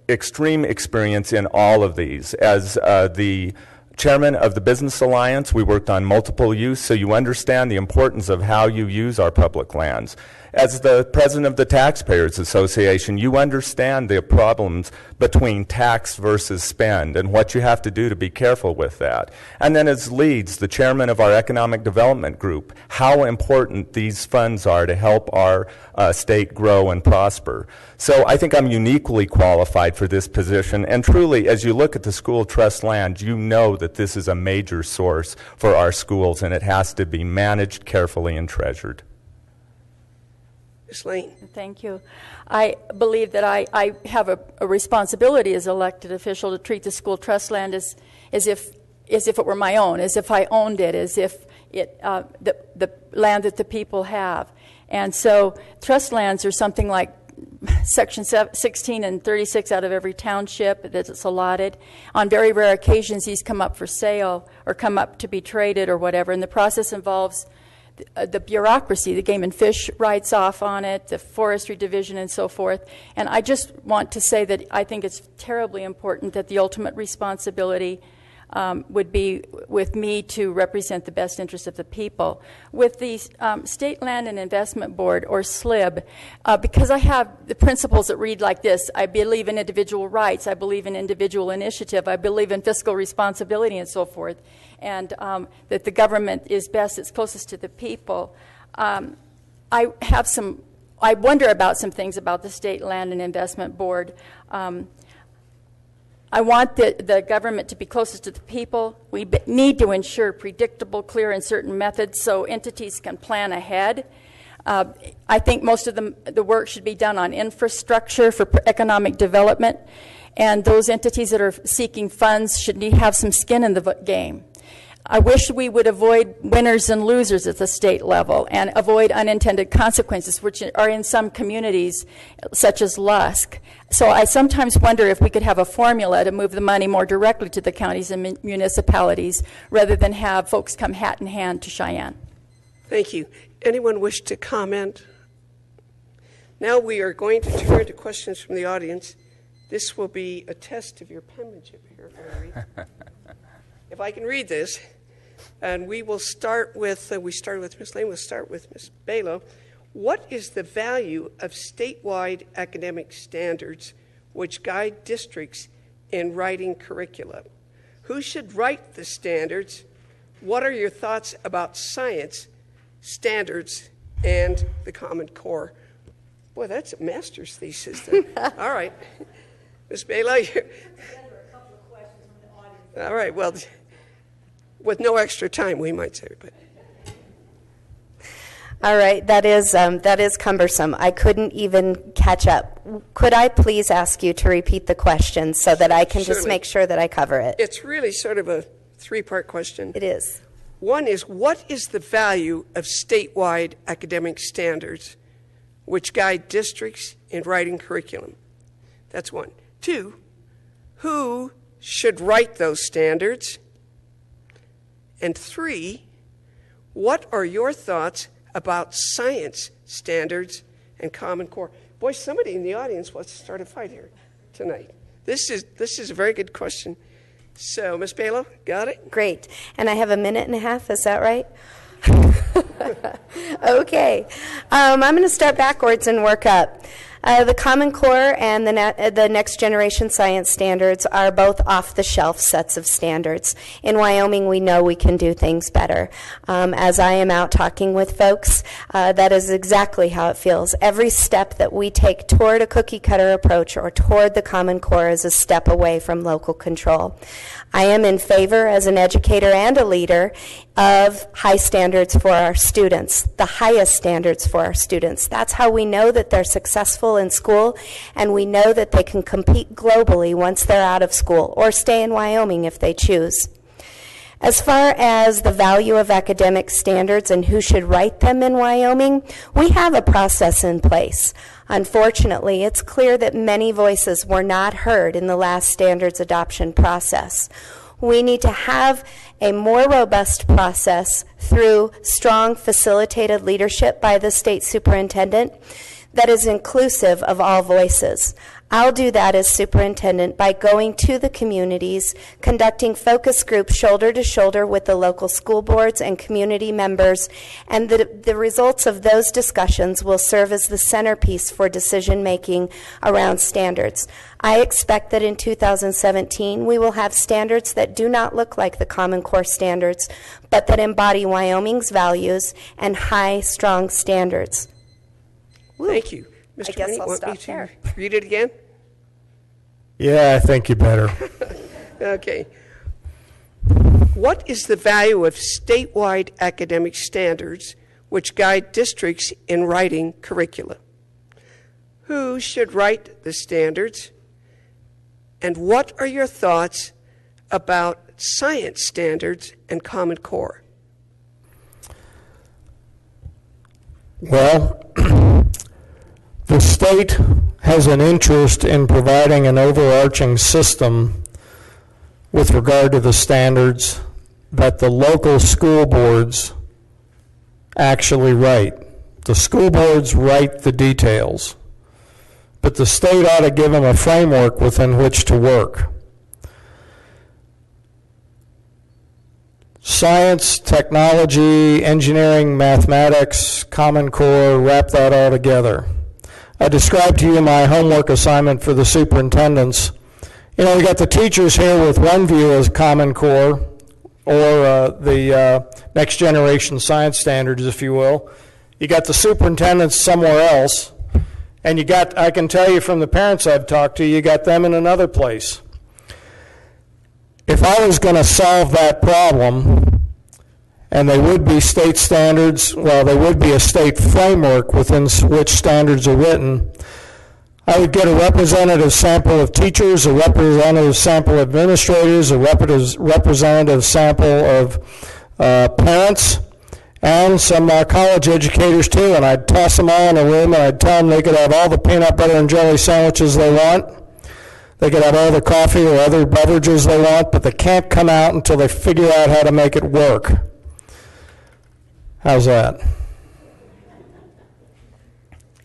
extreme experience in all of these. As the chairman of the Business Alliance, we worked on multiple use, so you understand the importance of how you use our public lands. As the president of the Taxpayers Association, you understand the problems between tax versus spend and what you have to do to be careful with that. And then as LEADS, the chairman of our Economic Development Group, how important these funds are to help our state grow and prosper. So I think I'm uniquely qualified for this position. And truly, as you look at the school trust land, you know that this is a major source for our schools, and it has to be managed carefully and treasured. Ms. Lane. Thank you. I believe that I have a responsibility as elected official to treat the school trust land as if it were my own, as if I owned it, as if it the land that the people have. And so trust lands are something like Section 16 and 36 out of every township that's allotted. On very rare occasions, these come up for sale or come up to be traded or whatever, and the process involves the bureaucracy. The Game and Fish writes off on it, the Forestry Division, and so forth. And I just want to say that I think it's terribly important that the ultimate responsibility would be with me to represent the best interests of the people. With the State Land and Investment Board, or SLIB, because I have the principles that read like this: I believe in individual rights, I believe in individual initiative, I believe in fiscal responsibility, and so forth, and that the government is best, it's closest to the people. I wonder about some things about the State Land and Investment Board. I want the government to be closest to the people. We need to ensure predictable, clear, and certain methods so entities can plan ahead. I think most of the work should be done on infrastructure for economic development, and those entities that are seeking funds should have some skin in the game. I wish we would avoid winners and losers at the state level and avoid unintended consequences, which are in some communities, such as Lusk. So I sometimes wonder if we could have a formula to move the money more directly to the counties and municipalities rather than have folks come hat in hand to Cheyenne. Thank you. Anyone wish to comment? Now we are going to turn to questions from the audience. This will be a test of your penmanship here, if I can read this. And we will start with, we started with Ms. Lane, we'll start with Ms. Balo. What is the value of statewide academic standards which guide districts in writing curricula? Who should write the standards? What are your thoughts about science, standards, and the Common Core? Boy, that's a master's thesis there. All right. Ms. Balo, all right, well, with no extra time, we might say. But. All right, that is cumbersome. I couldn't even catch up. Could I please ask you to repeat the question so that I can just make sure that I cover it? It's really sort of a three-part question. It is. One is, what is the value of statewide academic standards which guide districts in writing curriculum? That's one. Two, who should write those standards? And three, what are your thoughts about science standards and Common Core? Boy, somebody in the audience wants to start a fight here tonight. This is a very good question. So, Ms. Balo, got it? Great. And I have a minute and a half, is that right? Okay. I'm going to start backwards and work up. The Common Core and the Next Generation Science Standards are both off-the-shelf sets of standards. In Wyoming, we know we can do things better. As I am out talking with folks, that is exactly how it feels. Every step that we take toward a cookie-cutter approach or toward the Common Core is a step away from local control. I am in favor, as an educator and a leader, of high standards for our students, the highest standards for our students. That's how we know that they're successful in school, and we know that they can compete globally once they're out of school, or stay in Wyoming if they choose. As far as the value of academic standards and who should write them in Wyoming, we have a process in place. Unfortunately, it's clear that many voices were not heard in the last standards adoption process. We need to have a more robust process through strong facilitated leadership by the state superintendent that is inclusive of all voices. I'll do that as superintendent by going to the communities, conducting focus groups shoulder to shoulder with the local school boards and community members, and the results of those discussions will serve as the centerpiece for decision making around standards. I expect that in 2017 we will have standards that do not look like the Common Core standards, but that embody Wyoming's values and high, strong standards. Woo. Thank you. Mr. I guess Rennie, I'll want stop me to there. read it again? Yeah, I think you better. Okay. What is the value of statewide academic standards which guide districts in writing curricula? Who should write the standards? And what are your thoughts about science standards and Common Core? Well, the state has an interest in providing an overarching system with regard to the standards that the local school boards actually write. The school boards write the details, but the state ought to give them a framework within which to work. Science, technology, engineering, mathematics, Common Core, wrap that all together. I described to you my homework assignment for the superintendents. You know, we got the teachers here with one view as Common Core, or the Next Generation Science Standards, if you will. You got the superintendents somewhere else, and you got, I can tell you from the parents I've talked to, you got them in another place. if I was going to solve that problem, and they would be state standards, well, there would be a state framework within which standards are written, I would get a representative sample of teachers, a representative sample of administrators, a representative sample of parents, and some college educators too, and I'd toss them all in a room and I'd tell them they could have all the peanut butter and jelly sandwiches they want. They could have all the coffee or other beverages they want, but they can't come out until they figure out how to make it work. How's that?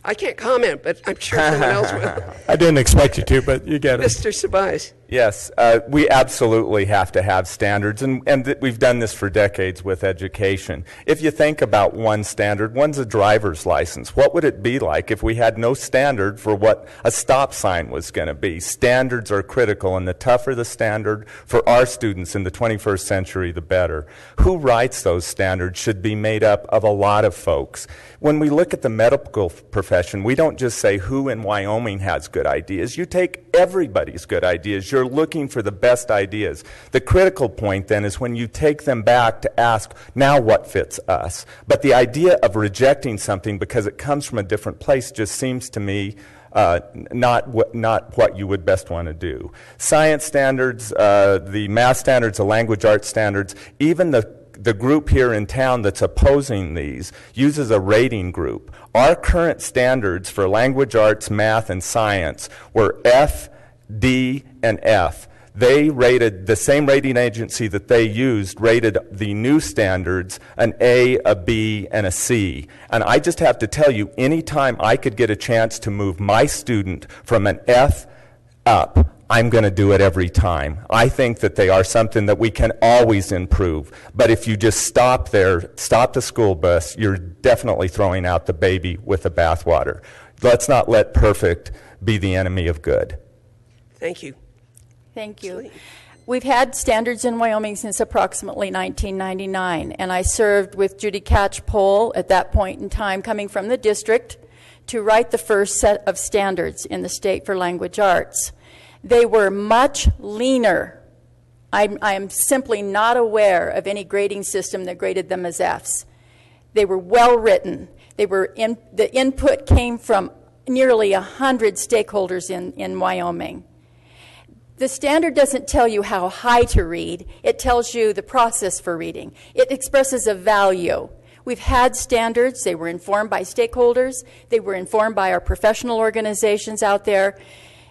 I can't comment, but I'm sure someone else will. I didn't expect you to, but you get it. Mr. Sabais. Yes, we absolutely have to have standards, and we've done this for decades with education. If you think about one standard, one's a driver's license. What would it be like if we had no standard for what a stop sign was going to be? Standards are critical, and the tougher the standard for our students in the 21st century, the better. Who writes those standards should be made up of a lot of folks. When we look at the medical profession, we don't just say who in Wyoming has good ideas. You take everybody's good ideas. You're looking for the best ideas. The critical point then is when you take them back to ask, now what fits us? But the idea of rejecting something because it comes from a different place just seems to me not what you would best want to do. Science standards, the math standards, the language arts standards, even the group here in town that's opposing these uses a rating group. Our current standards for language arts, math, and science were F, D, and F. They rated, the same rating agency that they used rated the new standards an A, a B, and a C. And I just have to tell you, anytime I could get a chance to move my student from an F up, I'm going to do it every time. I think that they are something that we can always improve. But if you just stop there, stop the school bus, you're definitely throwing out the baby with the bathwater. Let's not let perfect be the enemy of good. Thank you. Thank you. We've had standards in Wyoming since approximately 1999, and I served with Judy Catchpole at that point in time, coming from the district, to write the first set of standards in the state for language arts. They were much leaner. I am simply not aware of any grading system that graded them as Fs. They were well written. The input came from nearly 100 stakeholders in Wyoming. The standard doesn't tell you how high to read. It tells you the process for reading. It expresses a value. We've had standards. They were informed by stakeholders. They were informed by our professional organizations out there.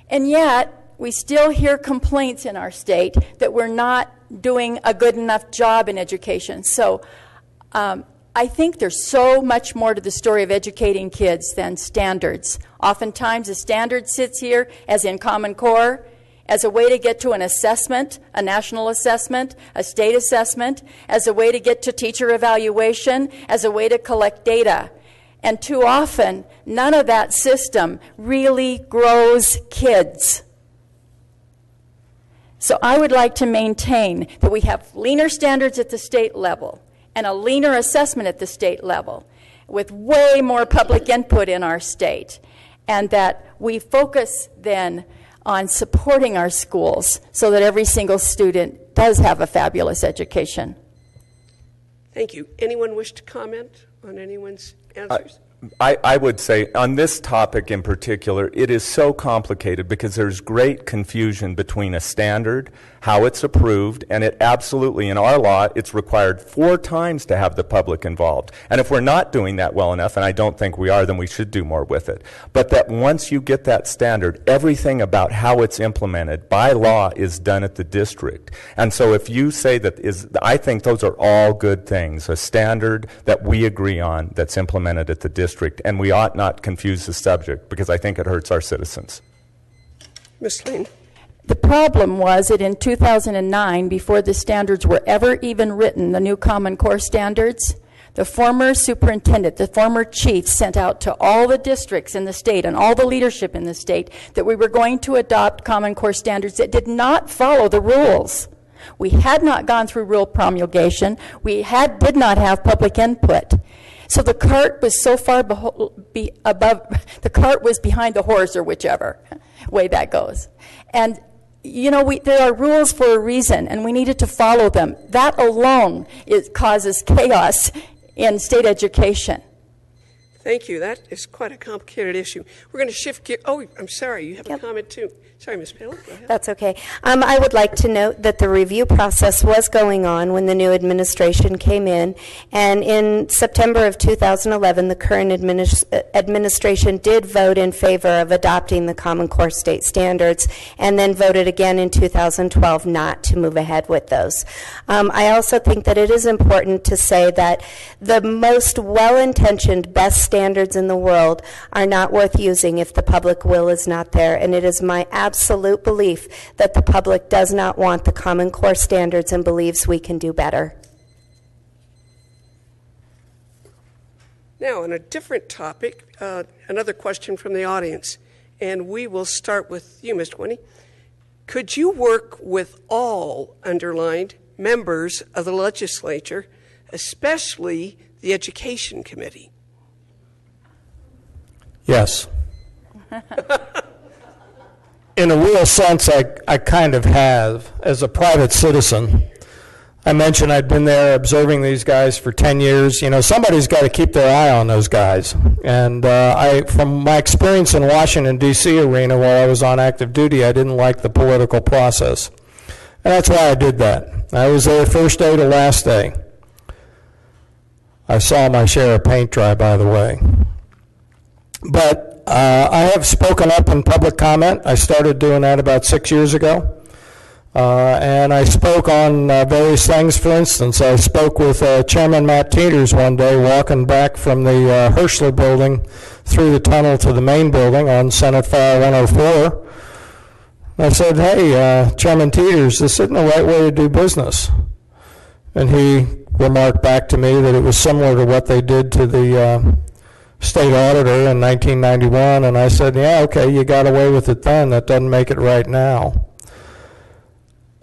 And yet, we still hear complaints in our state that we're not doing a good enough job in education. So I think there's so much more to the story of educating kids than standards. Oftentimes a standard sits here, as in Common Core, as a way to get to an assessment, a national assessment, a state assessment, as a way to get to teacher evaluation, as a way to collect data. And too often, none of that system really grows kids. So I would like to maintain that we have leaner standards at the state level and a leaner assessment at the state level with way more public input in our state, and that we focus then on supporting our schools so that every single student does have a fabulous education. Thank you. Anyone wish to comment on anyone's answers? I would say on this topic in particular, it is so complicated because there's great confusion between a standard, how it's approved, and it absolutely, in our law, it's required 4 times to have the public involved. And if we're not doing that well enough, and I don't think we are, then we should do more with it. But that once you get that standard, everything about how it's implemented by law is done at the district. And so if you say that I think those are all good things, a standard that we agree on that's implemented at the district. And we ought not confuse the subject because I think it hurts our citizens. Ms. Lane. The problem was that in 2009, before the standards were ever even written, the new Common Core standards, the former superintendent, the former chief sent out to all the districts in the state and all the leadership in the state that we were going to adopt Common Core standards that did not follow the rules. We had not gone through rule promulgation. We did not have public input. So the cart was so far the cart was behind the horse, or whichever way that goes. And you know, there are rules for a reason, and we needed to follow them. That alone causes chaos in state education. Thank you. That is quite a complicated issue. We're going to shift gear. Oh, I'm sorry. You have a comment, too. Sorry, Ms. Paley. Go ahead. That's okay. I would like to note that the review process was going on when the new administration came in, and in September of 2011, the current administration did vote in favor of adopting the Common Core state standards, and then voted again in 2012 not to move ahead with those. I also think that it is important to say that the most well-intentioned, best standards in the world are not worth using if the public will is not there, and it is my absolute belief that the public does not want the Common Core standards and believes we can do better. Now, on a different topic, another question from the audience, and we will start with you, Mr. Winnie. Could you work with all underlined members of the legislature, especially the Education Committee? Yes. In a real sense, I kind of have. As a private citizen, I mentioned I'd been there observing these guys for 10 years. You know, somebody's got to keep their eye on those guys. And from my experience in Washington, D.C. arena while I was on active duty, I didn't like the political process. And that's why I did that. I was there first day to last day. I saw my share of paint dry, by the way. But I have spoken up in public comment. I started doing that about 6 years ago. And I spoke on various things. For instance, I spoke with Chairman Matt Teeters one day walking back from the Hirschler building through the tunnel to the main building on Senate File 104. I said, hey, Chairman Teeters, this isn't the right way to do business. And he remarked back to me that it was similar to what they did to the state auditor in 1991, and I said, yeah, okay, you got away with it then. That doesn't make it right now.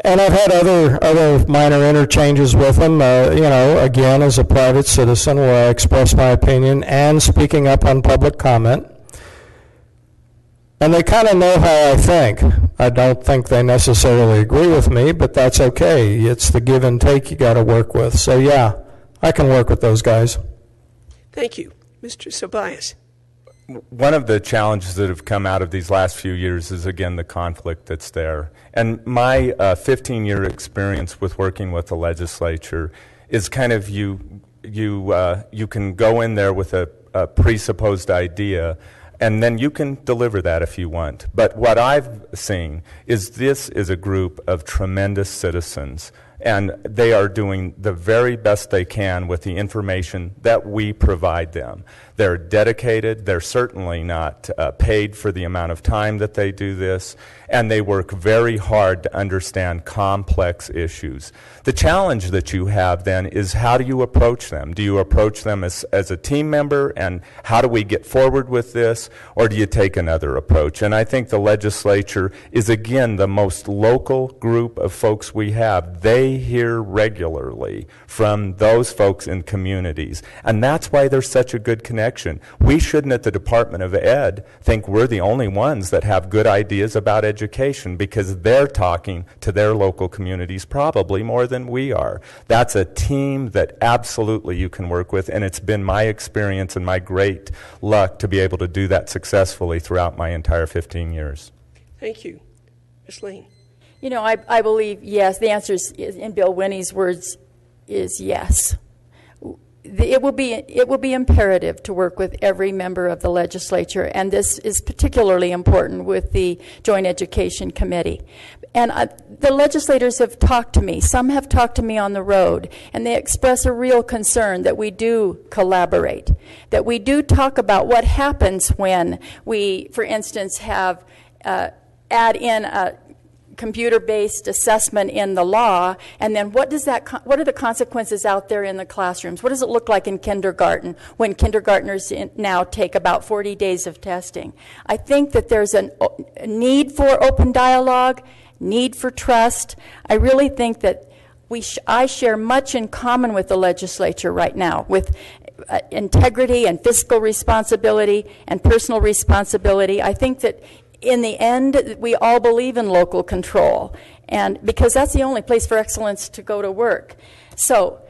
And I've had other minor interchanges with them, you know, again, as a private citizen where I express my opinion and speaking up on public comment. And they kind of know how I think. I don't think they necessarily agree with me, but that's okay. It's the give and take you got to work with. So, yeah, I can work with those guys. Thank you. Mr. Subias. One of the challenges that have come out of these last few years is, again, the conflict that's there. And my 15-year experience with working with the legislature is kind of you can go in there with a presupposed idea, and then you can deliver that if you want. But what I've seen is this is a group of tremendous citizens, and they are doing the very best they can with the information that we provide them. They're dedicated. They're certainly not paid for the amount of time that they do this, and they work very hard to understand complex issues. The challenge that you have then is, how do you approach them? Do you approach them as a team member, and how do we get forward with this, or do you take another approach? And I think the legislature is, again, the most local group of folks we have. They hear regularly from those folks in communities, and that's why there's such a good connection. We shouldn't, at the Department of Ed, think we're the only ones that have good ideas about education, because they're talking to their local communities probably more than we are. That's a team that absolutely you can work with, and it's been my experience and my great luck to be able to do that successfully throughout my entire 15 years. Thank you. Ms. Lane. You know, I believe, yes, the answer is, in Bill Winnie's words, is yes. It will be imperative to work with every member of the legislature, and this is particularly important with the Joint Education Committee. And the legislators have talked to me. Some have talked to me on the road, and they express a real concern that we do collaborate, that we do talk about what happens when we, for instance, have add in a computer-based assessment in the law, and then what are the consequences out there in the classrooms? What does it look like in kindergarten when kindergartners now take about 40 days of testing? I think that there's a need for open dialogue, need for trust. I really think that I share much in common with the legislature right now, with integrity and fiscal responsibility and personal responsibility. I think that in the end, we all believe in local control, and because that's the only place for excellence to go to work. So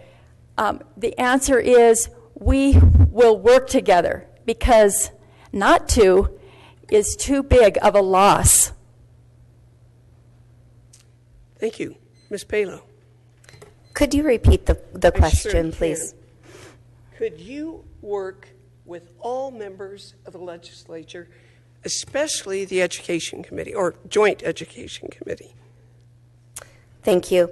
the answer is we will work together, because not to is too big of a loss. Thank you. Ms. Palo. Could you repeat the I question, sure please? can. Could you work with all members of the legislature, especially the Education Committee or Joint Education Committee? Thank you.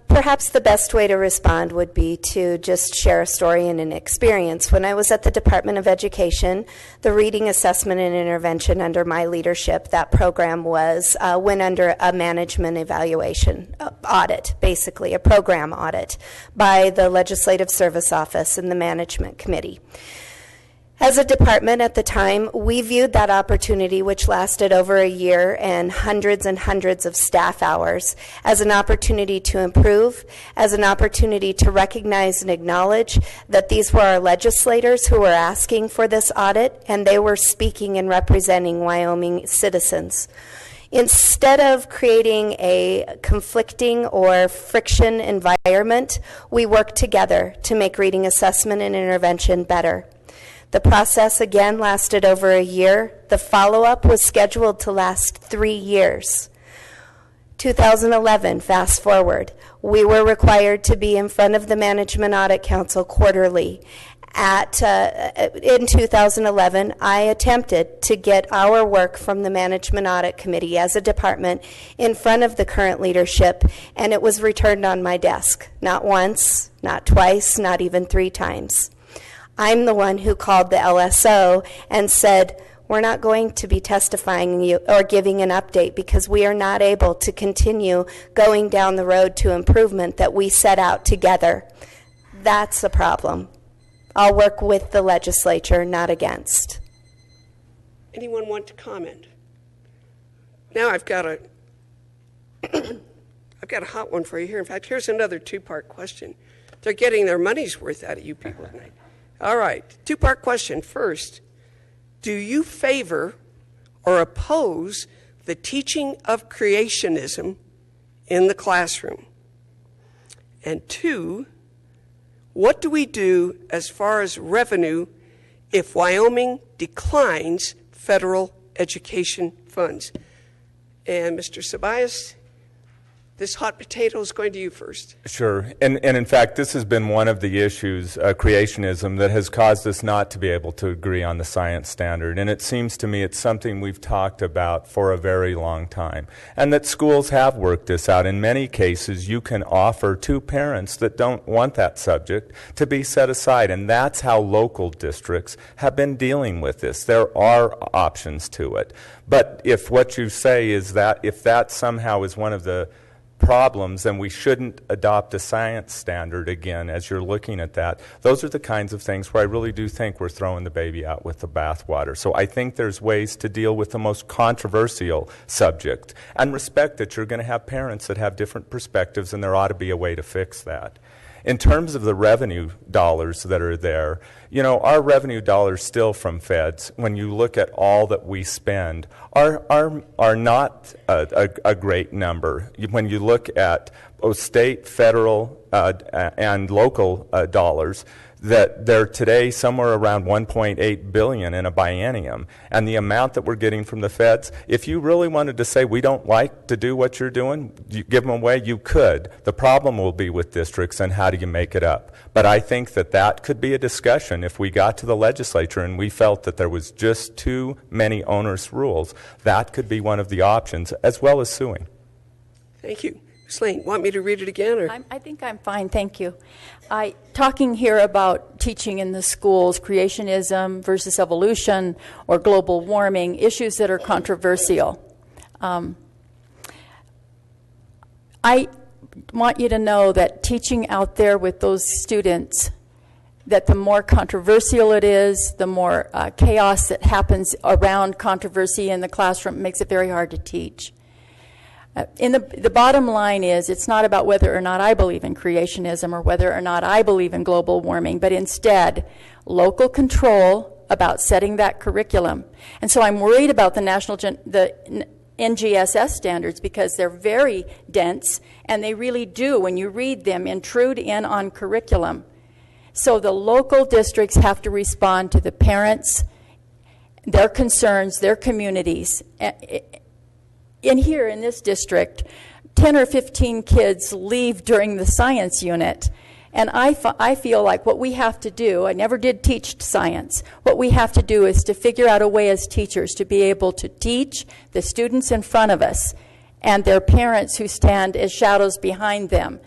Perhaps the best way to respond would be to just share a story and an experience. When I was at the Department of Education, the Reading Assessment and Intervention under my leadership, that program went under a management evaluation audit, basically a program audit by the Legislative Service Office and the Management Committee. As a department at the time, we viewed that opportunity, which lasted over a year and hundreds of staff hours, as an opportunity to improve, as an opportunity to recognize and acknowledge that these were our legislators who were asking for this audit, and they were speaking and representing Wyoming citizens. Instead of creating a conflicting or friction environment, we worked together to make reading assessment and intervention better. The process, again, lasted over a year. The follow-up was scheduled to last 3 years. 2011, fast forward, we were required to be in front of the Management Audit Council quarterly. In 2011, I attempted to get our work from the Management Audit Committee as a department in front of the current leadership, and it was returned on my desk. Not once, not twice, not even 3 times. I'm the one who called the LSO and said, we're not going to be testifying you or giving an update because we are not able to continue going down the road to improvement that we set out together. That's a problem. I'll work with the legislature, not against. Anyone want to comment? Now I've got a hot one for you here. In fact, here's another 2-part question. They're getting their money's worth out of you people tonight. All right, 2-part question. First, do you favor or oppose the teaching of creationism in the classroom? And 2, what do we do as far as revenue if Wyoming declines federal education funds? And Mr. Ceballos, this hot potato is going to you first. Sure. And in fact, this has been one of the issues, creationism, that has caused us not to be able to agree on the science standard. And it seems to me it's something we've talked about for a very long time. And that schools have worked this out. In many cases, you can offer to parents that don't want that subject to be set aside. And that's how local districts have been dealing with this. There are options to it. But if what you say is that if that somehow is one of the problems, then we shouldn't adopt a science standard again as you're looking at that. Those are the kinds of things where I really do think we're throwing the baby out with the bathwater. So I think there's ways to deal with the most controversial subject and respect that you're going to have parents that have different perspectives, and there ought to be a way to fix that. In terms of the revenue dollars that are there, you know, our revenue dollars still from feds, when you look at all that we spend, are not a great number. When you look at both state, federal, and local dollars, that they're today somewhere around $1.8 billion in a biennium. And the amount that we're getting from the feds, if you really wanted to say we don't like to do what you're doing, you give them away, you could. The problem will be with districts and how do you make it up. But I think that that could be a discussion if we got to the legislature and we felt that there was just too many onerous rules. That could be one of the options, as well as suing. Thank you. Ms. Lane, want me to read it again? Or? I think I'm fine, thank you. Talking here about teaching in the schools, creationism versus evolution or global warming, issues that are controversial. I want you to know that teaching out there with those students, that the more controversial it is, the more chaos that happens around controversy in the classroom makes it very hard to teach. The bottom line is, it's not about whether or not I believe in creationism or whether or not I believe in global warming, but instead local control about setting that curriculum. And so I'm worried about the NGSS standards because they're very dense, and they really do, when you read them, intrude in on curriculum. So the local districts have to respond to the parents, their concerns, their communities. In here, in this district, 10 or 15 kids leave during the science unit. And I feel like what we have to do, I never did teach science, what we have to do is to figure out a way as teachers to be able to teach the students in front of us and their parents who stand as shadows behind them.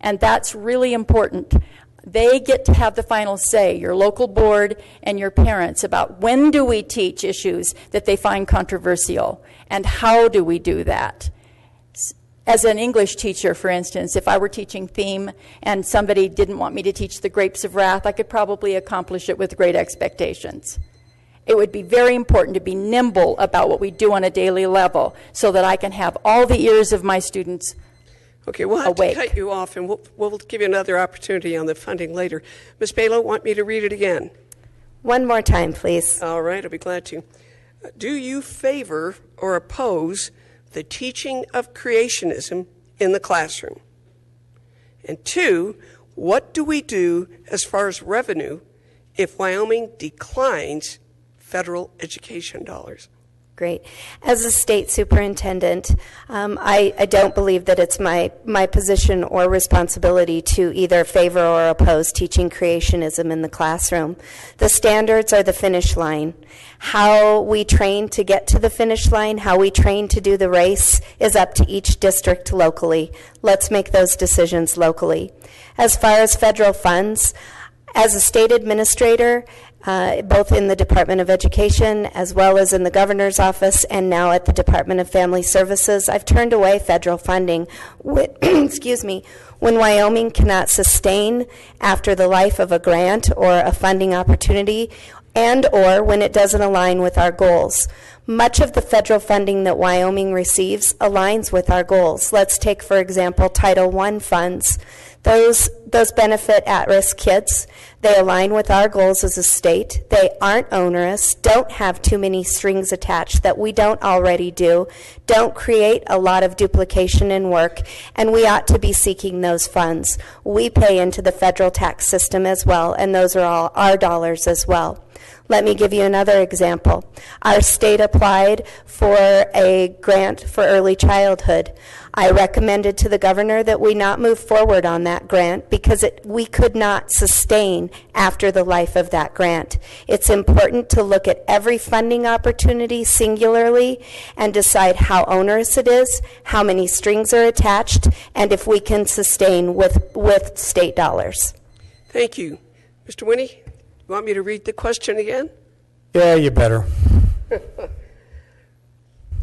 And that's really important. They get to have the final say, your local board and your parents, about when do we teach issues that they find controversial and how do we do that. As an English teacher, for instance, if I were teaching theme and somebody didn't want me to teach the grapes of wrath, I could probably accomplish it with great expectations. It would be very important to be nimble about what we do on a daily level so that I can have all the ears of my students Okay, we'll have awake. to cut you off, and we'll give you another opportunity on the funding later. Ms. Balo, want me to read it again? One more time, please. All right, I'll be glad to. Do you favor or oppose the teaching of creationism in the classroom? And 2, what do we do as far as revenue if Wyoming declines federal education dollars? Great. As a state superintendent, I don't believe that it's my position or responsibility to either favor or oppose teaching creationism in the classroom. The standards are the finish line. How we train to get to the finish line, how we train to do the race, is up to each district locally. Let's make those decisions locally. As far as federal funds, as a state administrator, both in the Department of Education as well as in the governor's office and now at the Department of Family Services, I've turned away federal funding excuse me, when Wyoming cannot sustain after the life of a grant or a funding opportunity, and or when it doesn't align with our goals. Much of the federal funding that Wyoming receives aligns with our goals. Let's take, for example, Title I funds. Those benefit at-risk kids. They align with our goals as a state. They aren't onerous, don't have too many strings attached that we don't already do, don't create a lot of duplication in work, and we ought to be seeking those funds. We pay into the federal tax system as well, and those are all our dollars as well. Let me give you another example. Our state applied for a grant for early childhood. I recommended to the governor that we not move forward on that grant because we could not sustain after the life of that grant. It's important to look at every funding opportunity singularly and decide how onerous it is, how many strings are attached, and if we can sustain with state dollars. Thank you. Mr. Winnie, you want me to read the question again? Yeah, you better.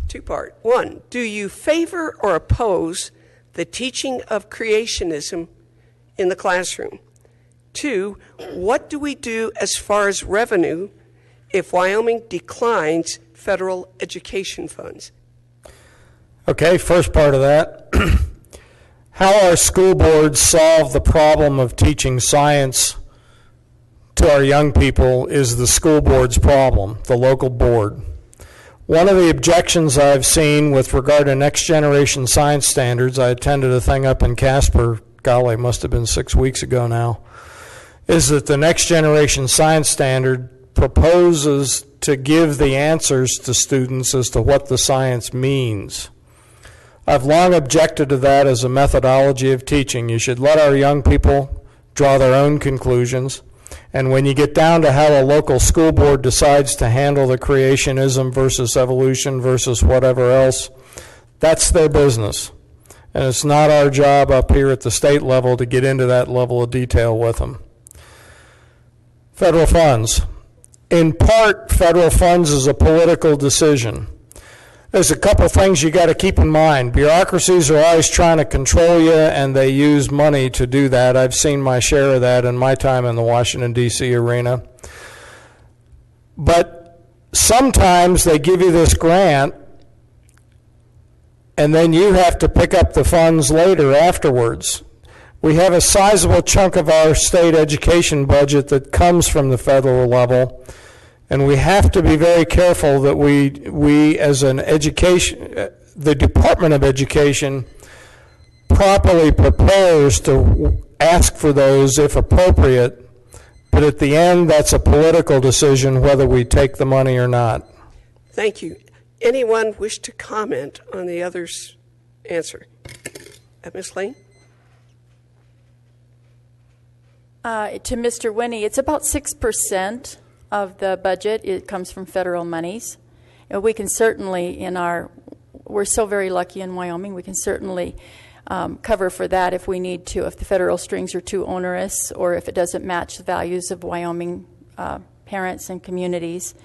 2-part. 1, do you favor or oppose the teaching of creationism in the classroom? 2, what do we do as far as revenue if Wyoming declines federal education funds? Okay, first part of that. How our school boards solve the problem of teaching science to our young people is the school board's problem, the local board. One of the objections I've seen with regard to next generation science standards, I attended a thing up in Casper, golly, must have been 6 weeks ago now, is that the next generation science standard proposes to give the answers to students as to what the science means. I've long objected to that as a methodology of teaching. You should let our young people draw their own conclusions. And when you get down to how a local school board decides to handle the creationism versus evolution versus whatever else, that's their business. And it's not our job up here at the state level to get into that level of detail with them. Federal funds. In part, federal funds is a political decision. There's a couple things you got to keep in mind. Bureaucracies are always trying to control you, and they use money to do that. I've seen my share of that in my time in the Washington, D.C. arena. But sometimes they give you this grant, and then you have to pick up the funds later afterwards. We have a sizable chunk of our state education budget that comes from the federal level. And we have to be very careful that we as an education, the Department of Education properly prepares to ask for those if appropriate, but at the end, that's a political decision whether we take the money or not. Thank you. Anyone wish to comment on the other's answer? Ms. Lane? To Mr. Winnie, it's about 6% of the budget. It comes from federal monies. And we can certainly, we're so very lucky in Wyoming, we can certainly cover for that if we need to, if the federal strings are too onerous or if it doesn't match the values of Wyoming parents and communities.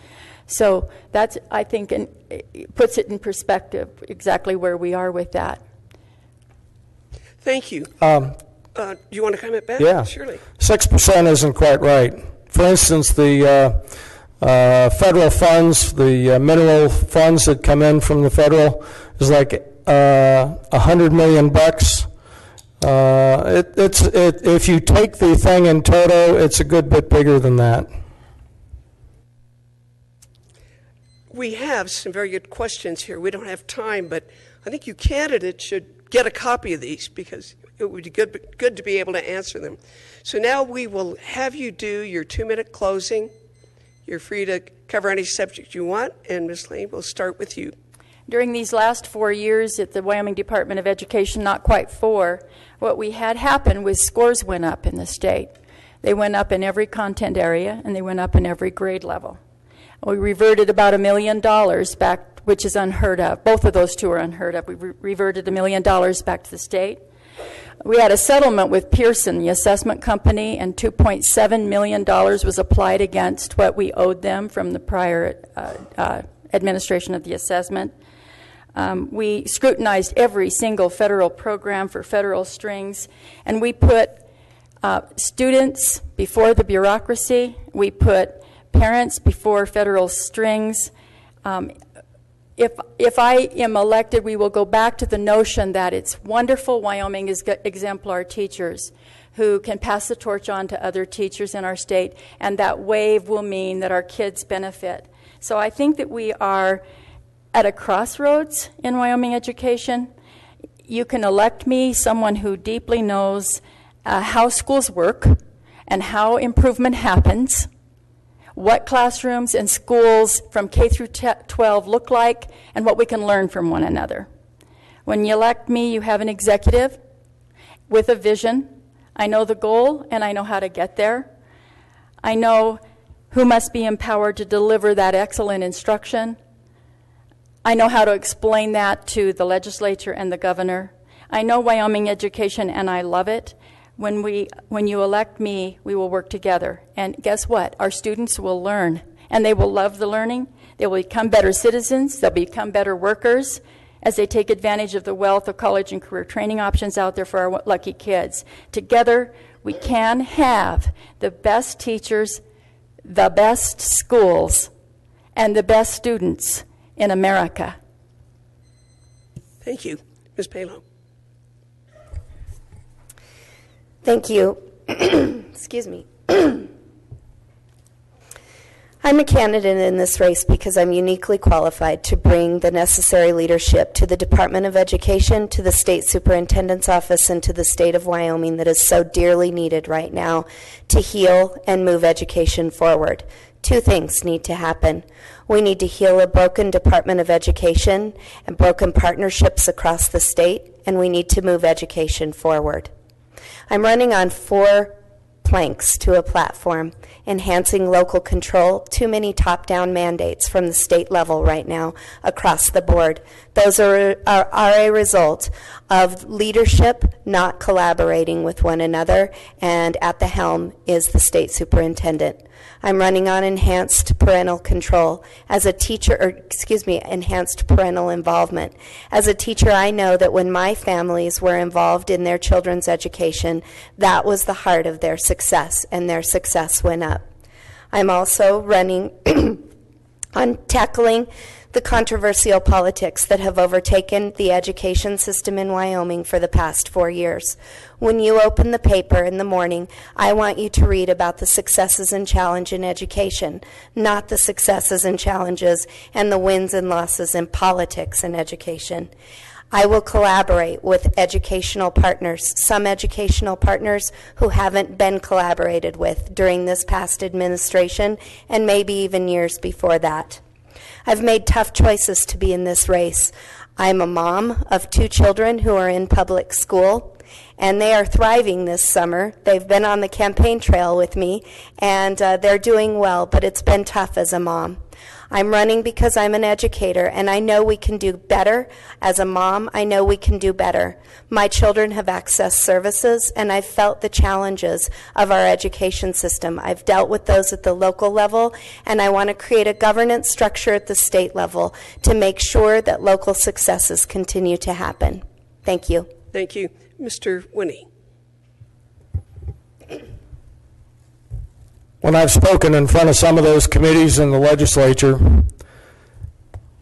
So that's, I think, it puts it in perspective exactly where we are with that. Thank you. Do you want to comment back? Yeah. Surely. 6% isn't quite right. For instance, the federal funds, the mineral funds that come in from the federal is like $100 million bucks. If you take the thing in toto, it's a good bit bigger than that. We have some very good questions here. We don't have time, but I think you candidates should get a copy of these because it would be good to be able to answer them. So now we will have you do your 2-minute closing. You're free to cover any subject you want, and Ms. Lane, we'll start with you. During these last 4 years at the Wyoming Department of Education, not quite 4, what we had happen was scores went up in the state. They went up in every content area, and they went up in every grade level. We reverted about $1 million back, which is unheard of. Both of those two are unheard of. We reverted $1 million back to the state. We had a settlement with Pearson, the assessment company, and $2.7 million was applied against what we owed them from the prior administration of the assessment. We scrutinized every single federal program for federal strings, and we put students before the bureaucracy. We put parents before federal strings. If I am elected, we will go back to the notion that it's wonderful Wyoming has got exemplar teachers who can pass the torch on to other teachers in our state, and that wave will mean that our kids benefit. So I think that we are at a crossroads in Wyoming education. You can elect me, someone who deeply knows how schools work and how improvement happens, what classrooms and schools from K through 12 look like, and what we can learn from one another. When you elect me, you have an executive with a vision. I know the goal, and I know how to get there. I know who must be empowered to deliver that excellent instruction. I know how to explain that to the legislature and the governor. I know Wyoming education, and I love it. When you elect me, we will work together. And guess what? Our students will learn, and they will love the learning. They will become better citizens. They'll become better workers as they take advantage of the wealth of college and career training options out there for our lucky kids. Together, we can have the best teachers, the best schools, and the best students in America. Thank you. Ms. Palo. Thank you. Excuse me. I'm a candidate in this race because I'm uniquely qualified to bring the necessary leadership to the Department of Education, to the State Superintendent's Office, and to the state of Wyoming that is so dearly needed right now to heal and move education forward. 2 things need to happen. We need to heal a broken Department of Education and broken partnerships across the state, and we need to move education forward. I'm running on 4 planks to a platform: enhancing local control, too many top-down mandates from the state level right now across the board. Those are a result of leadership not collaborating with one another, and at the helm is the state superintendent. I'm running on enhanced parental control. As a teacher, enhanced parental involvement. As a teacher, I know that when my families were involved in their children's education, that was the heart of their success, and their success went up. I'm also running on tackling the controversial politics that have overtaken the education system in Wyoming for the past 4 years. When you open the paper in the morning, I want you to read about the successes and challenges in education, not the successes and challenges and the wins and losses in politics and education. I will collaborate with educational partners, some educational partners who haven't been collaborated with during this past administration and maybe even years before that. I've made tough choices to be in this race. I'm a mom of 2 children who are in public school, and they are thriving this summer. They've been on the campaign trail with me, and they're doing well, but it's been tough as a mom. I'm running because I'm an educator, and I know we can do better. As a mom, I know we can do better. My children have accessed services, and I've felt the challenges of our education system. I've dealt with those at the local level, and I want to create a governance structure at the state level to make sure that local successes continue to happen. Thank you. Thank you. Mr. Winnie. When I've spoken in front of some of those committees in the legislature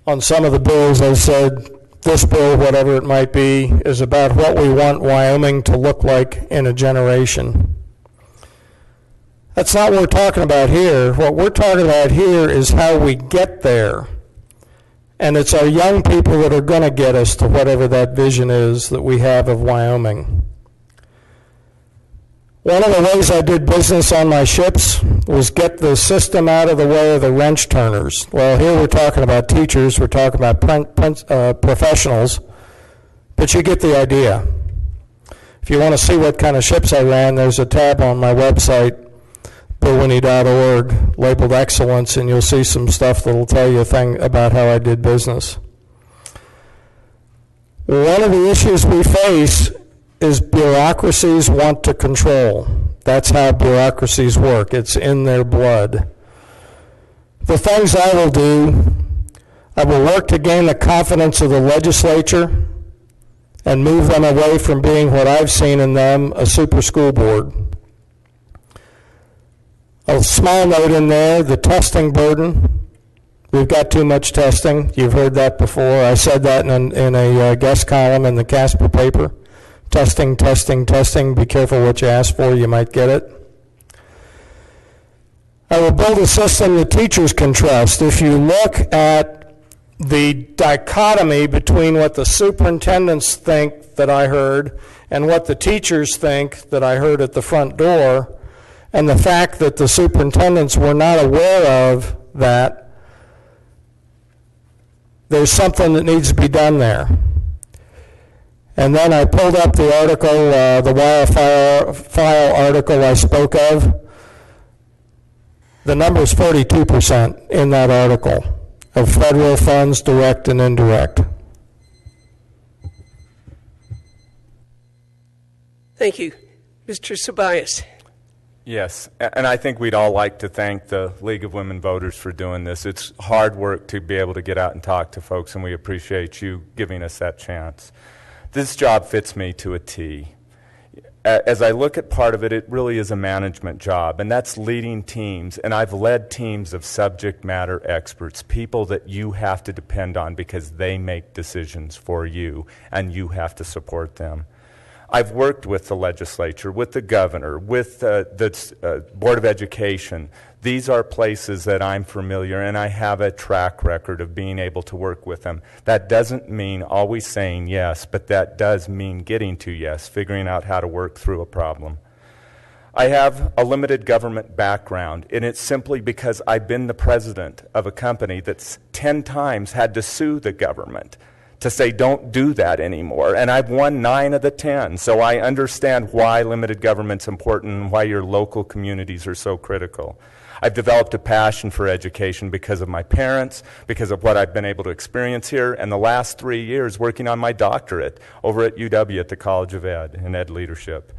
on some of the bills, I've said this bill, whatever it might be, is about what we want Wyoming to look like in a generation. That's not what we're talking about here. What we're talking about here is how we get there. And it's our young people that are going to get us to whatever that vision is that we have of Wyoming. One of the ways I did business on my ships was get the system out of the way of the wrench turners. Well, here we're talking about teachers, we're talking about professionals, but you get the idea. If you want to see what kind of ships I ran, there's a tab on my website, billwinnie.org, labeled Excellence, and you'll see some stuff that will tell you a thing about how I did business. One of the issues we face is bureaucracies want to control. That's how bureaucracies work. It's in their blood. The things I will do, I will work to gain the confidence of the legislature and move them away from being what I've seen in them, a super school board. A small note in there, the testing burden. We've got too much testing. You've heard that before. I said that in a guest column in the Casper paper. Testing, testing, testing. Be careful what you ask for. You might get it. I will build a system that teachers can trust. If you look at the dichotomy between what the superintendents think that I heard and what the teachers think that I heard at the front door, and the fact that the superintendents were not aware of that, there's something that needs to be done there. And then I pulled up the article, the wildfire article I spoke of. The number is 42% in that article of federal funds, direct and indirect. Thank you. Mr. Sabias. Yes, and I think we'd all like to thank the League of Women Voters for doing this. It's hard work to be able to get out and talk to folks, and we appreciate you giving us that chance. This job fits me to a T. As I look at part of it, it really is a management job, and that's leading teams. And I've led teams of subject matter experts, people that you have to depend on because they make decisions for you, and you have to support them. I've worked with the legislature, with the governor, with the Board of Education. These are places that I'm familiar, and I have a track record of being able to work with them. That doesn't mean always saying yes, but that does mean getting to yes, figuring out how to work through a problem. I have a limited government background, and it's simply because I've been the president of a company that's 10 times had to sue the government to say don't do that anymore, and I've won 9 of the 10, so I understand why limited government's important and why your local communities are so critical. I've developed a passion for education because of my parents, because of what I've been able to experience here, and the last 3 years working on my doctorate over at UW at the College of Ed in Ed Leadership.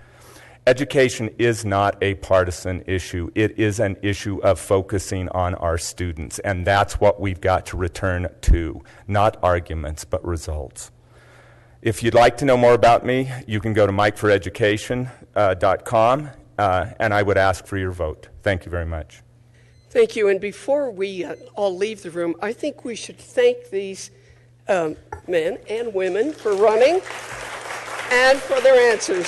Education is not a partisan issue. It is an issue of focusing on our students, and that's what we've got to return to, not arguments, but results. If you'd like to know more about me, you can go to mikeforeducation.com, and I would ask for your vote. Thank you very much. Thank you. And before we all leave the room, I think we should thank these men and women for running and for their answers.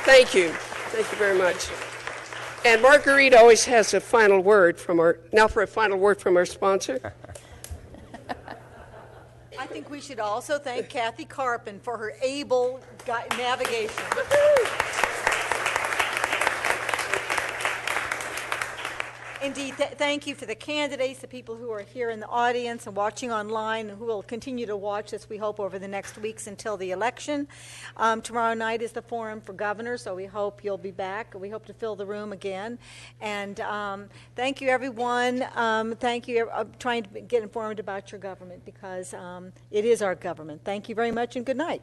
Thank you. Thank you very much. And Marguerite always has a final word from our sponsor. I think we should also thank Kathy Carpin for her able navigation. Indeed, thank you for the candidates, the people who are here in the audience and watching online, and who will continue to watch us, we hope, over the next weeks until the election. Tomorrow night is the forum for governors, so we hope you'll be back. We hope to fill the room again. And thank you, everyone. Thank you for trying to get informed about your government, because it is our government. Thank you very much, and good night.